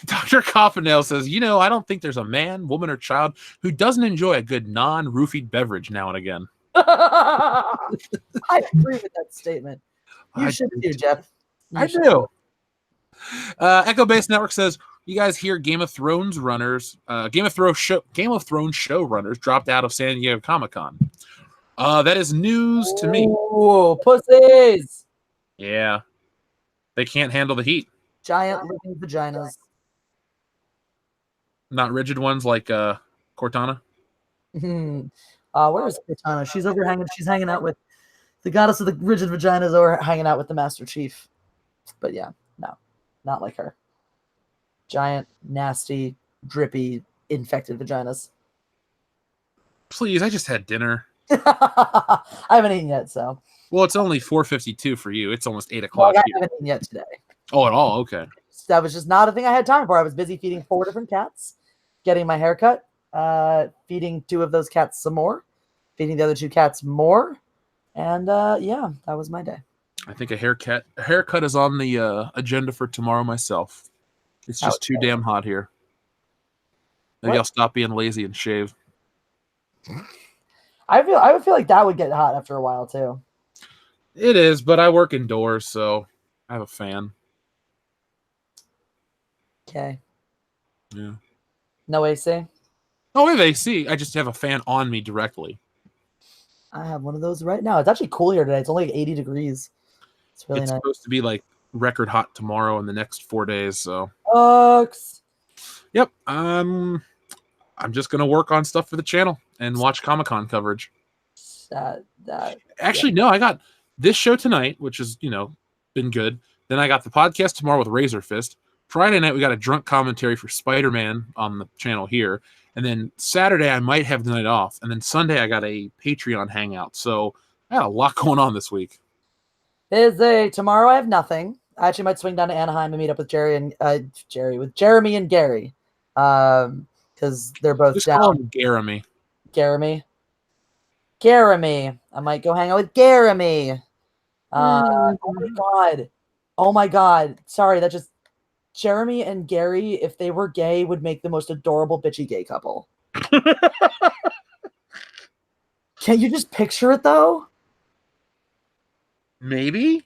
Dr. Coffindale says, I don't think there's a man, woman, or child who doesn't enjoy a good non-roofied beverage now and again. I agree with that statement. You should too, Jeff. I do. Echo Base Network says, you guys hear Game of Thrones showrunners dropped out of San Diego Comic-Con. That is news to me. Ooh, pussies. Yeah. They can't handle the heat. Giant living vaginas. Not rigid ones like Cortana. Where is Cortana? She's over hanging. She's hanging out with the goddess of the rigid vaginas, or hanging out with the Master Chief. But yeah, no, not like her. Giant, nasty, drippy, infected vaginas. Please, I just had dinner. I haven't eaten yet, so. Well, it's only 4:52 for you. It's almost 8 Well, o'clock. I haven't eaten yet today. Oh, at all? Okay. That was just not a thing I had time for. I was busy feeding 4 different cats, getting my haircut, feeding 2 of those cats some more, feeding the other 2 cats more, and yeah, that was my day. I think a haircut is on the agenda for tomorrow myself. It's just too damn hot here. Maybe I'll stop being lazy and shave. I would feel like that would get hot after a while too. It is, but I work indoors, so I have a fan. Okay. Yeah. No AC? Oh, we have AC. I just have a fan on me directly. I have one of those right now. It's actually cool here today. It's only 80 degrees. It's really nice. It's supposed to be like record hot tomorrow in the next 4 days, so. Yep. I'm just gonna work on stuff for the channel and watch Comic-Con coverage. Actually, no, I got this show tonight, which is, been good. Then I got the podcast tomorrow with Razor Fist. Friday night, we got a drunk commentary for Spider-Man on the channel here. And then Saturday, I might have the night off. And then Sunday, I got a Patreon hangout. So I had a lot going on this week. Tomorrow, I have nothing. I actually might swing down to Anaheim and meet up with Jeremy and Gary. Because they're both Just down. call him Jeremy. Jeremy. Jeremy. I might go hang out with Jeremy. Oh my god. Oh my god. Sorry, that just Jeremy and Gary, if they were gay, would make the most adorable bitchy gay couple. Can't you just picture it though? Maybe.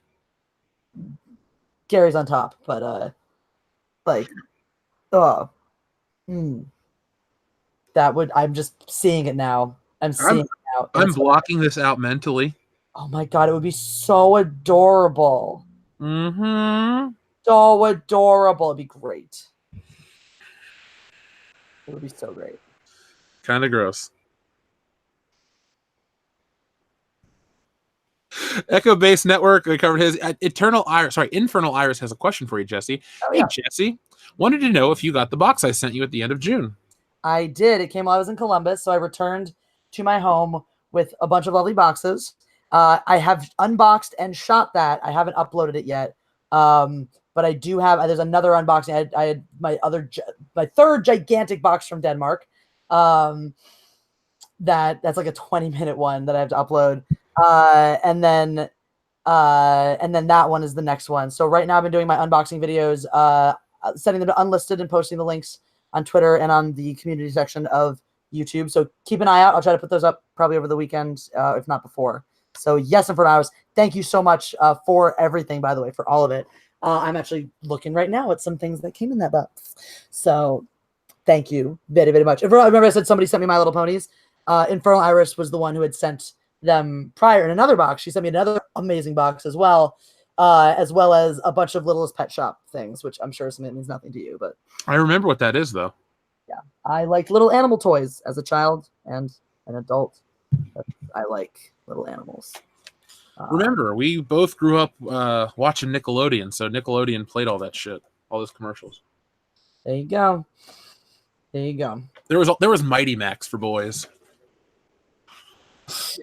Gary's on top, but like, oh, that would. I'm just seeing it now. I'm seeing it now. I'm blocking this out mentally. Oh my god, it would be so adorable. Mm-hmm. So adorable. It'd be great. It would be so great. Kind of gross. Echo Base Network, we covered his. Infernal Iris has a question for you, Jesse. Oh, hey, yeah. Jesse, wanted to know if you got the box I sent you at the end of June. I did. It came while I was in Columbus, so I returned to my home with a bunch of lovely boxes. I have unboxed and shot that. I haven't uploaded it yet, but I do have. There's another unboxing. I had my third gigantic box from Denmark. That's like a 20-minute one that I have to upload. And then that one is the next one. So right now I've been doing my unboxing videos, setting them to unlisted and posting the links on Twitter and on the community section of YouTube. So keep an eye out. I'll try to put those up probably over the weekend, if not before. So yes, and for hours. Thank you so much for everything, by the way, for all of it. I'm actually looking right now at some things that came in that box. So thank you very, very much. I remember I said somebody sent me My Little Ponies. Infernal Iris was the one who had sent them prior in another box. She sent me another amazing box as well as a bunch of Littlest Pet Shop things, which I'm sure means nothing to you, but I remember what that is, though. Yeah, I liked little animal toys as a child and an adult. I like little animals. Remember, we both grew up watching Nickelodeon, so Nickelodeon played all that shit, all those commercials. There you go. There you go. There was Mighty Max for boys.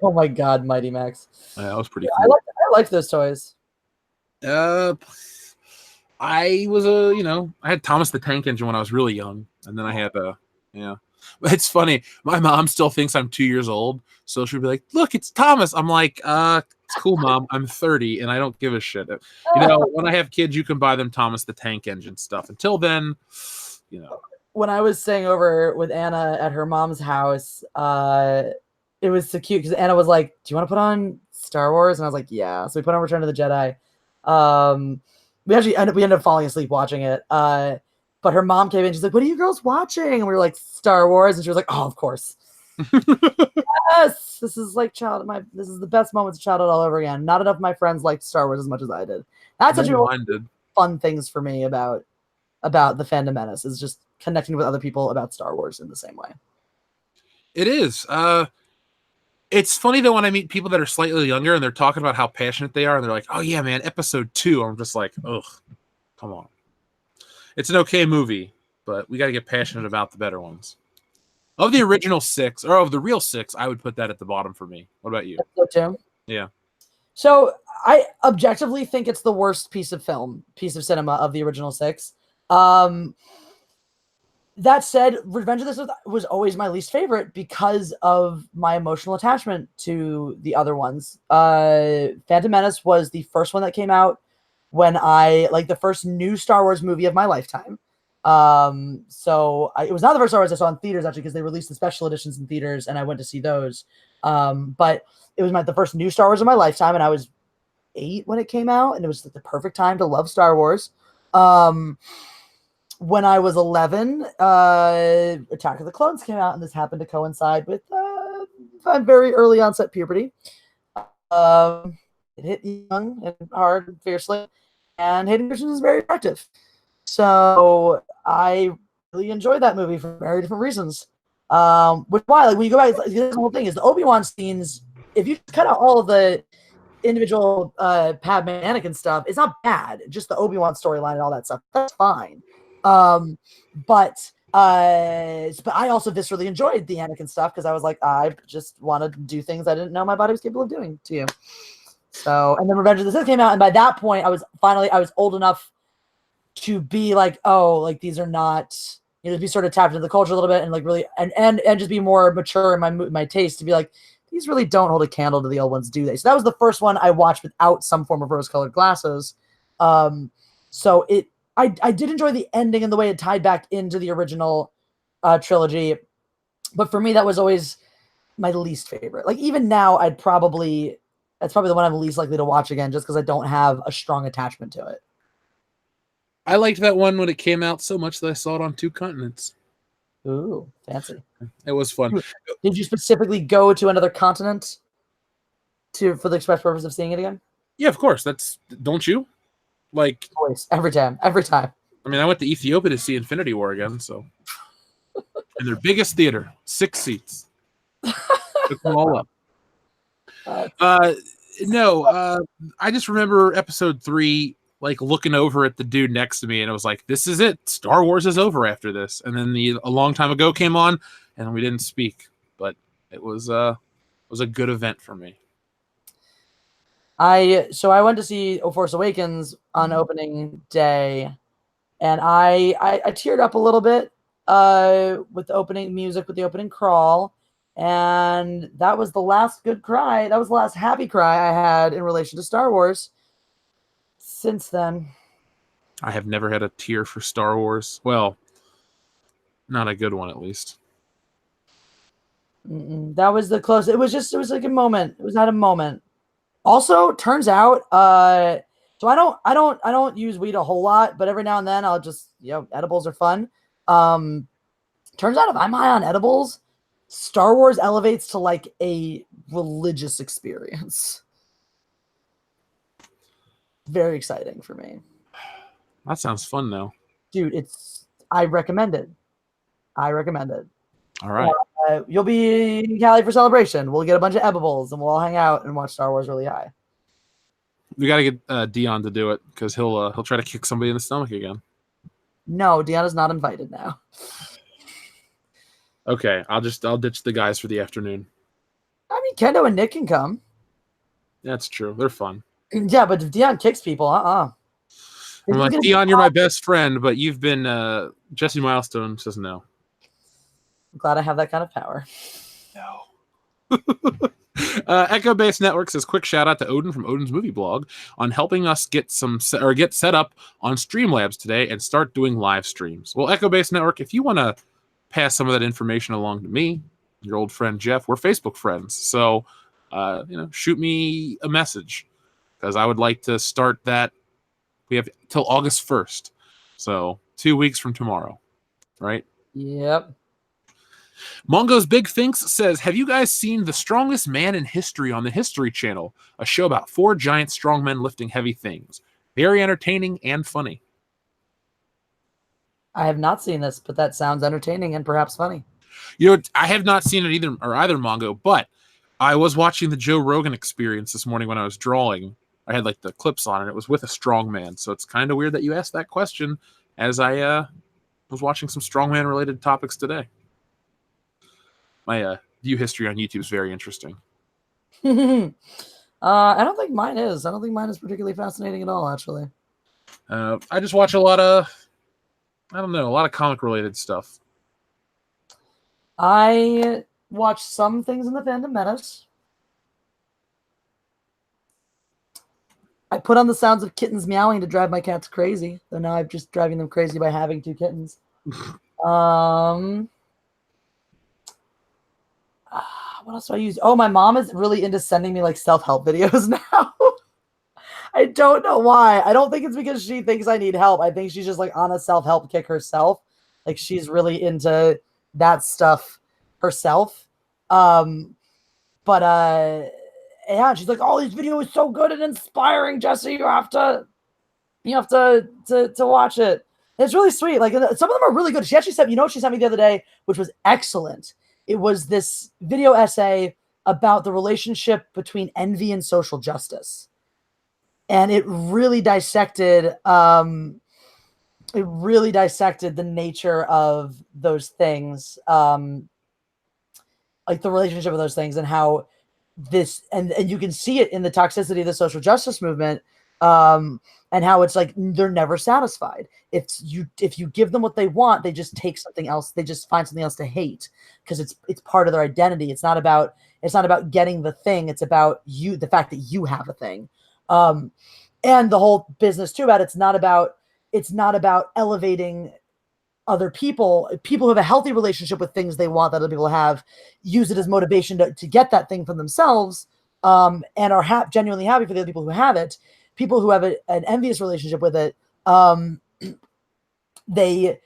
Oh my God, Mighty Max. Yeah, that was pretty cool. I liked those toys. I was I had Thomas the Tank Engine when I was really young, and then I had yeah. It's funny. My mom still thinks I'm 2 years old, so she'll be like, "Look, it's Thomas." I'm like, "It's cool, Mom. I'm 30, and I don't give a shit." When I have kids, you can buy them Thomas the Tank Engine stuff. Until then, When I was staying over with Anna at her mom's house, it was so cute because Anna was like, "Do you want to put on Star Wars?" And I was like, "Yeah." So we put on Return of the Jedi. We ended up falling asleep watching it. But her mom came in. She's like, "What are you girls watching?" And we were like, "Star Wars." And she was like, "Oh, of course." Yes, this is like this is the best moments of childhood all over again. Not enough of my friends liked Star Wars as much as I did. That's such fun things for me about the Phantom Menace is just connecting with other people about Star Wars in the same way. It is. It's funny though when I meet people that are slightly younger and they're talking about how passionate they are, and they're like, "Oh yeah, man, episode 2." I'm just like, ugh, come on. It's an okay movie, but we got to get passionate about the better ones. Of the original 6, or of the real 6, I would put that at the bottom for me. What about you? Episode 2? Yeah. So I objectively think it's the worst piece of cinema of the original 6. That said, Revenge of the Sith was always my least favorite because of my emotional attachment to the other ones. Phantom Menace was the first one that came out when the first new Star Wars movie of my lifetime. It was not the first Star Wars I saw in theaters, actually, because they released the special editions in theaters, and I went to see those. But it was the first new Star Wars of my lifetime, and I was 8 when it came out, and it was the perfect time to love Star Wars. When I was 11, Attack of the Clones came out, and this happened to coincide with very early onset puberty. It hit young and hard and fiercely, and Hayden Christensen is very attractive. So I really enjoyed that movie for very different reasons. Which why, when you go back, the whole thing is the Obi-Wan scenes. If you cut out all of the individual Padme and Anakin stuff, it's not bad. Just the Obi-Wan storyline and all that stuff, that's fine. But I also viscerally enjoyed the Anakin stuff because I was like, I just want to do things I didn't know my body was capable of doing to you. So, and then Revenge of the Sith came out, and by that point, I was old enough to be like, oh, like these are not, to be sort of tapped into the culture a little bit, and like really, and just be more mature in my taste to be like, these really don't hold a candle to the old ones, do they? So that was the first one I watched without some form of rose-colored glasses. So I did enjoy the ending and the way it tied back into the original trilogy, but for me that was always my least favorite. Like even now, that's probably the one I'm least likely to watch again, just because I don't have a strong attachment to it. I liked that one when it came out so much that I saw it on 2 continents. Ooh, fancy. It was fun. Did you specifically go to another continent for the express purpose of seeing it again? Yeah, of course. Don't you? Like, always, every time. I mean, I went to Ethiopia to see Infinity War again, so in their biggest theater, 6 seats. Took them all up. I just remember episode 3, like looking over at the dude next to me, and it was like, "This is it. Star Wars is over after this." And then a long time ago came on, and we didn't speak, but it was a good event for me. I went to see Force Awakens on opening day, and I teared up a little bit with the opening music, with the opening crawl, and that was the last good cry. That was the last happy cry I had in relation to Star Wars. Since then, I have never had a tear for Star Wars. Well, not a good one, at least. That was the close. It was like a moment. It was not a moment. Also, turns out, so I don't use weed a whole lot, but every now and then I'll just, edibles are fun. Turns out if I'm high on edibles, Star Wars elevates to like a religious experience. Very exciting for me. That sounds fun, though. Dude, I recommend it. All right. You'll be in Cali for celebration. We'll get a bunch of edibles and we'll all hang out and watch Star Wars really high. We got to get Dion to do it because he'll try to kick somebody in the stomach again. No, Dion is not invited now. Okay, I'll ditch the guys for the afternoon. I mean, Kendo and Nick can come. That's true. They're fun. Yeah, but if Dion kicks people, I'm like, Dion, you're my best friend, but you've been Jesse Milestone says no. I'm glad I have that kind of power. No. Echo Base Network says, quick shout out to Odin from Odin's Movie Blog on helping us get set up on Streamlabs today and start doing live streams. Well, Echo Base Network, if you want to pass some of that information along to me, your old friend Jeff, we're Facebook friends. So, shoot me a message because I would like to start that. We have till August 1st. So 2 weeks from tomorrow, right? Yep. Mongo's Big Thinks says, have you guys seen The Strongest Man in History on the History Channel? A show about 4 giant strong men lifting heavy things. Very entertaining and funny. I have not seen this, but that sounds entertaining and perhaps funny. I have not seen it either, Mongo, but I was watching the Joe Rogan Experience this morning when I was drawing. I had like the clips on, and it was with a strong man. So it's kind of weird that you asked that question as I was watching some strongman related topics today. My view history on YouTube is very interesting. I don't think mine is. I don't think mine is particularly fascinating at all, actually. I just watch a lot of comic related stuff. I watch some things in the fandom metas. I put on the sounds of kittens meowing to drive my cats crazy. Though now I'm just driving them crazy by having 2 kittens. What else do I use? Oh, my mom is really into sending me like self-help videos now. I don't know why. I don't think it's because she thinks I need help. I think she's just like on a self-help kick herself. Like she's really into that stuff herself. Yeah, she's like, "Oh, this video is so good and inspiring, Jesse. You have to watch it." And it's really sweet. Like some of them are really good. She actually sent, she sent me the other day, which was excellent. It was this video essay about the relationship between envy and social justice. And it really dissected the nature of those things, like the relationship of those things and how this, and you can see it in the toxicity of the social justice movement, and how it's like they're never satisfied. If you give them what they want, they just take something else. They just find something else to hate because it's part of their identity. It's not about It's not about getting the thing. It's about you, the fact that you have a thing. And the whole business too about it's not about elevating other people who have a healthy relationship with things they want that other people have, use it as motivation to get that thing for themselves, and are genuinely happy for the other people who have it. People who have an envious relationship with it, they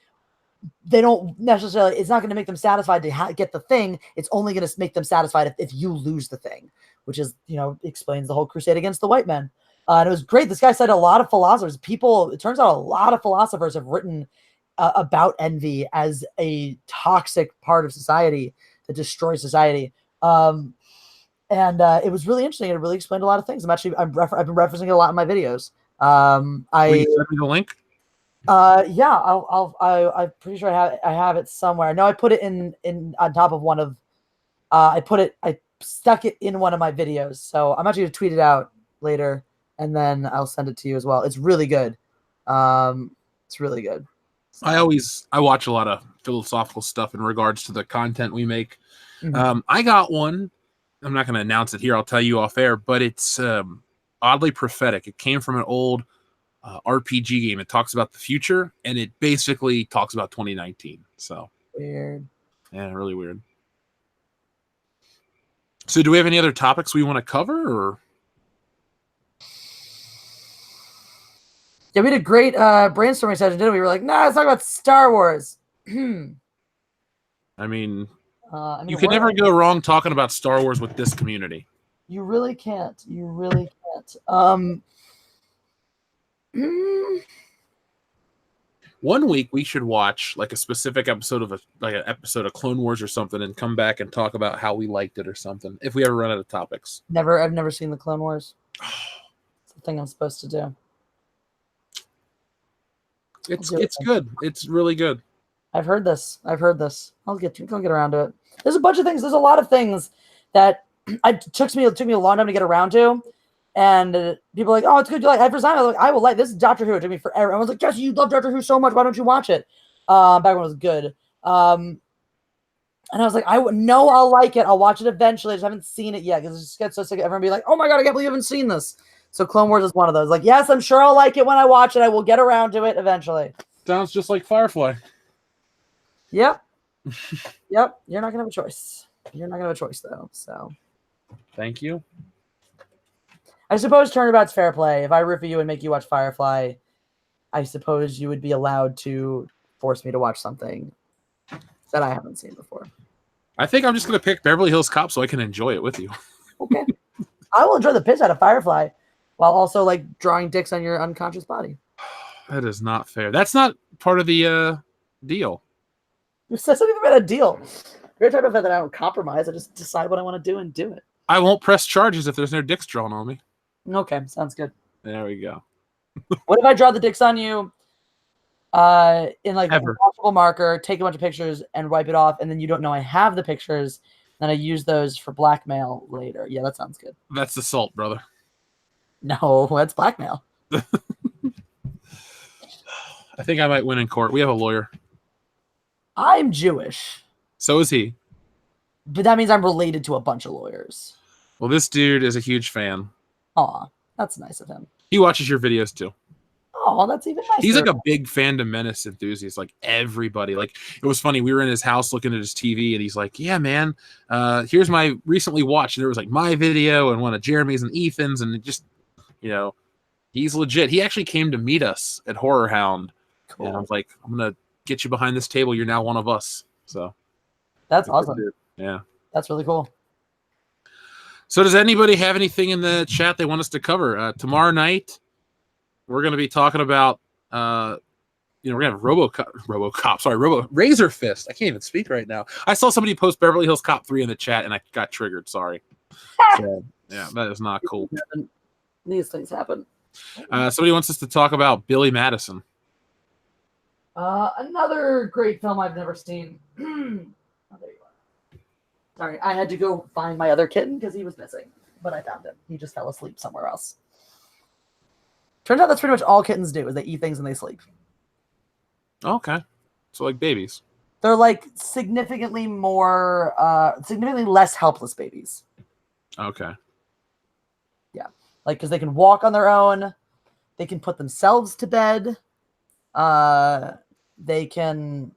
don't necessarily, it's not going to make them satisfied to get the thing. It's only going to make them satisfied if you lose the thing, which is, explains the whole crusade against the white men. And it was great. This guy cited a lot of philosophers. It turns out a lot of philosophers have written about envy as a toxic part of society that destroys society. And it was really interesting. It really explained a lot of things. I've been referencing it a lot in my videos. Will you send me the link? Yeah, I'm pretty sure I have it somewhere. No, I put it in on top of one of, I stuck it in one of my videos. So I'm actually going to tweet it out later, and then I'll send it to you as well. It's really good. It's really good. So. I watch a lot of philosophical stuff in regards to the content we make. Mhm. I got one. I'm not going to announce it here. I'll tell you off air, but it's oddly prophetic. It came from an old RPG game. It talks about the future, and it basically talks about 2019. So Weird. Yeah, really weird. So do we have any other topics we want to cover, or? Yeah, we had a great brainstorming session, didn't we? We were like, nah, let's talk about Star Wars. I mean, I mean, you can never go wrong talking about Star Wars with this community. You really can't. You really can't. One week we should watch like a specific episode of an episode of Clone Wars or something, and come back and talk about how we liked it or something. If we ever run out of topics. I've never seen the Clone Wars. It's the thing I'm supposed to do. It's good. It's really good. I've heard this. I'll get around to it. There's a bunch of things. There's a lot of things that it took me a long time to get around to. And people are like, oh, it's good. You like Every time I will like this is Doctor Who. It took me forever. I was like, Jesse, you love Doctor Who so much. Why don't you watch it? Back when it was good. And I was like, I'll like it. I'll watch it eventually. I just haven't seen it yet because it just gets so sick of everyone being like, oh my god, I can't believe you haven't seen this. So Clone Wars is one of those. Like, yes, I'm sure I'll like it when I watch it. I will get around to it eventually. Sounds just like Firefly. Yep. Yep. You're not gonna have a choice. You're not gonna have a choice though. So. Thank you. I suppose turnabout's fair play. If I root for you and make you watch Firefly, I suppose you would be allowed to force me to watch something that I haven't seen before. I think I'm just going to pick Beverly Hills Cop so I can enjoy it with you. Okay. I will enjoy the piss out of Firefly while also like drawing dicks on your unconscious body. That is not fair. That's not part of the deal. You said something about a deal. You're talking about that I don't compromise. I just decide what I want to do and do it. I won't press charges if there's no dicks drawn on me. Okay, sounds good. There we go. What if I draw the dicks on you in like a washable marker, take a bunch of pictures and wipe it off, and then you don't know I have the pictures, and I use those for blackmail later? Yeah, that sounds good. That's assault, brother. No, that's blackmail. I think I might win in court. We have a lawyer. I'm Jewish. So is he. But that means I'm related to a bunch of lawyers. Well, this dude is a huge fan. Aw, that's nice of him. He watches your videos too. Oh, that's even nicer. He's like a big Phantom Menace enthusiast, like everybody. Like, it was funny. We were in his house looking at his TV, and he's like, yeah, man, here's my recently watched. And there was like my video and one of Jeremy's and Ethan's, and it just, he's legit. He actually came to meet us at Horror Hound. Cool. And I was like, I'm going to get you behind this table. You're now one of us. So that's awesome. Yeah. That's really cool. So does anybody have anything in the chat they want us to cover? Tomorrow night, we're going to be talking about, we're going to have Razor Fist. I can't even speak right now. I saw somebody post Beverly Hills Cop 3 in the chat, and I got triggered. Sorry. So, yeah, that is not cool. These things happen. Somebody wants us to talk about Billy Madison. Another great film I've never seen. Oh, there you are. Sorry, I had to go find my other kitten because he was missing, but I found him. He just fell asleep somewhere else. Turns out that's pretty much all kittens do, is they eat things and they sleep. Okay. So like babies. They're like significantly less helpless babies. Okay. Like, because they can walk on their own, they can put themselves to bed, they can,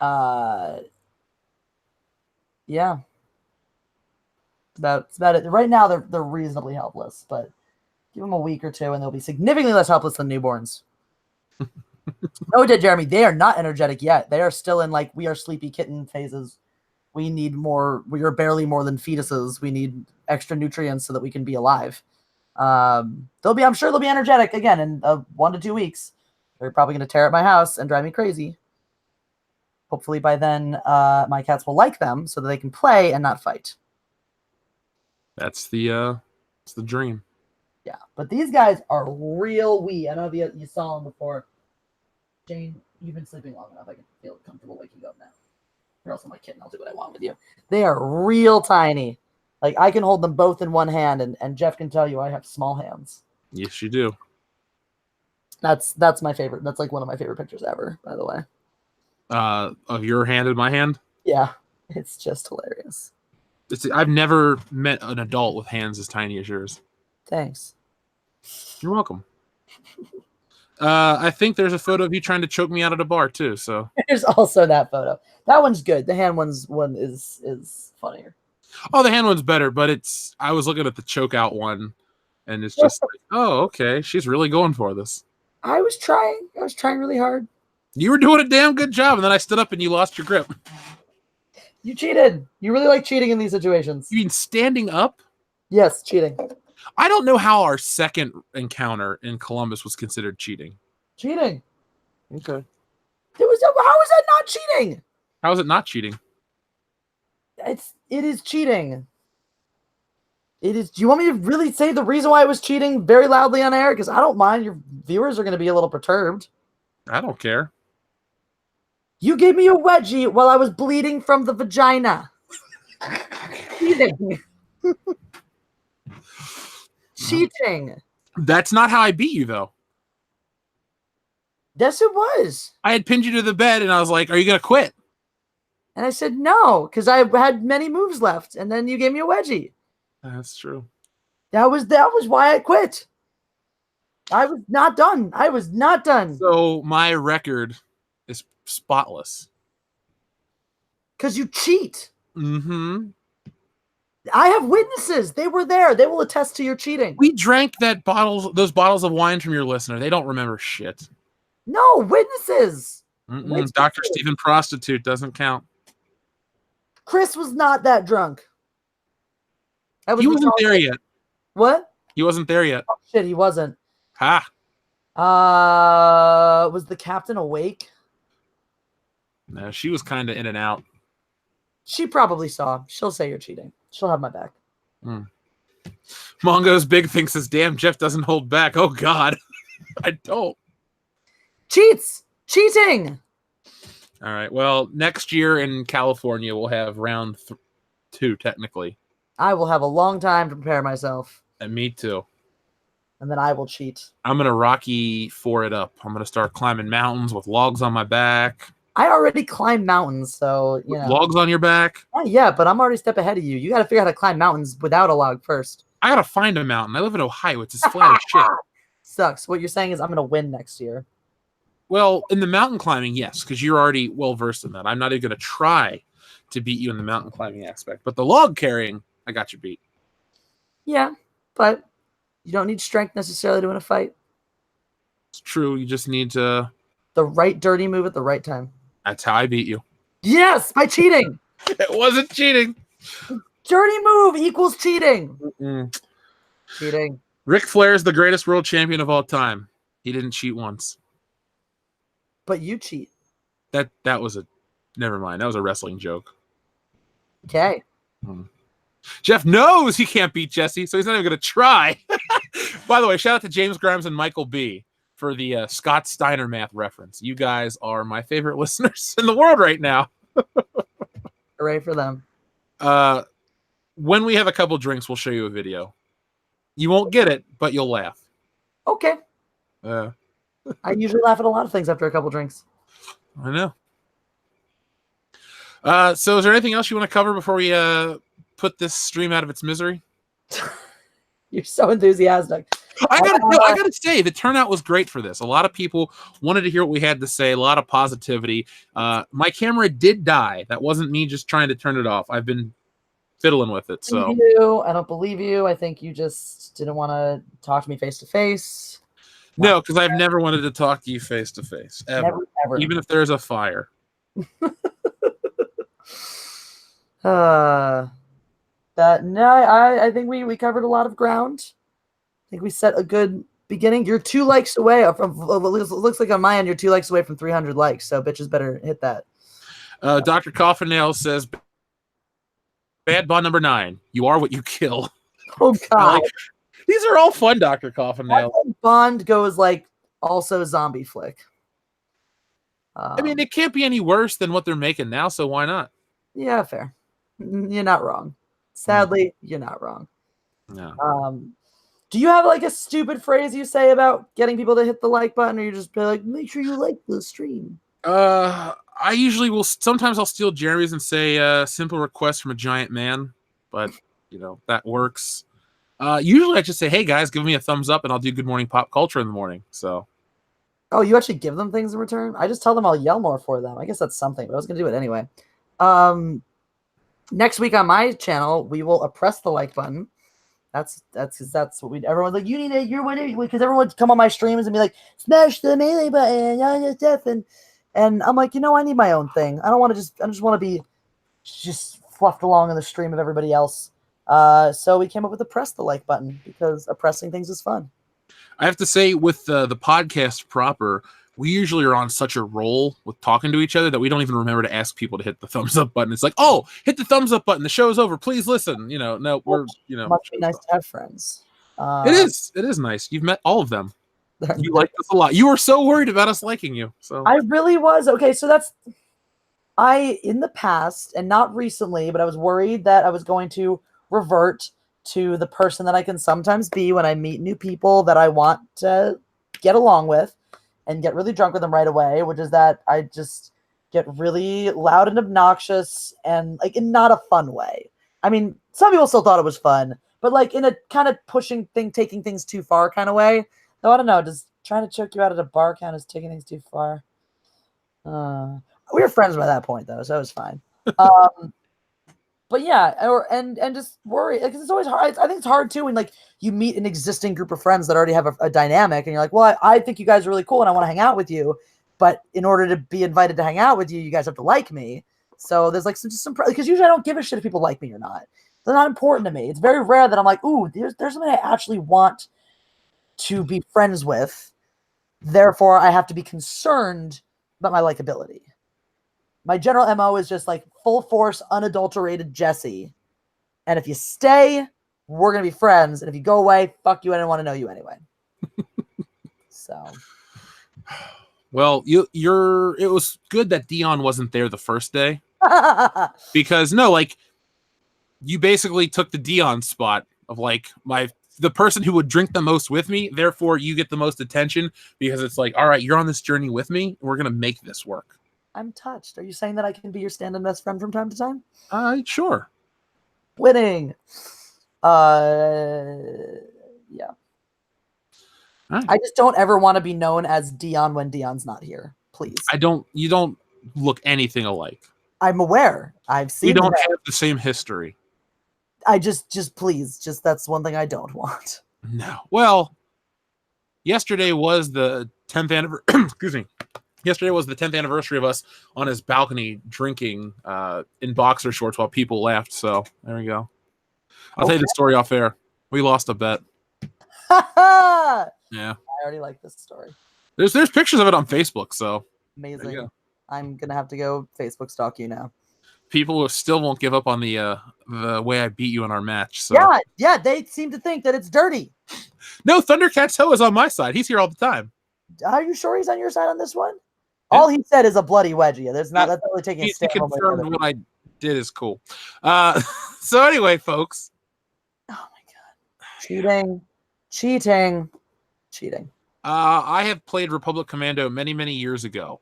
yeah, it's about it. Right now, they're reasonably helpless, but give them a week or two, and they'll be significantly less helpless than newborns. No, Jeremy, they are not energetic yet. They are still in like we are sleepy kitten phases. We need more. We are barely more than fetuses. We need extra nutrients so that we can be alive. I'm sure they'll be energetic again in 1 to 2 weeks. They're probably going to tear up my house and drive me crazy. Hopefully by then, my cats will like them so that they can play and not fight. That's the dream. Yeah, but these guys are real wee. I know you saw them before. Jane, you've been sleeping long enough. I can feel comfortable waking up now. You're also my kitten. I'll do what I want with you. They are real tiny. Like, I can hold them both in one hand, and Jeff can tell you I have small hands. Yes, you do. That's my favorite. That's like one of my favorite pictures ever, by the way. Of your hand in my hand? Yeah, it's just hilarious. I've never met an adult with hands as tiny as yours. Thanks. You're welcome. I think there's a photo of you trying to choke me out at a bar too. So There's also that photo. That one's good. The hand one is funnier. Oh, the hand one's better, but I was looking at the choke out one, and it's just like, oh, okay, she's really going for this. I was trying really hard. You were doing a damn good job, and then I stood up and you lost your grip. You cheated. You really like cheating in these situations. You mean standing up? Yes, cheating. I don't know how our second encounter in Columbus was considered cheating. Cheating. Okay. How is that not cheating? How is it not cheating? It is cheating. It is. Do you want me to really say the reason why it was cheating very loudly on air? Because I don't mind. Your viewers are going to be a little perturbed. I don't care. You gave me a wedgie while I was bleeding from the vagina. Cheating. Cheating. That's not how I beat you, though. Yes, it was. I had pinned you to the bed, and I was like, are you going to quit? And I said no, because I had many moves left, and then you gave me a wedgie. That's true. That was why I quit. I was not done. So my record is spotless. Because you cheat. Mm-hmm. I have witnesses. They were there. They will attest to your cheating. We drank those bottles of wine from your listener. They don't remember shit. No, witnesses. Dr. Stephen Prostitute doesn't count. Chris was not that drunk. He wasn't there yet. What? He wasn't there yet. Oh, shit, he wasn't. Ha. Was the captain awake? No, she was kind of in and out. She probably saw. She'll say you're cheating. She'll have my back. Mongo's Big Thing says, damn, Jeff doesn't hold back. Oh, God. I don't. Cheats. Cheating. All right. Well, next year in California, we'll have round 2, technically. I will have a long time to prepare myself. And me too. And then I will cheat. I'm going to Rocky IV it up. I'm going to start climbing mountains with logs on my back. I already climb mountains, so, you know. Logs on your back? Yeah, but I'm already a step ahead of you. You got to figure out how to climb mountains without a log first. I got to find a mountain. I live in Ohio. It's as flat as shit. Sucks. What you're saying is I'm going to win next year. Well, in the mountain climbing, yes, because you're already well-versed in that. I'm not even going to try to beat you in the mountain climbing aspect. But the log carrying, I got you beat. Yeah, but you don't need strength necessarily to win a fight. It's true. You just need to... The right dirty move at the right time. That's how I beat you. Yes, by cheating. It wasn't cheating. Dirty move equals cheating. Mm-mm. Cheating. Ric Flair is the greatest world champion of all time. He didn't cheat once. But you cheat. That was a... Never mind. That was a wrestling joke. Okay. Jeff knows he can't beat Jesse, so he's not even going to try. By the way, shout out to James Grimes and Michael B. for the Scott Steiner math reference. You guys are my favorite listeners in the world right now. Hooray for them. When we have a couple drinks, we'll show you a video. You won't get it, but you'll laugh. Okay. I usually laugh at a lot of things after a couple drinks. I know. So is there anything else you want to cover before we put this stream out of its misery? You're so enthusiastic. I gotta say, the turnout was great for this. A lot of people wanted to hear what we had to say. A lot of positivity. My camera did die. That wasn't me just trying to turn it off. I've been fiddling with it. So I don't believe you. I think you just didn't want to talk to me face to face. No, because I've never wanted to talk to you face to face ever, Never. even if there's a fire. I think we covered a lot of ground. I think we set a good beginning. You're 2 likes away from. Looks like on my end, you're 2 likes away from 300 likes. So bitches better hit that. Dr. Coffinail says, "Bad bond number 9. You are what you kill." Oh God, these are all fun, Dr. Coffinail. Bond goes like also zombie flick. I mean, it can't be any worse than what they're making now, so why not? Yeah, fair. You're not wrong. Sadly, you're not wrong. No. Do you have like a stupid phrase you say about getting people to hit the like button, or you just be like, make sure you like the stream? I usually will. Sometimes I'll steal Jeremy's and say, "Simple request from a giant man," but that works. Usually I just say, "Hey guys, give me a thumbs up," and I'll do Good Morning Pop Culture in the morning. So. Oh, you actually give them things in return? I just tell them I'll yell more for them. I guess that's something, but I was gonna do it anyway. Next week on my channel, we will oppress the like button. That's what everyone's like, you need it, you're what because everyone would come on my streams and be like, smash the melee button on your death, and I'm like, I need my own thing. I just want to be just fluffed along in the stream of everybody else. So we came up with oppress the like button because oppressing things is fun. I have to say, with the podcast proper, we usually are on such a roll with talking to each other that we don't even remember to ask people to hit the thumbs up button. It's like, oh, hit the thumbs up button. The show's over. Please listen. No, we're, Must be nice to have friends. It is nice. You've met all of them. You like us a lot. You were so worried about us liking you. So I really was. Okay, so in the past, and not recently, but I was worried that I was going to revert to the person that I can sometimes be when I meet new people that I want to get along with and get really drunk with them right away, which is that I just get really loud and obnoxious and like in not a fun way. I mean, some people still thought it was fun, but like in a kind of taking things too far kind of way. So I don't know, does trying to choke you out at a bar count as taking things too far? We were friends by that point though, so it was fine. But yeah, and just worry because it's always hard. I think it's hard too when like you meet an existing group of friends that already have a dynamic, and you're like, well, I think you guys are really cool, and I want to hang out with you. But in order to be invited to hang out with you, you guys have to like me. So there's like some because usually I don't give a shit if people like me or not. They're not important to me. It's very rare that I'm like, ooh, there's somebody I actually want to be friends with. Therefore, I have to be concerned about my likability. My general MO is just like full force, unadulterated Jesse. And if you stay, we're going to be friends. And if you go away, fuck you. I didn't want to know you anyway. So. Well, it was good that Dion wasn't there the first day. Because you basically took the Dion spot of like the person who would drink the most with me. Therefore, you get the most attention because it's like, all right, you're on this journey with me. We're going to make this work. I'm touched. Are you saying that I can be your stand-in best friend from time to time? Sure. Winning. Yeah. Right. I just don't ever want to be known as Dion when Dion's not here. Please. You don't look anything alike. I'm aware. I've seen. We don't have the same history. I just please, that's one thing I don't want. No. Well, yesterday was the 10th anniversary. Excuse me. Yesterday was the 10th anniversary of us on his balcony drinking in boxer shorts while people laughed. So there we go. I'll tell you the story off air. We lost a bet. Yeah. I already like this story. There's pictures of it on Facebook. So amazing. I'm gonna have to go Facebook stalk you now. People still won't give up on the way I beat you in our match. So yeah, they seem to think that it's dirty. No, Thundercat's Toe is on my side. He's here all the time. Are you sure he's on your side on this one? Yeah. All he said is a bloody wedgie. That's not really taking a stand. He confirmed what I did is cool. So anyway, folks. Oh my god. Cheating. I have played Republic Commando many, many years ago.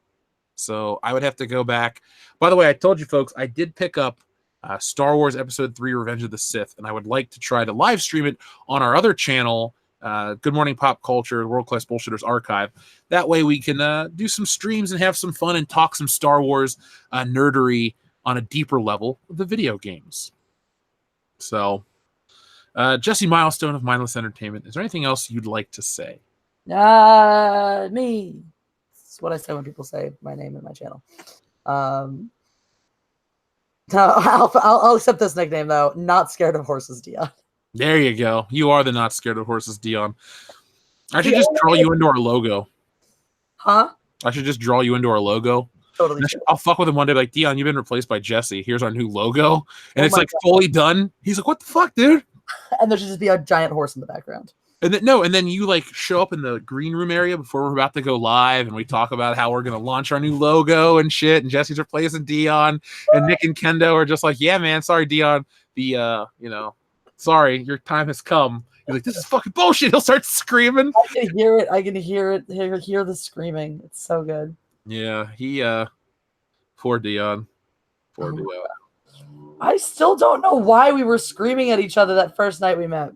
So I would have to go back. By the way, I told you folks, I did pick up Star Wars Episode 3 Revenge of the Sith, and I would like to try to live stream it on our other channel, Good Morning Pop Culture, World Class Bullshitters Archive. That way we can do some streams and have some fun and talk some Star Wars nerdery on a deeper level of the video games. So, Jesse Milestone of Mindless Entertainment, is there anything else you'd like to say? Me. That's what I say when people say my name in my channel. I'll accept this nickname, though. Not scared of horses, Dion. There you go. You are the not scared of horses, Dion. I should just draw you into our logo. Huh? I should just draw you into our logo. Totally. I'll fuck with him one day, like, Dion, you've been replaced by Jesse. Here's our new logo. And it's like God. fully done. He's like, what the fuck, dude? And there should just be a giant horse in the background. And then you like show up in the green room area before we're about to go live, and we talk about how we're gonna launch our new logo and shit. And Jesse's replacing Dion, and Nick and Kendo are just like, yeah, man, sorry, Dion. Sorry, your time has come. He's like, this is fucking bullshit. He'll start screaming. I can hear it. I can hear it. Hear the screaming. It's so good. Yeah, poor Dion. Poor Dion. I still don't know why we were screaming at each other that first night we met.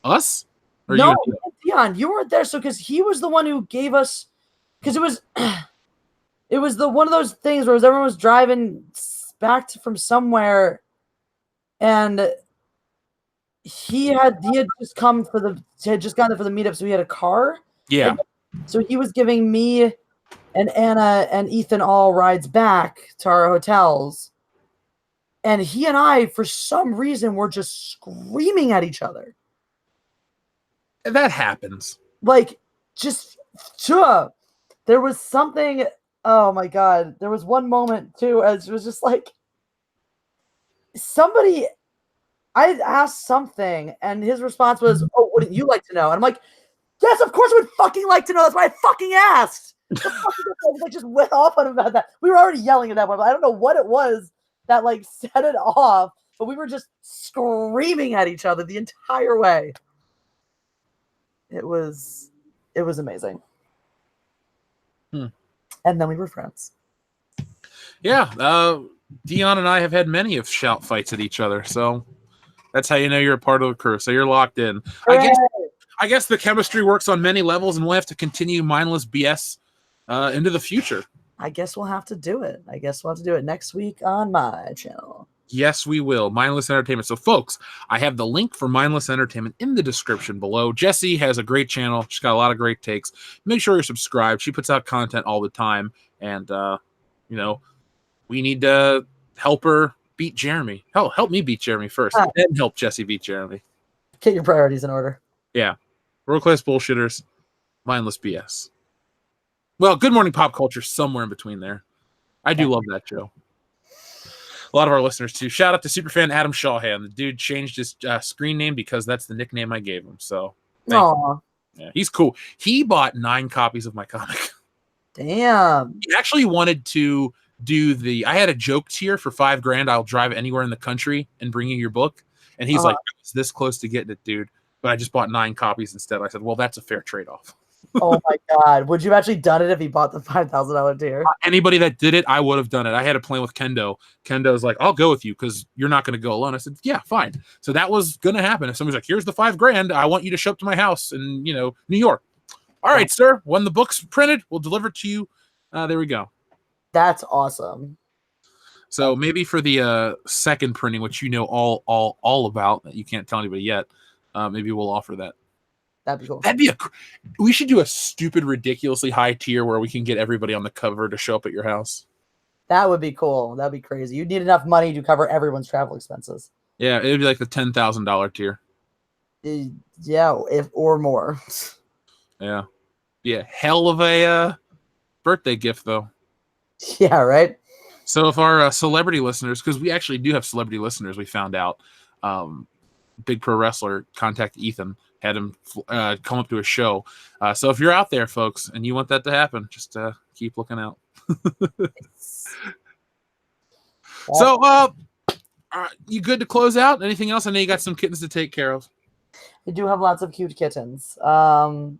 Us? Or No, you? Dion, you weren't there. So, because he was the one who gave us, because it was one of those things where everyone was driving back from somewhere, and he had just gotten there for the meetup, so he had a car. Yeah. So he was giving me and Anna and Ethan all rides back to our hotels. And he and I, for some reason, were just screaming at each other. That happens. Like, just, there was something, oh my God. There was one moment, too, as it was just like, I asked something, and his response was, oh, wouldn't you like to know? And I'm like, yes, of course I would fucking like to know. That's why I fucking asked. I just went off on him about that. We were already yelling at that point, but I don't know what it was that like set it off, but we were just screaming at each other the entire way. It was amazing. And then we were friends. Yeah, Dion and I have had many of shout fights at each other, so that's how you know you're a part of the crew. So you're locked in. I guess the chemistry works on many levels, and we'll have to continue mindless BS into the future. I guess we'll have to do it. Next week on my channel. Yes, we will. Mindless Entertainment. So, folks, I have the link for Mindless Entertainment in the description below. Jessie has a great channel. She's got a lot of great takes. Make sure you're subscribed. She puts out content all the time. And, we need to help her beat Jeremy. Help me beat Jeremy first. Then help Jessie beat Jeremy. Get your priorities in order. Yeah. World Class Bullshitters. Mindless BS. Well, Good Morning Pop Culture, somewhere in between there. I do love that show. A lot of our listeners, too. Shout out to superfan Adam Shawhan. The dude changed his screen name because that's the nickname I gave him. So, yeah, he's cool. He bought 9 copies of my comic. Damn. He actually wanted to do I had a joke tier for $5,000. I'll drive anywhere in the country and bring you your book. And he's like, I was this close to getting it, dude. But I just bought 9 copies instead. I said, well, that's a fair trade-off. Oh my God. Would you have actually done it if he bought the $5,000 tier? Anybody that did it, I would have done it. I had a plan with Kendo. Kendo's like, I'll go with you because you're not going to go alone. I said, yeah, fine. So that was going to happen. If somebody's like, here's the $5,000, I want you to show up to my house in, New York. All right, sir. When the book's printed, we'll deliver it to you. There we go. That's awesome. So maybe for the second printing, which all about, that you can't tell anybody yet, maybe we'll offer that. That'd be cool. We should do a stupid, ridiculously high tier where we can get everybody on the cover to show up at your house. That would be cool. That'd be crazy. You'd need enough money to cover everyone's travel expenses. Yeah, it'd be like the $10,000 tier. Yeah, or more. Yeah. Yeah, hell of a birthday gift, though. Yeah, right? So if our celebrity listeners, because we actually do have celebrity listeners, we found out, Big Pro Wrestler contacted Ethan, had him come up to a show. So if you're out there, folks, and you want that to happen, just keep looking out. So, you good to close out? Anything else? I know you got some kittens to take care of. I do have lots of cute kittens. I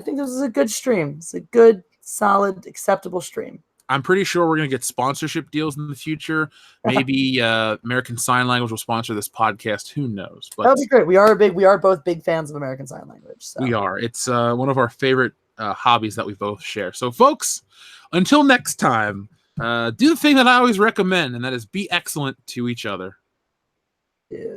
think this is a good stream. It's a good, solid, acceptable stream. I'm pretty sure we're going to get sponsorship deals in the future. Maybe American Sign Language will sponsor this podcast. Who knows? But that would be great. We are both big fans of American Sign Language. So. we are. It's one of our favorite hobbies that we both share. So, folks, until next time, do the thing that I always recommend, and that is be excellent to each other. Yeah.